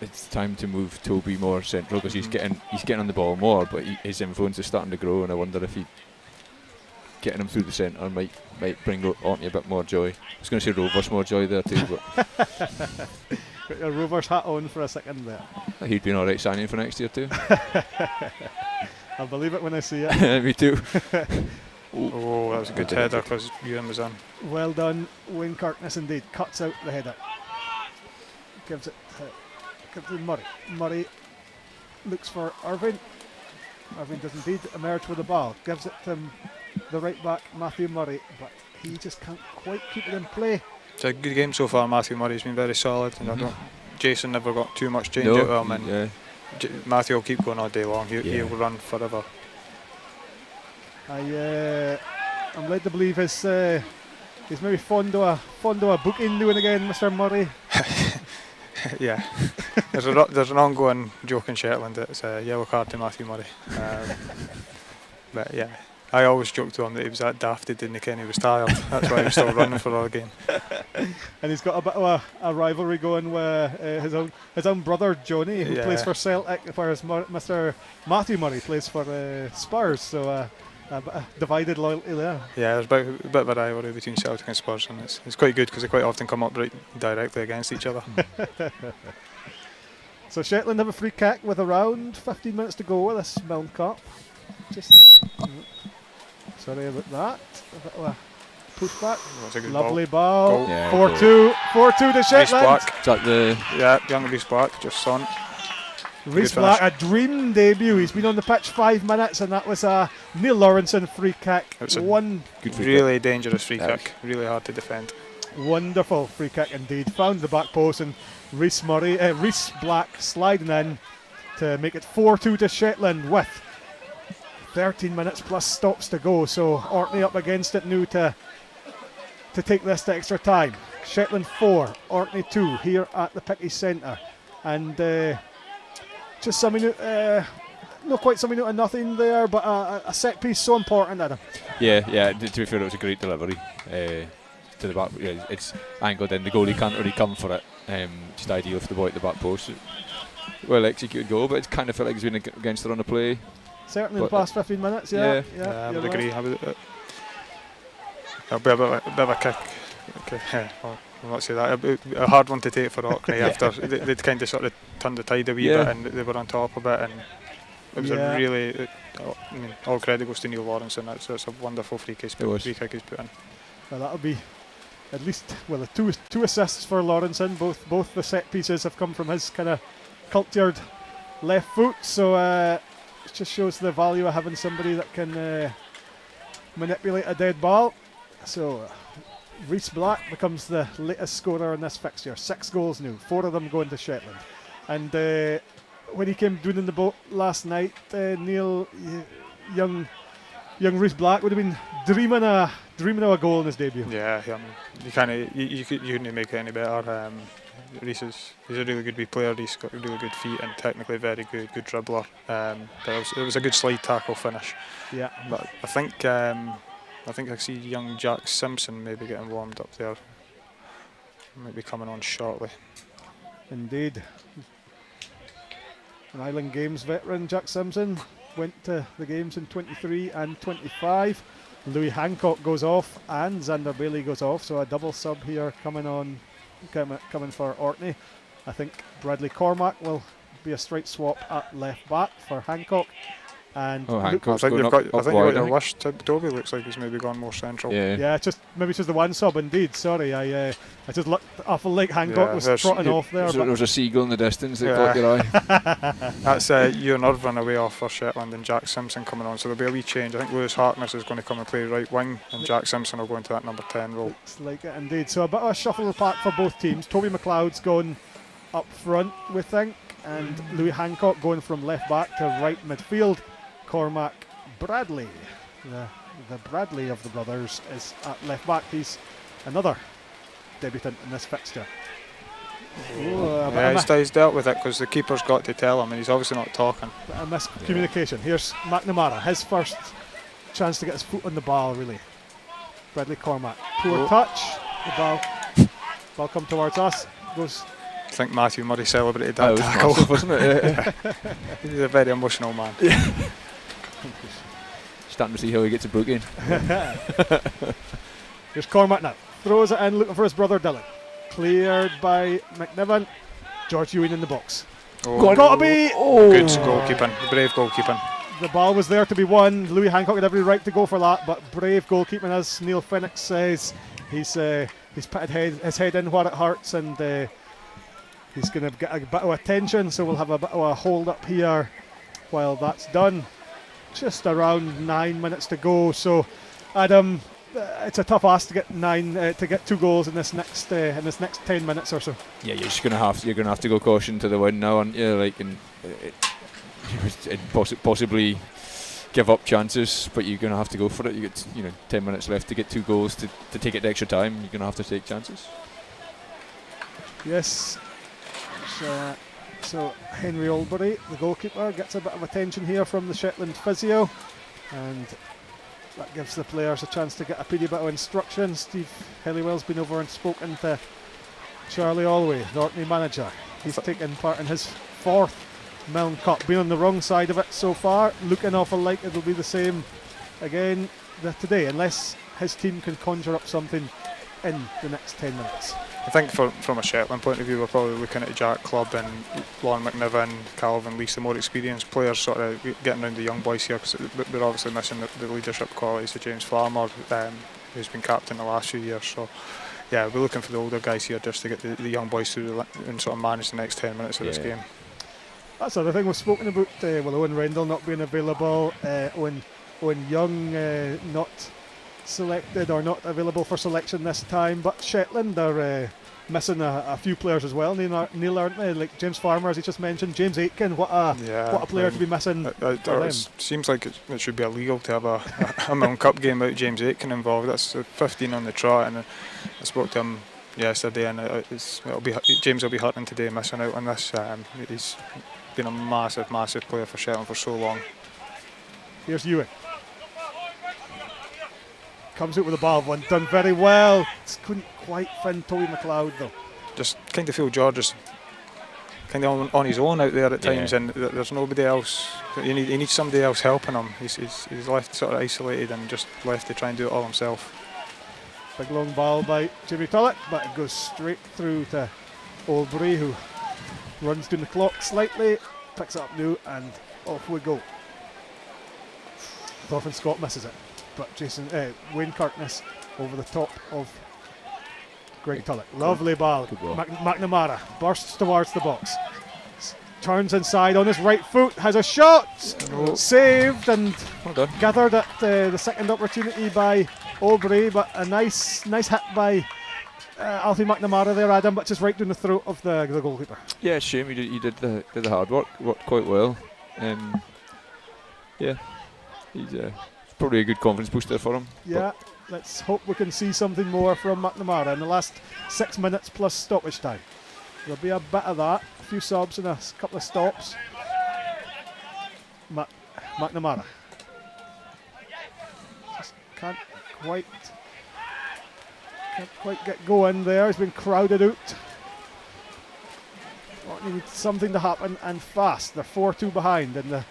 It's time to move Toby more central because he's getting on the ball more, but his influence is starting to grow, and I wonder if getting him through the centre might bring Orkney a bit more joy. I was going to say Rovers more joy there too, but Got your Rovers hat on for a second there. he'd be an alright signing for next year too. I'll believe it when I see it. Me too. Oh, that was a good header because Ewan was on. Well done, Wayne Kirkness indeed. Cuts out the header. Gives it to Murray. Murray looks for Irvine. Irvine does indeed emerge with the ball. Gives it to the right back, Matthew Murray, but he just can't quite keep it in play. It's a good game so far. Matthew Murray's been very solid, and Jason never got too much change out of him, and Matthew will keep going all day long. He'll run forever. I'm led to believe he's maybe fond of a booking now and again, Mr. Murray. Yeah, there's an ongoing joke in Shetland. It's a yellow card to Matthew Murray. But yeah, I always joked to him that he was that daft he didn't ken he was tired. That's why he was still running for all game. And he's got a bit of a rivalry going with his own brother Johnny, who plays for Celtic, whereas Mr. Matthew Murray plays for Spurs. So a bit of divided loyalty there. Yeah, there's a bit of a rivalry between Celtic and Spurs, and it's quite good because they quite often come up right directly against each other. So Shetland have a free kick with around 15 minutes to go with this Milne Cup. Sorry about that. A bit of a pushback. Lovely ball. 4-2 to Shetland. Is that young Reece Black just saw it. Reece Black, a dream debut. He's been on the pitch 5 minutes, and that was a Neil Lawrenson free kick. It's really dangerous free kick. Really hard to defend. Wonderful free kick indeed. Found the back post, and Reece Black sliding in to make it 4-2 to Shetland with 13 minutes plus stops to go. So Orkney up against it now to take this to extra time. Shetland 4, Orkney 2 here at the Picky Centre, and just summing out, not quite summing out of nothing there, but a set piece so important, Adam. Yeah. To be fair, it was a great delivery. to the back. Yeah, it's angled in. The goalie can't really come for it. Just ideal for the boy at the back post. Well executed goal, but it kind of felt like he's been against the run of play. Certainly in the past 15 minutes, yeah. I would agree. It'll be a bit of a kick. Well, I'll not say that. A hard one to take for Orkney after they'd kind of sort of turned the tide a wee bit and they were on top of it, and it was a really. I mean, all credit goes to Neil Lawrence, and that's a wonderful free kick he's put in. Well, that'll be at least two assists for Lawrenson. Both the set pieces have come from his kind of cultured left foot, so it just shows the value of having somebody that can manipulate a dead ball. So Rhys Black becomes the latest scorer in this fixture. 6 goals now, 4 of them going to Shetland. And when he came down in the boat last night, Neil, young Rhys Black would have been dreaming of a goal in his debut. Yeah, you couldn't make it any better. Rhys he's a really good wee player. He's got really good feet and technically very good dribbler. But it was a good slide tackle finish. Yeah. But I think I see young Jack Simpson maybe getting warmed up there. Might be coming on shortly. Indeed. An Island Games veteran, Jack Simpson, went to the games in 23 and 25. Louis Hancock goes off and Xander Bailey goes off, so a double sub here coming for Orkney. I think Bradley Cormack will be a straight swap at left back for Hancock. And I think you've got your wish. Toby looks like he's maybe gone more central. Yeah, it's just the one sub indeed. Sorry, I just looked awful like Hancock was trotting off there. There was a seagull in the distance that caught your eye. That's Ewan Irvine away off for Shetland and Jack Simpson coming on, so there'll be a wee change. I think Lewis Harkness is going to come and play right wing, and Jack Simpson will go into that number 10 role. Looks like it indeed. So a bit of a shuffle of the pack for both teams. Toby McLeod's going up front, we think, and Louis Hancock going from left back to right midfield. Cormac Bradley, the Bradley of the brothers, is at left back. He's another debutant in this fixture. He's dealt with it because the keeper's got to tell him, and he's obviously not talking. A miscommunication. Here's McNamara, his first chance to get his foot on the ball, really. Bradley Cormac, poor touch. The ball come towards us. Goes. I think Matthew Murray celebrated that tackle, massive, wasn't it? Yeah. He's a very emotional man. Starting to see how he gets a book in. Here's Cormac now. Throws it in, looking for his brother Dylan. Cleared by McNiven. George Ewing in the box. Got to be. Good goalkeeping. Brave goalkeeping. The ball was there to be won. Louis Hancock had every right to go for that, but brave goalkeeping, as Neil Phoenix says. He's put his head in where it hurts, and he's going to get a bit of attention, so we'll have a bit of a hold up here while that's done. Just around 9 minutes to go, so Adam, it's a tough ask to get 2 goals in this next 10 minutes or so. Yeah, you're just gonna have to go caution to the wind now, aren't you? Like, and possibly give up chances, but you're gonna have to go for it. You get 10 minutes left to get 2 goals to take it to extra time. You're gonna have to take chances. Yes. So Henry Albury, the goalkeeper, gets a bit of attention here from the Shetland physio, and that gives the players a chance to get a pretty bit of instruction. Steve Hellywell's been over and spoken to Charlie Allway, the Orkney manager. He's taken part in his 4th Milne Cup, been on the wrong side of it so far, looking awful like it'll be the same again today, unless his team can conjure up something in the next 10 minutes. I think from a Shetland point of view, we're probably looking at Jack Clubb and Lon McNiven, Calvin Leese, the more experienced players, sort of getting around the young boys here, because we're obviously missing the leadership qualities of James Farmer, who's been captain the last few years. So yeah, we're looking for the older guys here just to get the young boys through and sort of manage the next 10 minutes of this game. That's the other thing we've spoken about. Owen Rendell not being available, Owen Young not selected or not available for selection this time, but Shetland are missing a few players as well, Neil, aren't they? Like James Farmer, as he just mentioned, James Aitken, what a player to be missing. It seems like it should be illegal to have a Milne Cup game without James Aitken involved. That's 15 on the trot, and I spoke to him yesterday, and James will be hurting today missing out on this. He's been a massive player for Shetland for so long. Here's Ewan. comes out with the ball, one done very well. Just couldn't quite fin Toby McLeod though. Just kind of feel George is kind of on his own out there at times, and there's nobody else. He needs somebody else helping him. He's left sort of isolated and just left to try and do it all himself. Big long ball by Jimmy Tulloch, but it goes straight through to Olbree, who runs down the clock slightly, picks it up new, and off we go. Thorfinn Scott misses it, but Wayne Kirkness over the top of Greg Tulloch. Lovely ball. McNamara bursts towards the box. Turns inside on his right foot, has a shot, saved and gathered at the second opportunity by Olbree, but a nice hit by Alfie McNamara there, Adam, but just right down the throat of the goalkeeper. Yeah, shame he did the hard work, worked quite well. Yeah, he's probably a good confidence booster for him. Yeah, let's hope we can see something more from McNamara in the last 6 minutes plus stoppage time. There'll be a bit of that, a few subs and a couple of stops. McNamara just can't quite get going there. He's been crowded out. Orkney needs something to happen and fast. They're 4-2 behind in the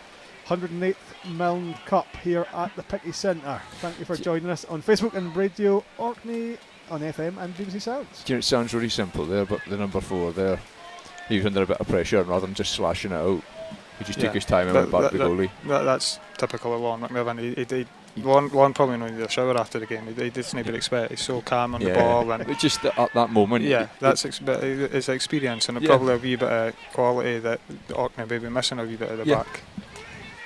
108th Milne Cup here at the Picky Centre. Thank you for joining us on Facebook and Radio Orkney on FM and BBC Sounds. It sounds really simple there, but the number 4 there, he was under a bit of pressure, and rather than just slashing it out, he just took his time and went back to the goalie. That's typical of Lon McNevin. Lon probably needed a shower after the game. He didn't even expect. He's so calm on the ball, and it's just at that moment. Yeah, that's it's experience, and probably a wee bit of quality that Orkney may be missing a wee bit at the back.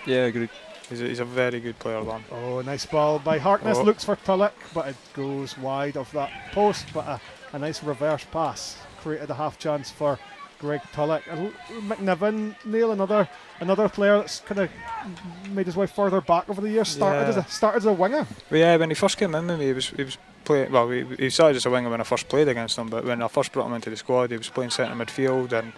Yeah, agreed. He's a very good player, Lon. Oh, nice ball by Harkness. Looks for Tulloch, but it goes wide of that post. But a nice reverse pass created a half chance for Greg Tulloch. And McNevin, Neil, another player that's kind of made his way further back over the years. Started as a winger. Well, yeah, when he first came in with me, he was playing. Well, he started as a winger when I first played against him. But when I first brought him into the squad, he was playing centre midfield, and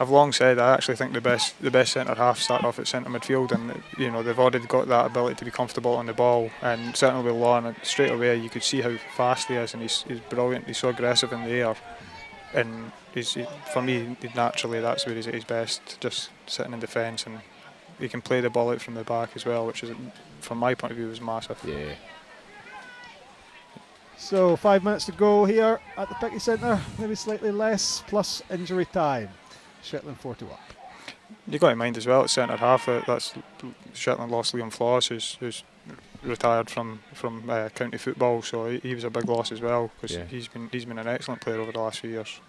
I've long said I actually think the best centre half start off at centre midfield, and they've already got that ability to be comfortable on the ball, and certainly with Lon, straight away you could see how fast he is, and he's brilliant. He's so aggressive in the air, and for me naturally that's where he's at his best, just sitting in defence, and he can play the ball out from the back as well, which is, from my point of view, is massive. Yeah. So 5 minutes to go here at the Picky Centre, maybe slightly less, plus injury time. Shetland 4-2 up. You've got to mind as well at centre half that's Shetland lost Liam Floss, who's retired from county football, so he was a big loss as well, because he's been an excellent player over the last few years.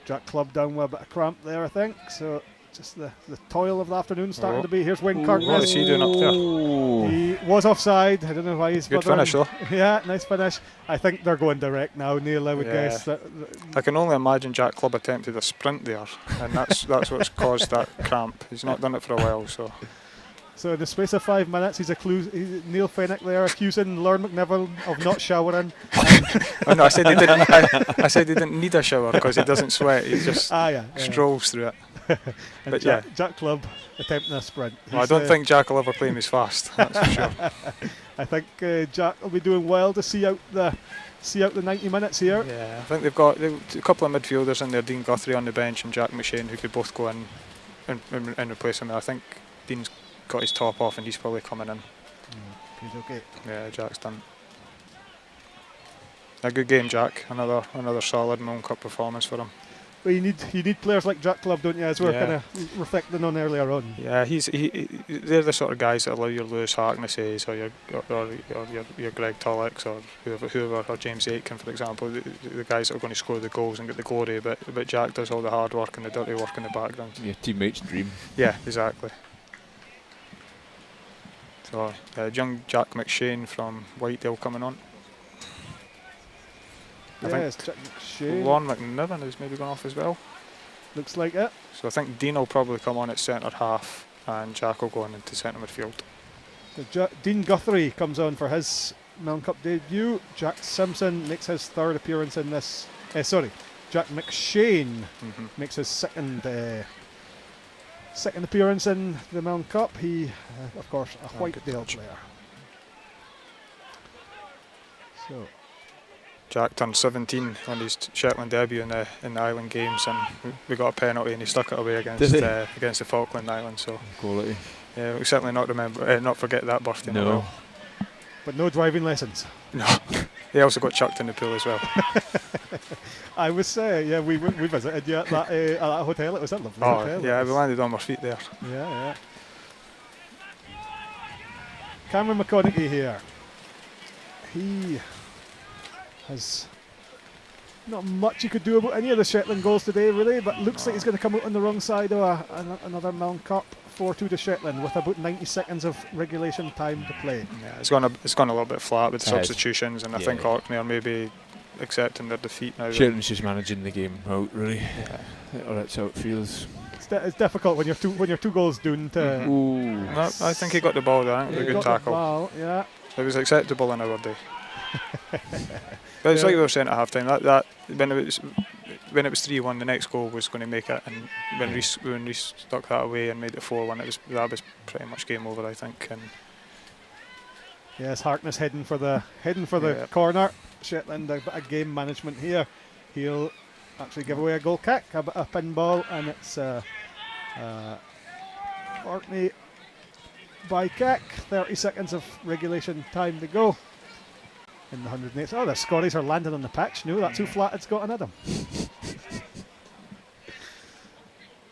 Jack Clubb down with a bit of cramp there, I think. So just the toil of the afternoon starting to be. Here's Wayne Kirkness. What is he doing up there? He was offside. I don't know why he's. Good finish though. Yeah, nice finish. I think they're going direct now, Neil. I would guess. I can only imagine Jack Clubb attempted a sprint there, and that's what's caused that cramp. He's not done it for a while, so. So in the space of 5 minutes, Neil Fennick there accusing Lord McNeville of not showering. Oh, no, I said he didn't need a shower because he doesn't sweat. He just strolls through it. But Jack Clubb attempting a sprint. Well, I don't think Jack will ever play him as fast. That's for sure. I think Jack will be doing well to see out the 90 minutes here. Yeah, I think they've got a couple of midfielders in there, Dean Guthrie on the bench and Jack McShane, who could both go in and replace him. I think Dean's got his top off and he's probably coming in. He's okay. Yeah, Jack's done a good game, Jack. Another solid Milne Cup performance for him. Well, you need players like Jack Clubb, don't you? As we're kind of reflecting on earlier on. Yeah, they're the sort of guys that allow your Lewis Harknesses or your Greg Tullocks or whoever, or James Aitken, for example, the guys that are going to score the goals and get the glory. But Jack does all the hard work and the dirty work in the background. Yeah, teammates' dream. Yeah, exactly. So young Jack McShane from Whitedale coming on. I think Jack McShane. Lon McNevin is maybe gone off as well. Looks like it. So I think Dean will probably come on at centre half and Jack will go on into centre midfield. So Dean Guthrie comes on for his Milne Cup debut. Jack Simpson makes his third appearance in this. Jack McShane makes his second appearance in the Milne Cup. He, of course, a Whitedale player. So Jack turned 17 on his Shetland debut in the Island Games, and we got a penalty and he stuck it away against the Falkland Islands. So quality. Yeah, we certainly not forget that birthday. No. But no driving lessons. No. He also got chucked in the pool as well. I was we visited you at that hotel. It was a lovely hotel. Yeah, we landed on our feet there. Yeah. Cameron McConaughey here. He has not much he could do about any of the Shetland goals today, really, but looks like he's going to come out on the wrong side of another Milne Cup. 4-2 to Shetland with about 90 seconds of regulation time to play. Yeah, it's gone a little bit flat with the substitutions, and I think Orkney are maybe accepting their defeat now. Shetland's just managing the game out, really. Or that's how it feels. It's difficult when you're two goals down to. No, I think he got the ball there. It was a good tackle. Ball, yeah. It was acceptable in our day. But it's like we were saying at half time, that when it was 3-1, the next goal was going to make it, and when Reece stuck that away and made it 4-1, that was pretty much game over, I think. And yes, Harkness heading for the corner. Shetland a game management here. He'll actually give away a goal kick, a pinball, and it's Orkney by kick. 30 seconds of regulation time to go. In the 108th. Oh, the Scotties are landing on the pitch. No, that's who flat it's got an Adam.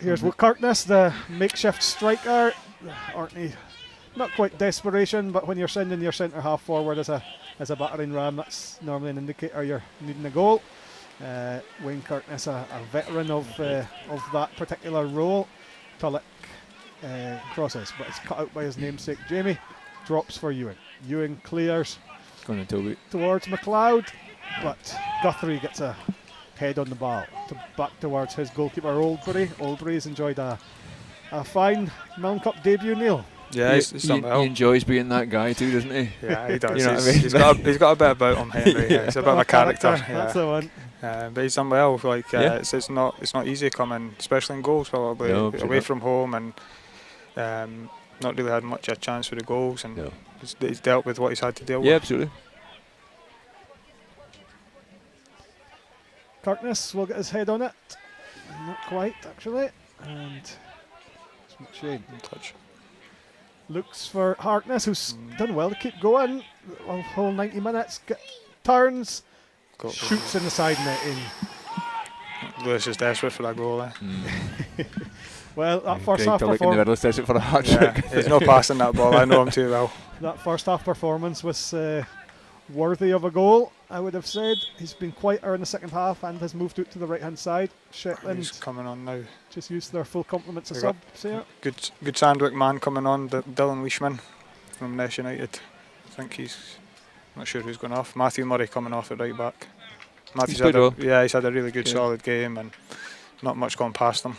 Here's Kirkness, the makeshift striker. Orkney, not quite desperation, but when you're sending your centre half forward as a battering ram, that's normally an indicator you're needing a goal. Wayne Kirkness, a veteran of that particular role. Tulloch crosses, but it's cut out by his namesake Jamie. Drops for Ewing. Ewing clears towards McLeod, but Guthrie gets a head on the ball back towards his goalkeeper Oldbury. Oldbury's enjoyed a fine Milne Cup debut, Neil. Yeah, he's done well. He enjoys being that guy too, doesn't he? Yeah, he does. You know what I mean? He's got a bit about him, Henry. Yeah. He's a bit of a character. That's the one. But he's done well. Like it's not easy coming, especially in goals, probably away from home, and not really had much a chance for the goals, and he's dealt with what he's had to deal with. Yeah, absolutely. Kirkness will get his head on it. Not quite, actually. And McShane touch. Looks for Harkness, who's done well to keep going. A whole 90 minutes. Turns. Shoots in the side netting. Lewis is desperate for that goal. Well, that first half performance. In the middle is desperate for a hat trick. He's not passing that ball. I know him too well. That first half performance was worthy of a goal, I would have said. He's been quieter in the second half and has moved out to the right hand side. Shetland he's coming on now. Just used their full complements of subs here. Good Sandwick man coming on, Dylan Leishman from Nash United. I think he's not sure who's going off. Matthew Murray coming off at right back. Matthew's had he's had a really good solid game and not much gone past him.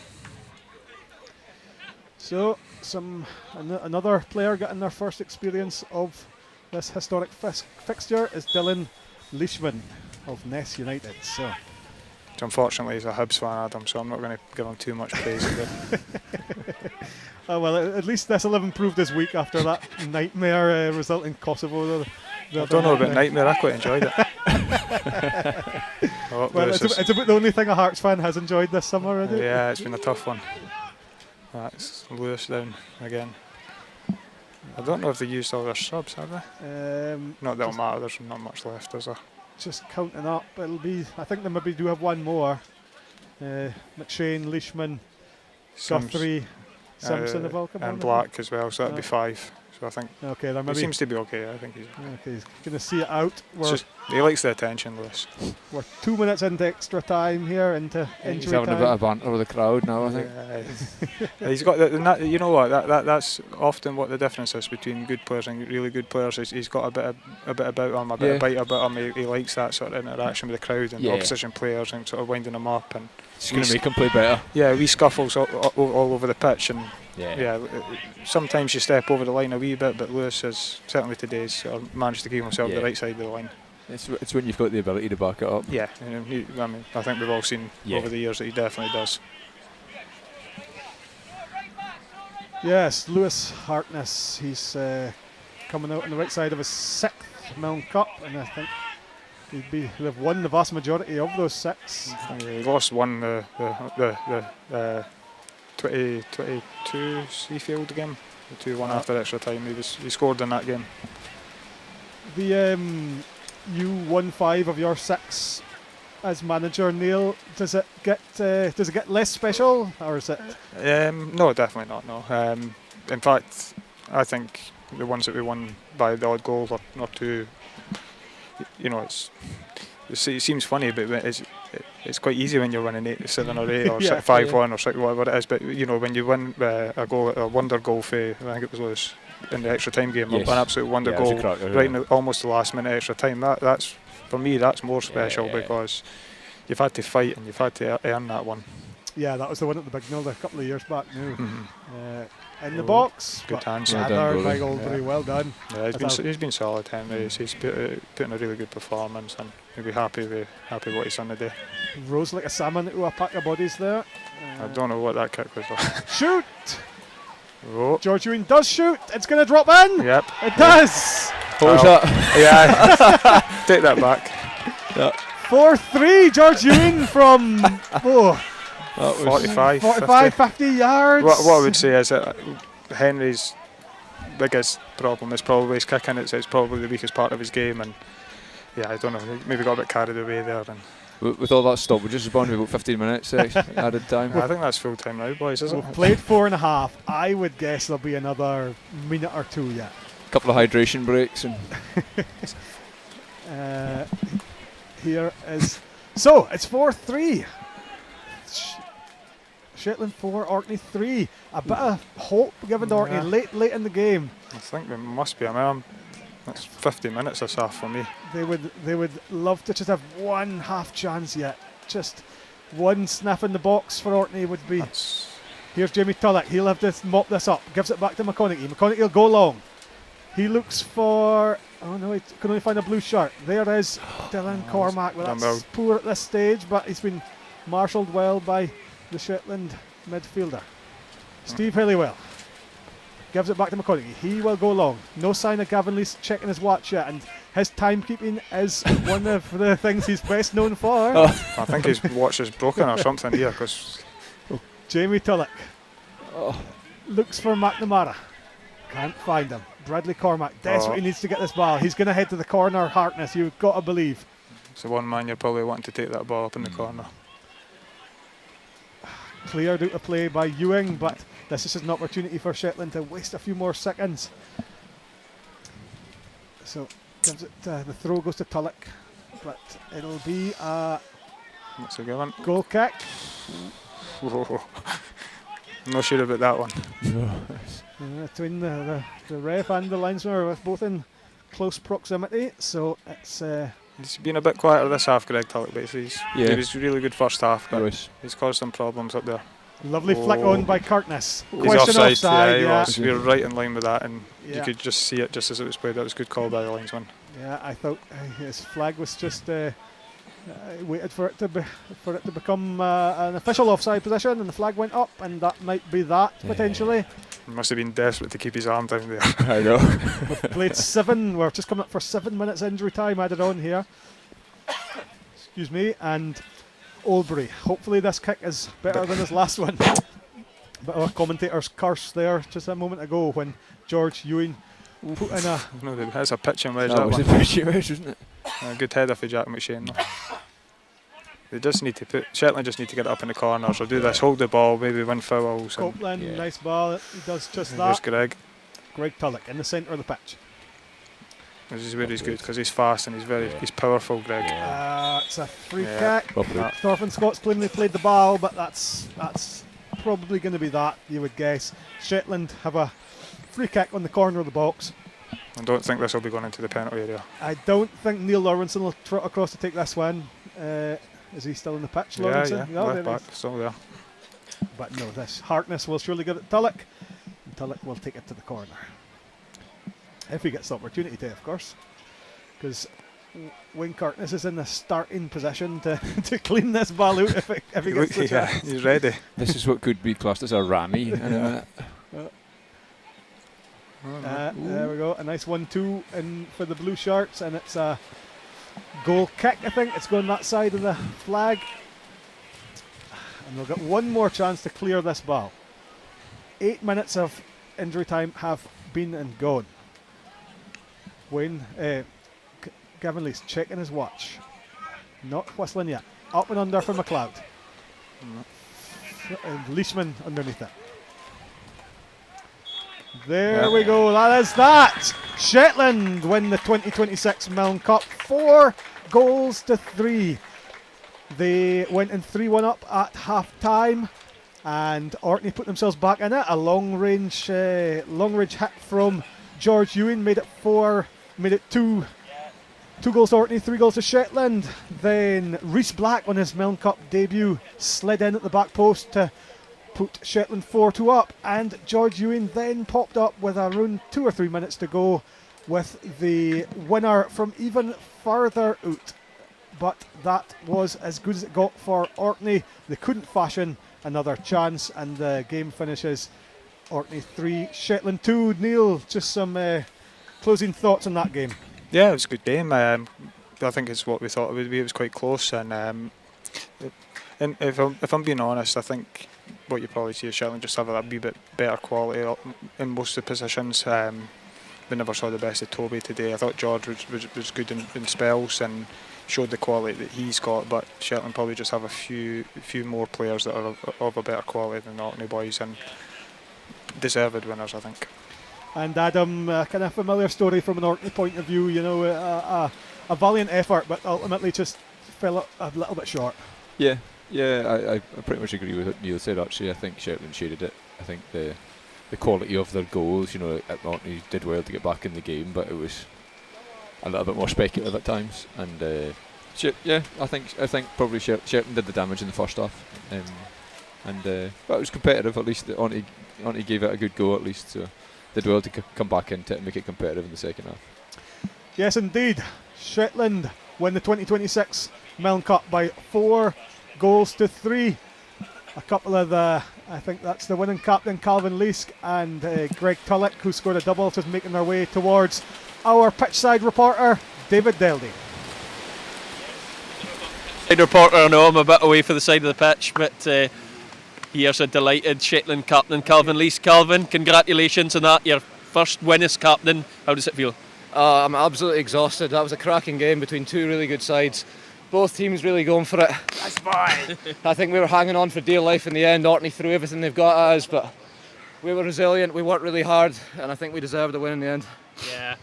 So another player getting their first experience of this historic fixture is Dylan Leishman of Ness United. So unfortunately he's a Hibs fan, Adam, so I'm not going to give him too much praise. Oh well, at least this will have improved this week after that nightmare result in Kosovo. I don't know about nightmare, I quite enjoyed it. Well, it's about the only thing a Hearts fan has enjoyed this summer, isn't it? Yeah, it's been a tough one. That's Lewis down again. I don't know if they used all their subs, have they? Not that'll matter, there's not much left, is there? Just counting up, it'll be, I think they maybe do have one more. McShane, Leishman, Guthrie, Simpson have all come on. And Black as well, so that'd be 5. So I think he seems to be okay. I think he's he's going to see it out. He likes the attention, Lewis. We're 2 minutes into extra time here, into injury time. He's having a bit of banter with the crowd now, I think. He's got you know what? That's often what the difference is between good players and really good players. He's got a bit about him, a bit of bite about him. He likes that sort of interaction with the crowd and opposition players and sort of winding them up. And it's going to make him play better. Yeah, we scuffles all over the pitch and. Yeah, sometimes you step over the line a wee bit, but Lewis has certainly today sort of managed to keep himself the right side of the line. It's when you've got the ability to back it up. Yeah, I think we've all seen over the years that he definitely does. Yes, Lewis Harkness, he's coming out on the right side of his 6th Milne Cup, and I think they've won the vast majority of those 6. He lost one the 2022 Seafield game, the 2-1 after extra time. He scored in that game. The you won 5 of your 6 as manager, Neil. Does it get less special, or is it? No, definitely not. No. In fact, I think the ones that we won by the odd goal were not too. It seems funny, but it's quite easy when you're winning 8-7 or 8 or 5-1 or 6, whatever it is. But when you win a wonder goal for, I think it was Lewis in the extra time game, an absolute wonder goal, right in almost the last minute extra time. That's for me, that's more special because you've had to fight and you've had to earn that one. Yeah, that was the one at the Bignell a couple of years back now. In the box. Good hands. Big Oldbury, well done. Yeah, he's been solid, Henry. He's put in a really good performance, and he'll be happy with what he's done today. Rose like a salmon into a pack of bodies there. I don't know what that kick was. Shoot! Oh. George Ewing does shoot. It's going to drop in. Yep. It does. What was that? Yeah. Take that back. 4-3, George Ewing from 45, 50 yards. What I would say is that Henry's biggest problem is probably his kicking. It's probably the weakest part of his game, and I don't know, he maybe got a bit carried away there. And with all that stoppages, it's bound to be about 15 minutes added time. I think that's full time now, boys, isn't it? We've played 4.5. I would guess there'll be another minute or 2 yet. A couple of hydration breaks and. Here is so it's 4-3. Shetland 4, Orkney 3. A bit of hope given to Orkney late in the game. I think there must be. That's 50 minutes or so for me. They would love to just have one half chance yet. Just one sniff in the box for Orkney would be. Here's Jamie Tulloch. He'll have to mop this up. Gives it back to McConaughey. McConaughey will go long. He looks for. Oh no, he can only find a blue shirt. There is Dylan Cormack. Well, that's poor at this stage, but he's been marshalled well by the Shetland midfielder. Steve Halliwell gives it back to McConaughey. He will go long. No sign of Gavin Lees checking his watch yet, and his timekeeping is one of the things he's best known for. I think his watch is broken or something here. Cause Jamie Tulloch looks for McNamara. Can't find him. Bradley Cormack desperately needs to get this ball. He's going to head to the corner. Harkness, you've got to believe. It's the one man you're probably wanting to take that ball up in the corner. Cleared out of play by Ewing, but this is an opportunity for Shetland to waste a few more seconds. So gives it, the throw goes to Tulloch, but it'll be a goal kick. I'm not sure about that one. Between the ref and the linesman are both in close proximity, so it's. He's been a bit quieter this half, Greg Tulloch, but he was really good first half, but he's caused some problems up there. Lovely flick on by Kirkness. He's offside. He was. We were right in line with that, and you could just see it just as it was played. That was a good call by the linesman. Yeah, I thought his flag was just waited for it to become an official offside position, and the flag went up, and that might be that potentially. He must have been desperate to keep his arm down there. I know. We've played 7. We're just coming up for 7 minutes injury time added on here. Excuse me, and Oldbury. Hopefully this kick is better than his last one. But our commentator's curse there just a moment ago when George Ewing put in a. No, that's a pitching wedge. That was a pitching wedge, wasn't it? A good header for Jack McShane. They just need to Shetland just need to get it up in the corners or do this, hold the ball, maybe win fouls. Copeland, nice ball. He does just that. There's Greg. Greg Tulloch in the centre of the pitch. This is where he's good because he's fast and he's powerful, Greg. It's a free kick. Thorfinn Scott's plainly played the ball, but that's probably going to be that, you would guess. Shetland have a free kick on the corner of the box. I don't think this will be going into the penalty area. I don't think Neil Lawrenson will trot across to take this one. Is he still in the pitch, Lawrenson? Yeah, left back, still there. But no, this Harkness will surely give it to Tulloch, and Tulloch will take it to the corner. If he gets the opportunity to, of course. Because Wayne Harkness is in the starting position to clean this ball out if he gets the chance. He's ready. This is what could be classed as a rammy in a minute. There we go, a nice 1-2 in for the blue shirts, and it's a goal kick, I think. It's going that side of the flag. And they'll get one more chance to clear this ball. 8 minutes of injury time have been and gone. Gavin Lee's checking his watch. Not whistling yet. Up and under for McLeod. And Leishman underneath it. There we go. That is that. Shetland win the 2026 Milne Cup 4-3. They went in 3-1 up at half time, and Orkney put themselves back in it. A long range hit from George Ewing made it 2 goals to Orkney, 3 goals to Shetland. Then Rhys Black on his Milne Cup debut slid in at the back post to put Shetland 4-2 up, and George Ewing then popped up with around 2 or 3 minutes to go with the winner from even further out. But that was as good as it got for Orkney. They couldn't fashion another chance, and the game finishes Orkney 3, Shetland 2. Neil, just some closing thoughts on that game. Yeah, it was a good game. I think it's what we thought it would be. It was quite close, and if I'm being honest, I think what you probably see is Shetland just have a wee bit better quality in most of the positions. We never saw the best of Toby today. I thought George was good in spells and showed the quality that he's got, but Shetland probably just have a few more players that are of a better quality than the Orkney boys, and deserved winners, I think. And Adam, kind of familiar story from an Orkney point of view, you know, a valiant effort, but ultimately just fell a little bit short. Yeah, I pretty much agree with what Neil said, actually. I think Shetland shaded it. I think the quality of their goals, you know, at Orkney did well to get back in the game, but it was a little bit more speculative at times. And I think probably Shetland did the damage in the first half, but it was competitive. At least Orkney gave it a good go, at least. So did well to come back into it and make it competitive in the second half. Yes, indeed. Shetland win the 2026 Milne Cup by 4-3. A couple of I think that's the winning captain, Calvin Leask, and Greg Tullock, who scored a double, just making their way towards our pitchside reporter, David Deldy. Reporter, I know I'm a bit away for the side of the pitch, but here's a delighted Shetland captain, Calvin Leask. Calvin, congratulations on that, your first win as captain. How does it feel? I'm absolutely exhausted. That was a cracking game between two really good sides. Both teams really going for it. That's fine. I think we were hanging on for dear life in the end. Orkney threw everything they've got at us, but we were resilient, we worked really hard, and I think we deserved the win in the end. Yeah.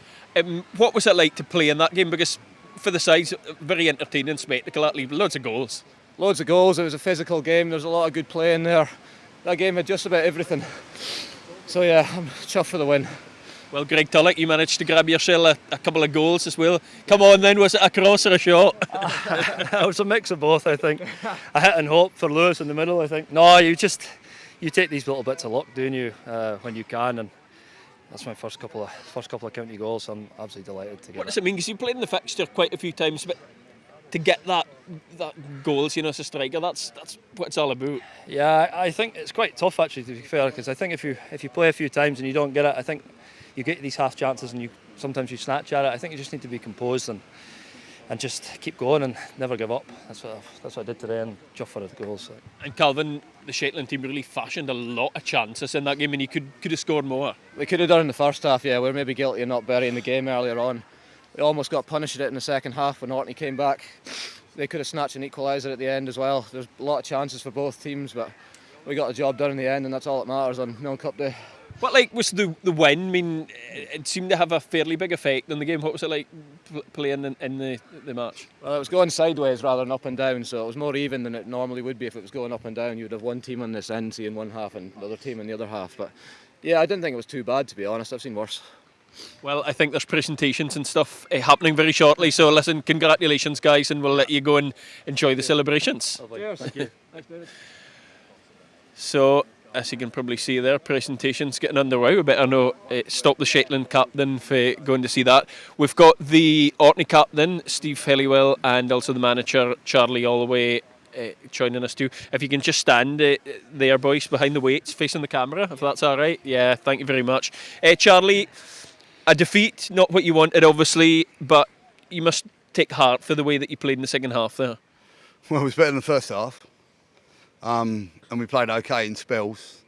What was it like to play in that game? Because for the sides, very entertaining spectacle, loads of goals. Loads of goals, it was a physical game, there was a lot of good play in there. That game had just about everything. So yeah, I'm chuffed for the win. Well, Greg Tullock, you managed to grab yourself a couple of goals as well. Come on then, was it a cross or a shot? It was a mix of both, I think. I hit and hope for Lewis in the middle, I think. No, you take these little bits of luck, don't you, when you can, and that's my first couple of county goals. So I'm absolutely delighted to get. What does it mean? Because you played in the fixture quite a few times, but to get that goals, you know, as a striker, that's what it's all about. Yeah, I think it's quite tough actually, to be fair, because I think if you play a few times and you don't get it, I think you get these half chances and sometimes you snatch at it. I think you just need to be composed and just keep going and never give up. That's what I did today, and chuffed for the goals. So. And Calvin, the Shetland team really fashioned a lot of chances in that game, and you could have scored more. We could have done in the first half, yeah. We were maybe guilty of not burying the game earlier on. We almost got punished at it in the second half when Orkney came back. They could have snatched an equaliser at the end as well. There's a lot of chances for both teams, but we got the job done in the end, and that's all that matters on Milne Cup Day. What was the win? I mean, it seemed to have a fairly big effect on the game. What was it like playing in the match? Well, it was going sideways rather than up and down, so it was more even than it normally would be. If it was going up and down, you would have one team on this end seeing one half and the other team in the other half. But yeah, I didn't think it was too bad, to be honest. I've seen worse. Well, I think there's presentations and stuff happening very shortly, so listen, congratulations guys, and we'll let you go and enjoy the celebrations. Cheers. Thank you. Thanks, David. So, as you can probably see there, presentations getting underway. We better stop the Shetland captain for going to see that. We've got the Orkney captain, Steve Helliwell, and also the manager, Charlie Allway, joining us too. If you can just stand there, boys, behind the weights, facing the camera, if that's all right. Yeah, thank you very much. Charlie, a defeat, not what you wanted, obviously, but you must take heart for the way that you played in the second half there? Well, it was better than the first half, and we played okay in spells,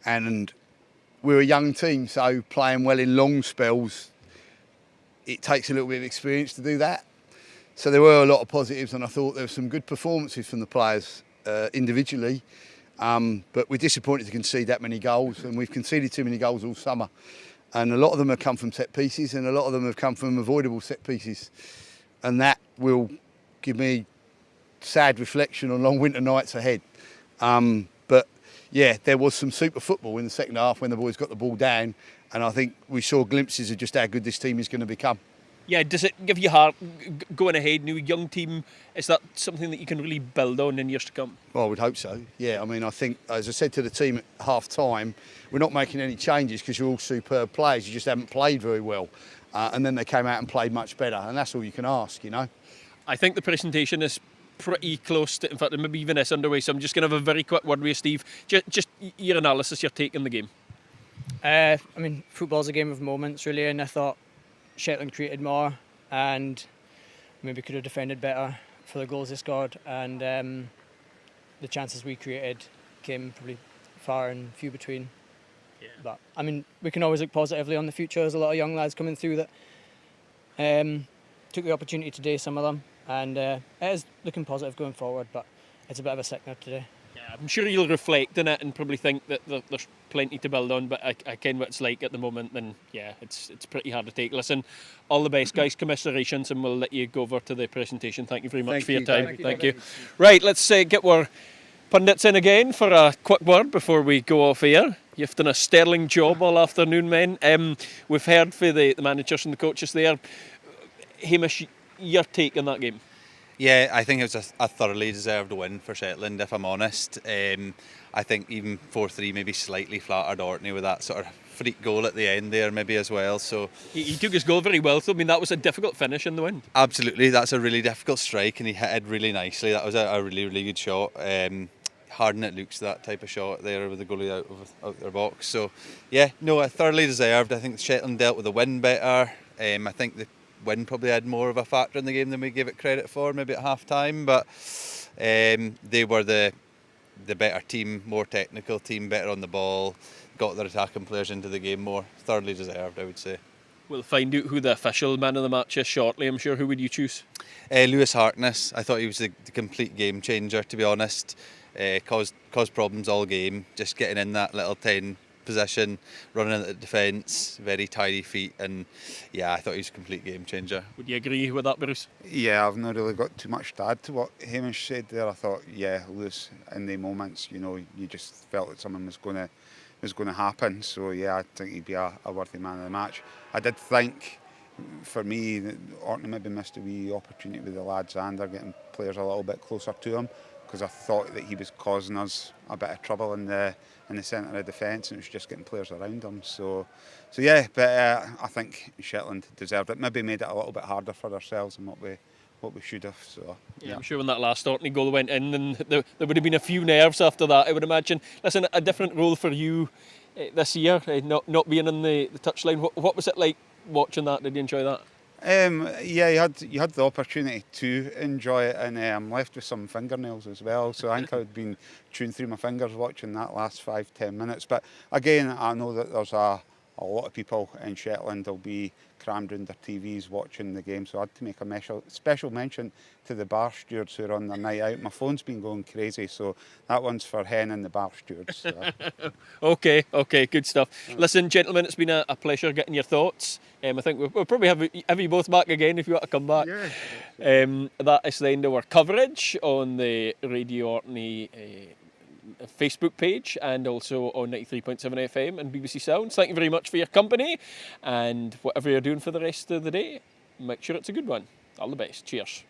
and we're a young team, so playing well in long spells, it takes a little bit of experience to do that. So there were a lot of positives, and I thought there were some good performances from the players individually, but we're disappointed to concede that many goals, and we've conceded too many goals all summer, and a lot of them have come from set pieces, and a lot of them have come from avoidable set pieces, and that will give me sad reflection on long winter nights ahead. But yeah, there was some super football in the second half when the boys got the ball down, and I think we saw glimpses of just how good this team is going to become. Yeah, does it give you heart going ahead, new young team? Is that something that you can really build on in years to come? Well, I would hope so. Yeah, I mean, I think, as I said to the team at half time, we're not making any changes because you're all superb players. You just haven't played very well. And then they came out and played much better, and that's all you can ask, you know. I think the presentation is pretty close to, in fact, maybe even is underway, so I'm just going to have a very quick word with you, Steve. Just your analysis, your take on the game. I mean, football's a game of moments, really, and I thought Shetland created more and maybe could have defended better for the goals they scored, and the chances we created came probably far and few between. Yeah. But I mean, we can always look positively on the future. There's a lot of young lads coming through that took the opportunity today, some of them, and it is looking positive going forward, but it's a bit of a sickener today. Yeah, I'm sure you'll reflect on it and probably think that there's plenty to build on, but I ken what it's like at the moment, and yeah, it's pretty hard to take. Listen, all the best, guys. Commiserations, and we'll let you go over to the presentation. Thank you very much for your time. Thank you. Right, let's get our pundits in again for a quick word before we go off air. You've done a sterling job all afternoon, men. We've heard for the managers and the coaches there. Hamish, your take on that game? Yeah, I think it was a thoroughly deserved win for Shetland, if I'm honest. I think even 4-3 maybe slightly flattered Orkney with that sort of freak goal at the end there maybe as well. So he took his goal very well, so I mean that was a difficult finish in the wind. Absolutely, that's a really difficult strike, and he hit it really nicely. That was a really, really good shot. Hard than it looks, that type of shot there with the goalie out their box. So yeah, no, thoroughly deserved. I think Shetland dealt with the wind better. I think the wind probably had more of a factor in the game than we gave it credit for, maybe at half time, but they were the better team, more technical team, better on the ball, got their attacking players into the game more. Thoroughly deserved, I would say. We'll find out who the official man of the match is shortly, I'm sure. Who would you choose? Lewis Harkness. I thought he was the complete game changer, to be honest. Caused problems all game, just getting in that little 10 position, running at the defence, very tidy feet, and yeah, I thought he was a complete game changer. Would you agree with that, Bruce? Yeah, I've not really got too much to add to what Hamish said there. I thought, yeah, Lewis, in the moments, you know, you just felt that something was going to happen. So yeah, I think he'd be a worthy man of the match. I did think, for me, that Orkney maybe missed a wee opportunity with the lads and they're getting players a little bit closer to him, because I thought that he was causing us a bit of trouble in the centre of defence, and it was just getting players around him. So yeah, but I think Shetland deserved it. Maybe made it a little bit harder for ourselves than what we should have. So yeah, I'm sure when that last Orkney goal went in, then there would have been a few nerves after that, I would imagine. Listen, a different role for you this year, not being on the touchline. What was it like watching that? Did you enjoy that? Yeah, you had the opportunity to enjoy it, and I'm left with some fingernails as well. So I think I'd been chewing through my fingers watching that last 5-10 minutes. But again, I know that there's a lot of people in Shetland will be crammed around their TVs watching the game. So I had to make a special mention to the bar stewards who are on their night out. My phone's been going crazy, so that one's for Hen and the bar stewards. So. Okay, good stuff. Listen, gentlemen, it's been a pleasure getting your thoughts. I think we'll probably have you both back again if you want to come back. Yeah. That is the end of our coverage on the Radio Orkney Facebook page and also on 93.7 FM and BBC Sounds. Thank you very much for your company, and whatever you're doing for the rest of the day, make sure it's a good one. All the best. Cheers.